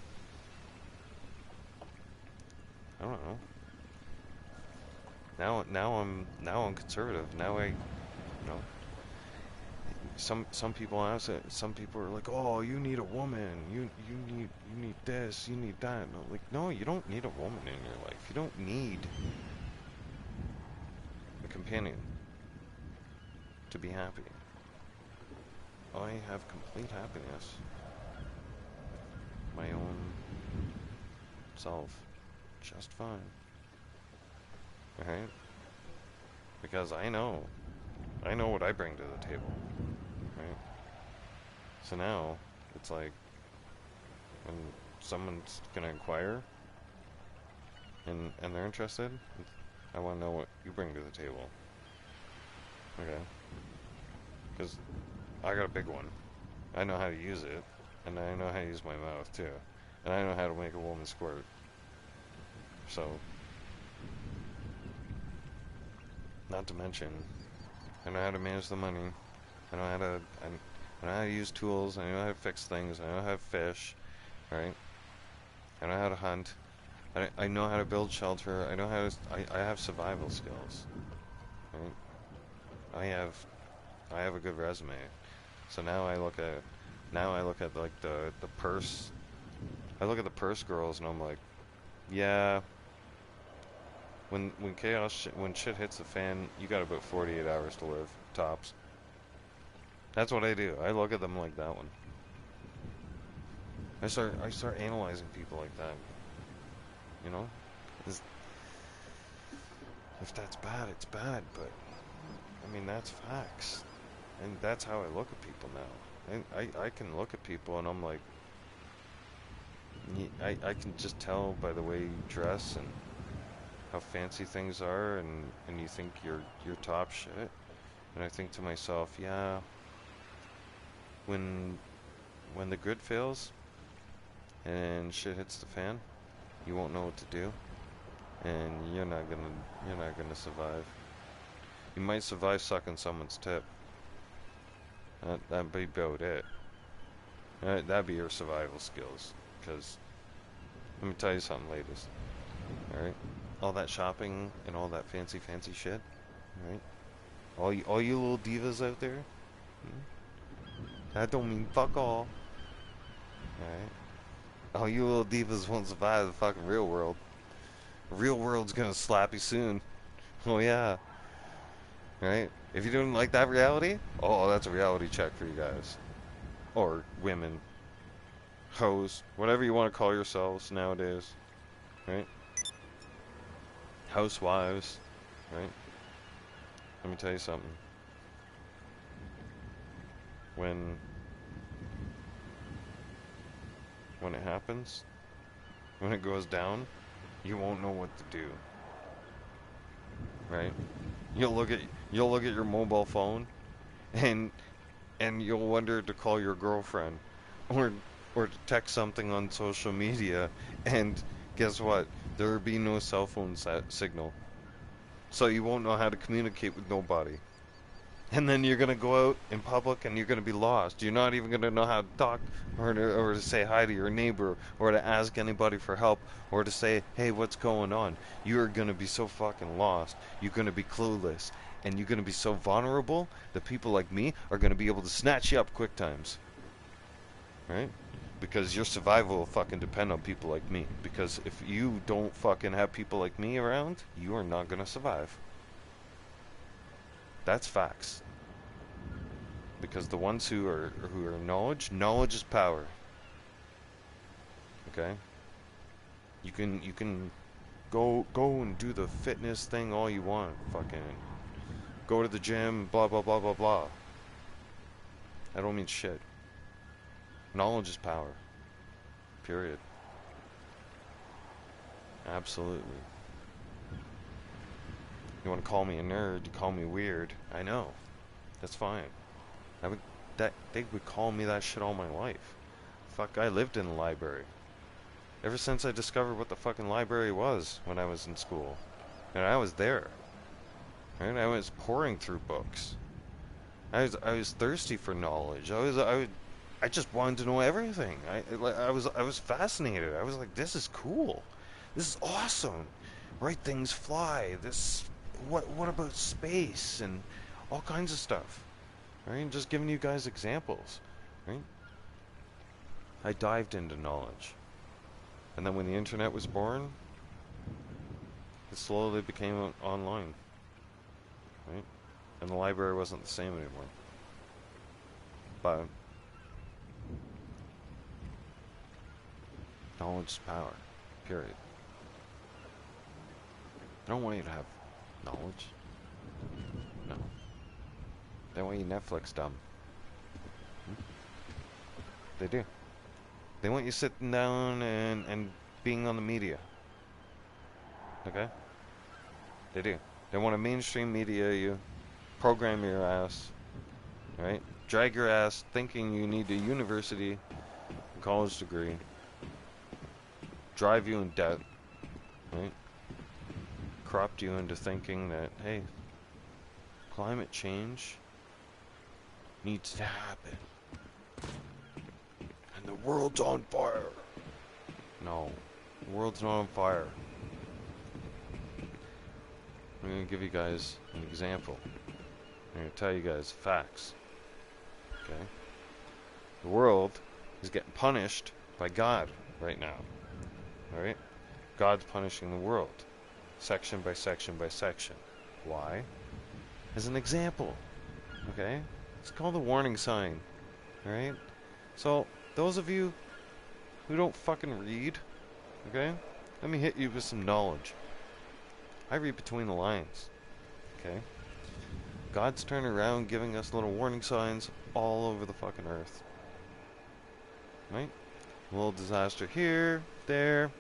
I don't know. Now I'm conservative. Now you know. Some people ask it. Some people are like, oh, you need a woman. You need this. You need that. And I'm like, no, you don't need a woman in your life. You don't need a companion to be happy. I have complete happiness. My own self. Just fine. Right? Because I know what I bring to the table. Right? So now, it's like, when someone's gonna inquire, and they're interested, I want to know what you bring to the table. Okay? Because I got a big one. I know how to use it, and I know how to use my mouth, too. And I know how to make a woman squirt. So, not to mention, I know how to manage the money. I know how to use tools. I know how to fix things. I know how to fish. Right? I know how to hunt. I know how to build shelter. I know how to. I have survival skills. Right? I have a good resume. So now I look at like the purse. I look at the purse girls and I'm like, yeah. When shit hits the fan, you got about 48 hours to live, tops. That's what I do. I look at them like that one. I start analyzing people like that. You know? If that's bad, it's bad, but I mean, that's facts. And that's how I look at people now. And I can look at people and I'm like, I can just tell by the way you dress and how fancy things are, and you think you're top shit. And I think to myself, yeah, when the grid fails and shit hits the fan, you won't know what to do, and you're not gonna survive. You might survive sucking someone's tip. That'd be about it. That'd be your survival skills. Because, let me tell you something, ladies. Alright? All that shopping and all that fancy shit. Alright? All you little divas out there. That don't mean fuck all. Alright? All you little divas won't survive the fucking real world. The real world's gonna slap you soon. Oh yeah. Right? If you don't like that reality, oh, that's a reality check for you guys. Or women. Hoes. Whatever you want to call yourselves nowadays. Right? Housewives. Right? Let me tell you something. When it happens, when it goes down, you won't know what to do. Right? You'll look at your mobile phone, and you'll wonder to call your girlfriend, or to text something on social media, and guess what? There will be no cell phone signal, so you won't know how to communicate with nobody. And then you're gonna go out in public and you're gonna be lost. You're not even gonna know how to talk, or to say hi to your neighbor, or to ask anybody for help, or to say, hey, what's going on? You're gonna be so fucking lost. You're gonna be clueless, and you're gonna be so vulnerable that people like me are gonna be able to snatch you up quick times. Right? Because your survival will fucking depend on people like me. Because if you don't fucking have people like me around, you are not gonna survive. That's facts. Because the ones who are knowledge is power. Okay? You can go and do the fitness thing all you want. Fucking go to the gym, blah blah blah blah blah. I don't mean shit. Knowledge is power. Period. Absolutely. You want to call me a nerd, you call me weird. I know. That's fine. They would call me that shit all my life. Fuck, I lived in the library. Ever since I discovered what the fucking library was when I was in school. And I was there. Right? I was pouring through books. I was thirsty for knowledge. I just wanted to know everything. I was fascinated. I was like, this is cool. This is awesome. Right, things fly. What about space and all kinds of stuff? Right? Just giving you guys examples. Right? I dived into knowledge. And then when the internet was born, it slowly became online. Right? And the library wasn't the same anymore. But knowledge is power. Period. I don't want you to have knowledge. No. They want you Netflix dumb. They do. They want you sitting down and being on the media. Okay? They do. They want to mainstream media you, program your ass, right? Drag your ass thinking you need a university, a college degree, drive you in debt, right? Cropped you into thinking that, hey, climate change needs to happen. And the world's on fire. No, the world's not on fire. I'm going to give you guys an example. I'm going to tell you guys facts. Okay? The world is getting punished by God right now. Alright? God's punishing the world. Section by section by section. Why? As an example. Okay? It's called a warning sign. Alright? So, those of you who don't fucking read, okay? Let me hit you with some knowledge. I read between the lines. Okay? God's turning around giving us little warning signs all over the fucking earth. Right? A little disaster here, there,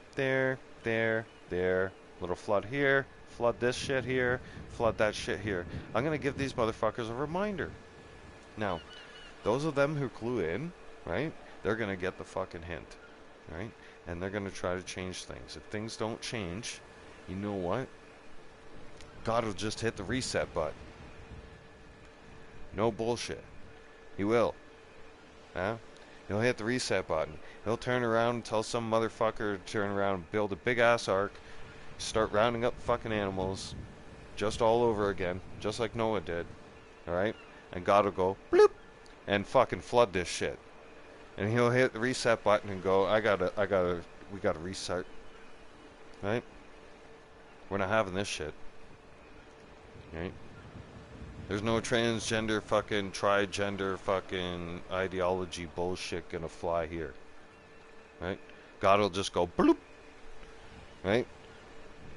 little flood here, flood this shit here, flood that shit here. I'm gonna give these motherfuckers a reminder. Now, those of them who clue in, right, they're gonna get the fucking hint. Right? and they're gonna try to change things. If things don't change, you know what? God will just hit the reset button. No bullshit. He will. Huh? He'll hit the reset button. He'll turn around and tell some motherfucker to turn around and build a big ass ark, start rounding up fucking animals, just all over again, just like Noah did. Alright? And God will go bloop and fucking flood this shit. And he'll hit the reset button and go, we gotta restart. Right? We're not having this shit. Right? There's no transgender fucking trigender fucking ideology bullshit gonna fly here. Right? God will just go bloop. Right?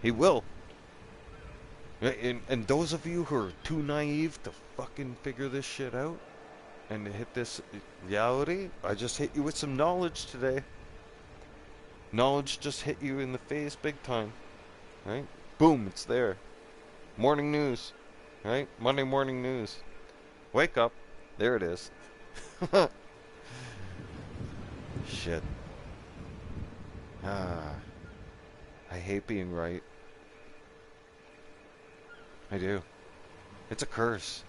He will. Right? And those of you who are too naive to fucking figure this shit out and to hit this reality, I just hit you with some knowledge today. Knowledge just hit you in the face big time. Right? Boom, it's there. Morning news. Right? Monday morning news. Wake up. There it is. Shit. I hate being right. I do. It's a curse.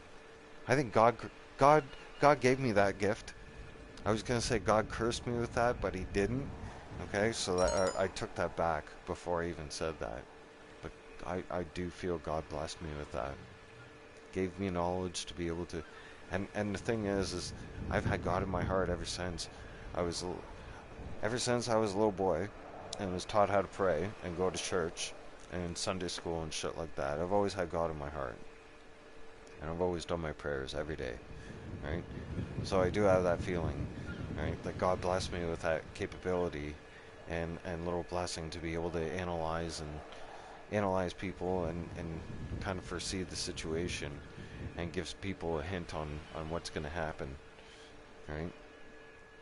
I think God gave me that gift. I was gonna say God cursed me with that, but He didn't. Okay, so that, I took that back before I even said that. But I do feel God blessed me with that. Gave me knowledge to be able to, and the thing is I've had God in my heart ever since I was a little boy, and was taught how to pray and go to church and Sunday school and shit like that. I've always had God in my heart, and I've always done my prayers every day, right? So I do have that feeling, right, that God blessed me with that capability and little blessing to be able to analyze people and kind of foresee the situation and gives people a hint on what's going to happen, right?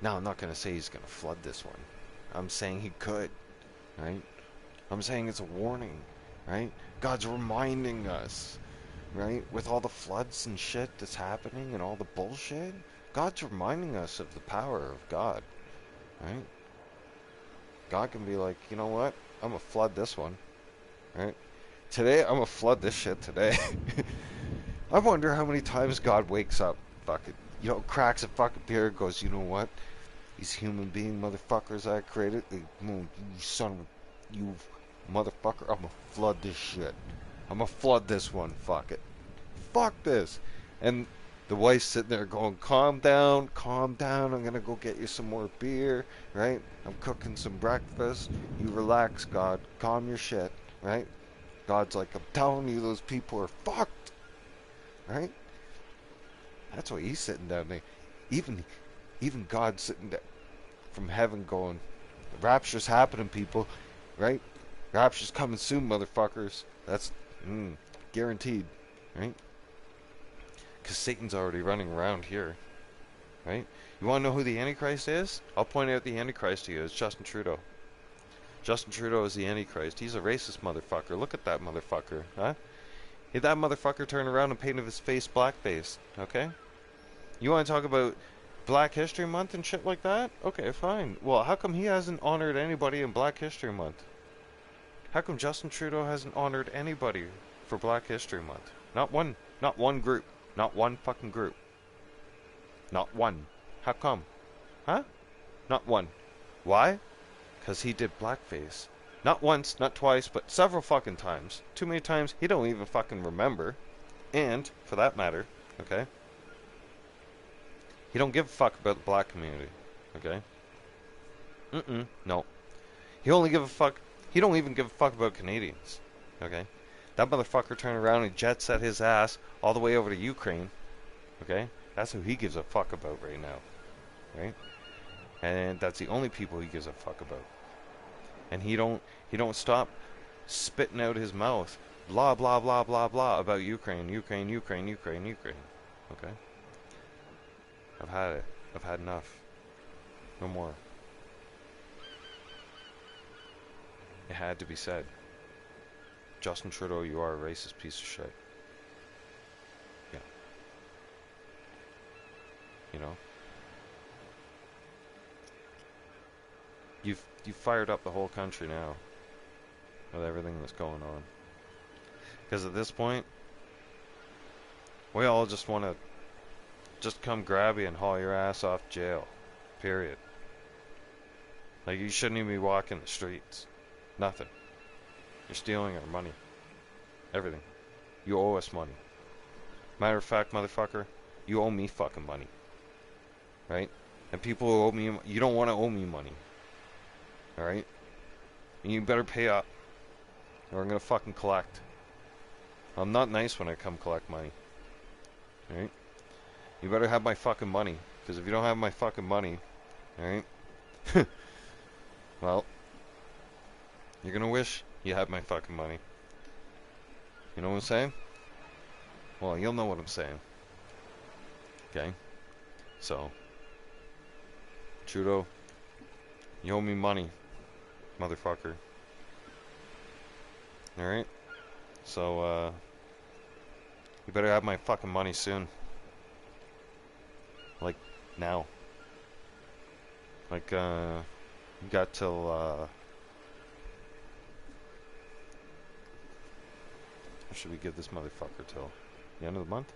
Now, I'm not going to say He's going to flood this one. I'm saying He could, right? I'm saying it's a warning, right? God's reminding us, right? With all the floods and shit that's happening and all the bullshit, God's reminding us of the power of God, right? God can be like, you know what? I'm going to flood this one. Right? Today, I'm gonna flood this shit today. I wonder how many times God wakes up, fucking, cracks a fucking beer, goes, you know what? These human being motherfuckers I created, you motherfucker, I'm gonna flood this shit. I'm gonna flood this one, fuck it. Fuck this. And the wife's sitting there going, calm down, I'm gonna go get you some more beer, right? I'm cooking some breakfast. You relax, God. Calm your shit. Right? God's like, I'm telling you, those people are fucked. Right? That's why He's sitting down there. Even God's sitting there from heaven going, the rapture's happening, people. Right? Rapture's coming soon, motherfuckers. That's guaranteed. Right? Because Satan's already running around here. Right? You want to know who the Antichrist is? I'll point out the Antichrist to you. It's Justin Trudeau. Justin Trudeau is the Antichrist. He's a racist motherfucker. Look at that motherfucker, huh? Hey, that motherfucker turned around and painted his face blackface, okay? You want to talk about Black History Month and shit like that? Okay, fine. Well, how come he hasn't honored anybody in Black History Month? How come Justin Trudeau hasn't honored anybody for Black History Month? Not one group. Not one fucking group. Not one. How come? Huh? Not one. Why? Because he did blackface. Not once, not twice, but several fucking times. Too many times he don't even fucking remember. And, for that matter, okay, he don't give a fuck about the black community. Okay? No. He don't even give a fuck about Canadians. Okay? That motherfucker turned around and jet set his ass all the way over to Ukraine. Okay? That's who he gives a fuck about right now. Right? And that's the only people he gives a fuck about. And he don't stop spitting out his mouth, blah blah blah blah blah about Ukraine. Okay? I've had it. I've had enough. No more. It had to be said. Justin Trudeau, you are a racist piece of shit. Yeah. You know? You've fired up the whole country now with everything that's going on. Because at this point, we all just want to just come grab you and haul your ass off jail. Period. Like, you shouldn't even be walking the streets. Nothing. You're stealing our money. Everything. You owe us money. Matter of fact, motherfucker, you owe me fucking money. Right? And people who owe me, you don't want to owe me money. Alright? And you better pay up, or I'm gonna fucking collect. I'm not nice when I come collect money. Alright? You better have my fucking money, because if you don't have my fucking money, alright? Well, you're gonna wish you had my fucking money. You know what I'm saying? Well, you'll know what I'm saying. Okay? So, Trudeau, you owe me money, motherfucker. Alright? So, you better have my fucking money soon. Like, now. Like, you got till, or should we give this motherfucker till the end of the month?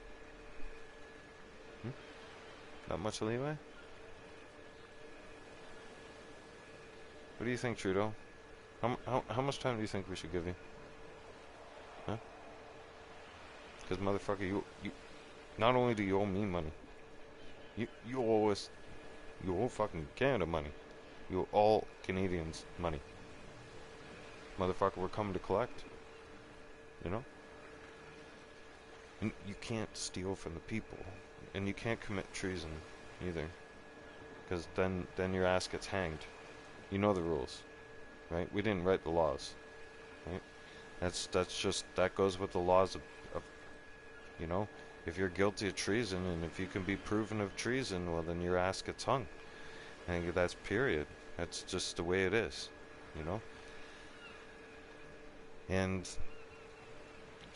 Not much leeway? What do you think, Trudeau? How much time do you think we should give you? Huh? Because motherfucker, you not only do you owe me money, you owe us, you owe fucking Canada money. You owe all Canadians money. Motherfucker, we're coming to collect. You know? And you can't steal from the people. And you can't commit treason either. Because then your ass gets hanged. You know the rules. Right? We didn't write the laws. Right? That goes with the laws of, you know, if you're guilty of treason and if you can be proven of treason, well then your ass gets hung. And that's period. That's just the way it is. You know? And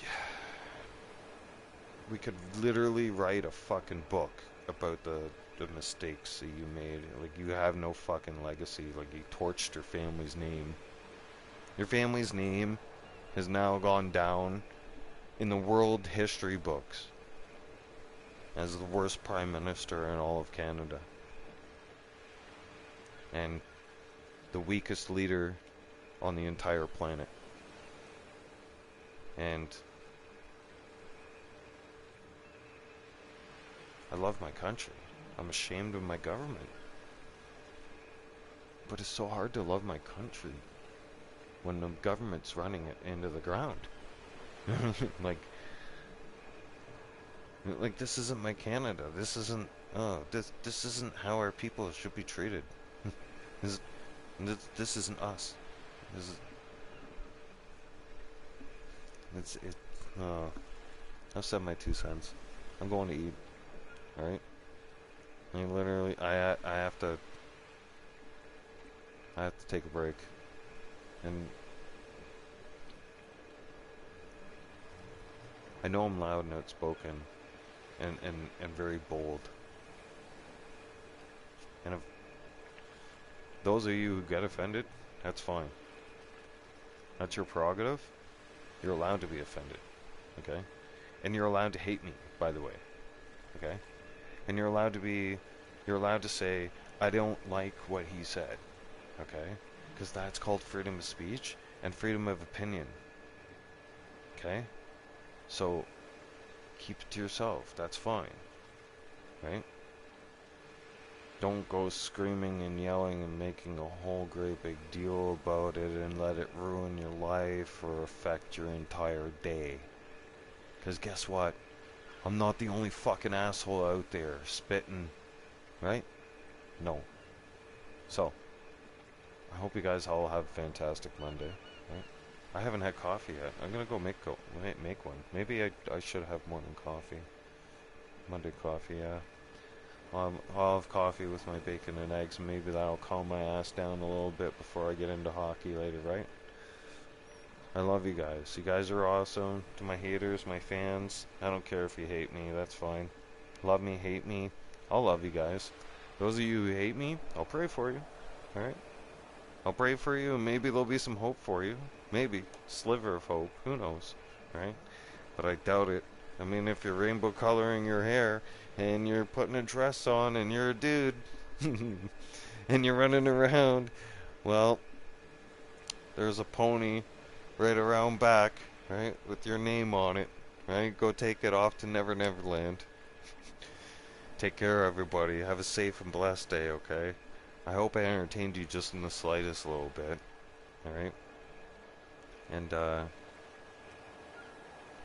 yeah, we could literally write a fucking book about the mistakes that you made. Like, you have no fucking legacy. Like, you torched your family's name. Your family's name has now gone down in the world history books as the worst prime minister in all of Canada. And the weakest leader on the entire planet. And I love my country. I'm ashamed of my government. But it's so hard to love my country when the government's running it into the ground. like this isn't my Canada. This isn't this isn't how our people should be treated. This isn't us. I've said my 2 cents. I'm going to eat. Alright? I mean, literally, I have to take a break. And I know I'm loud and outspoken and very bold. And if those of you who get offended, that's fine. That's your prerogative. You're allowed to be offended. Okay? And you're allowed to hate me, by the way. Okay? And you're allowed to say, I don't like what he said. Okay? Because that's called freedom of speech and freedom of opinion. Okay? So, keep it to yourself. That's fine. Right? Don't go screaming and yelling and making a whole great big deal about it and let it ruin your life or affect your entire day. Because guess what? I'm not the only fucking asshole out there spitting. Right? No. So, I hope you guys all have a fantastic Monday. Right? I haven't had coffee yet. I'm gonna go make one. Maybe I should have morning coffee. Monday coffee, yeah. I'll have coffee with my bacon and eggs. Maybe that'll calm my ass down a little bit before I get into hockey later, right? I love you guys. You guys are awesome. To my haters, my fans, I don't care if you hate me. That's fine. Love me, hate me. I'll love you guys. Those of you who hate me, I'll pray for you. Alright? I'll pray for you, and maybe there'll be some hope for you. Maybe. Sliver of hope. Who knows, right? But I doubt it. I mean, if you're rainbow coloring your hair, and you're putting a dress on, and you're a dude, and you're running around, well, there's a pony right around back, right, with your name on it, right? Go take it off to Never Never Land. Take care, everybody. Have a safe and blessed day, okay? I hope I entertained you just in the slightest little bit, alright? And,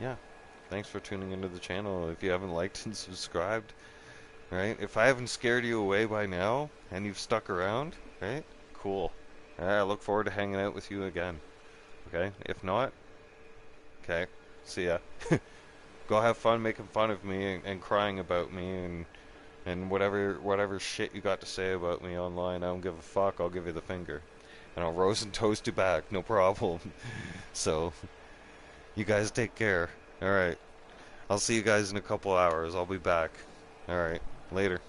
yeah. Thanks for tuning into the channel. If you haven't liked and subscribed, right? If I haven't scared you away by now, and you've stuck around, right? Cool. I look forward to hanging out with you again. Okay? If not, okay. See ya. Go have fun making fun of me and crying about me and whatever shit you got to say about me online. I don't give a fuck. I'll give you the finger. And I'll roast and toast you back. No problem. So, you guys take care. Alright. I'll see you guys in a couple hours. I'll be back. Alright. Later.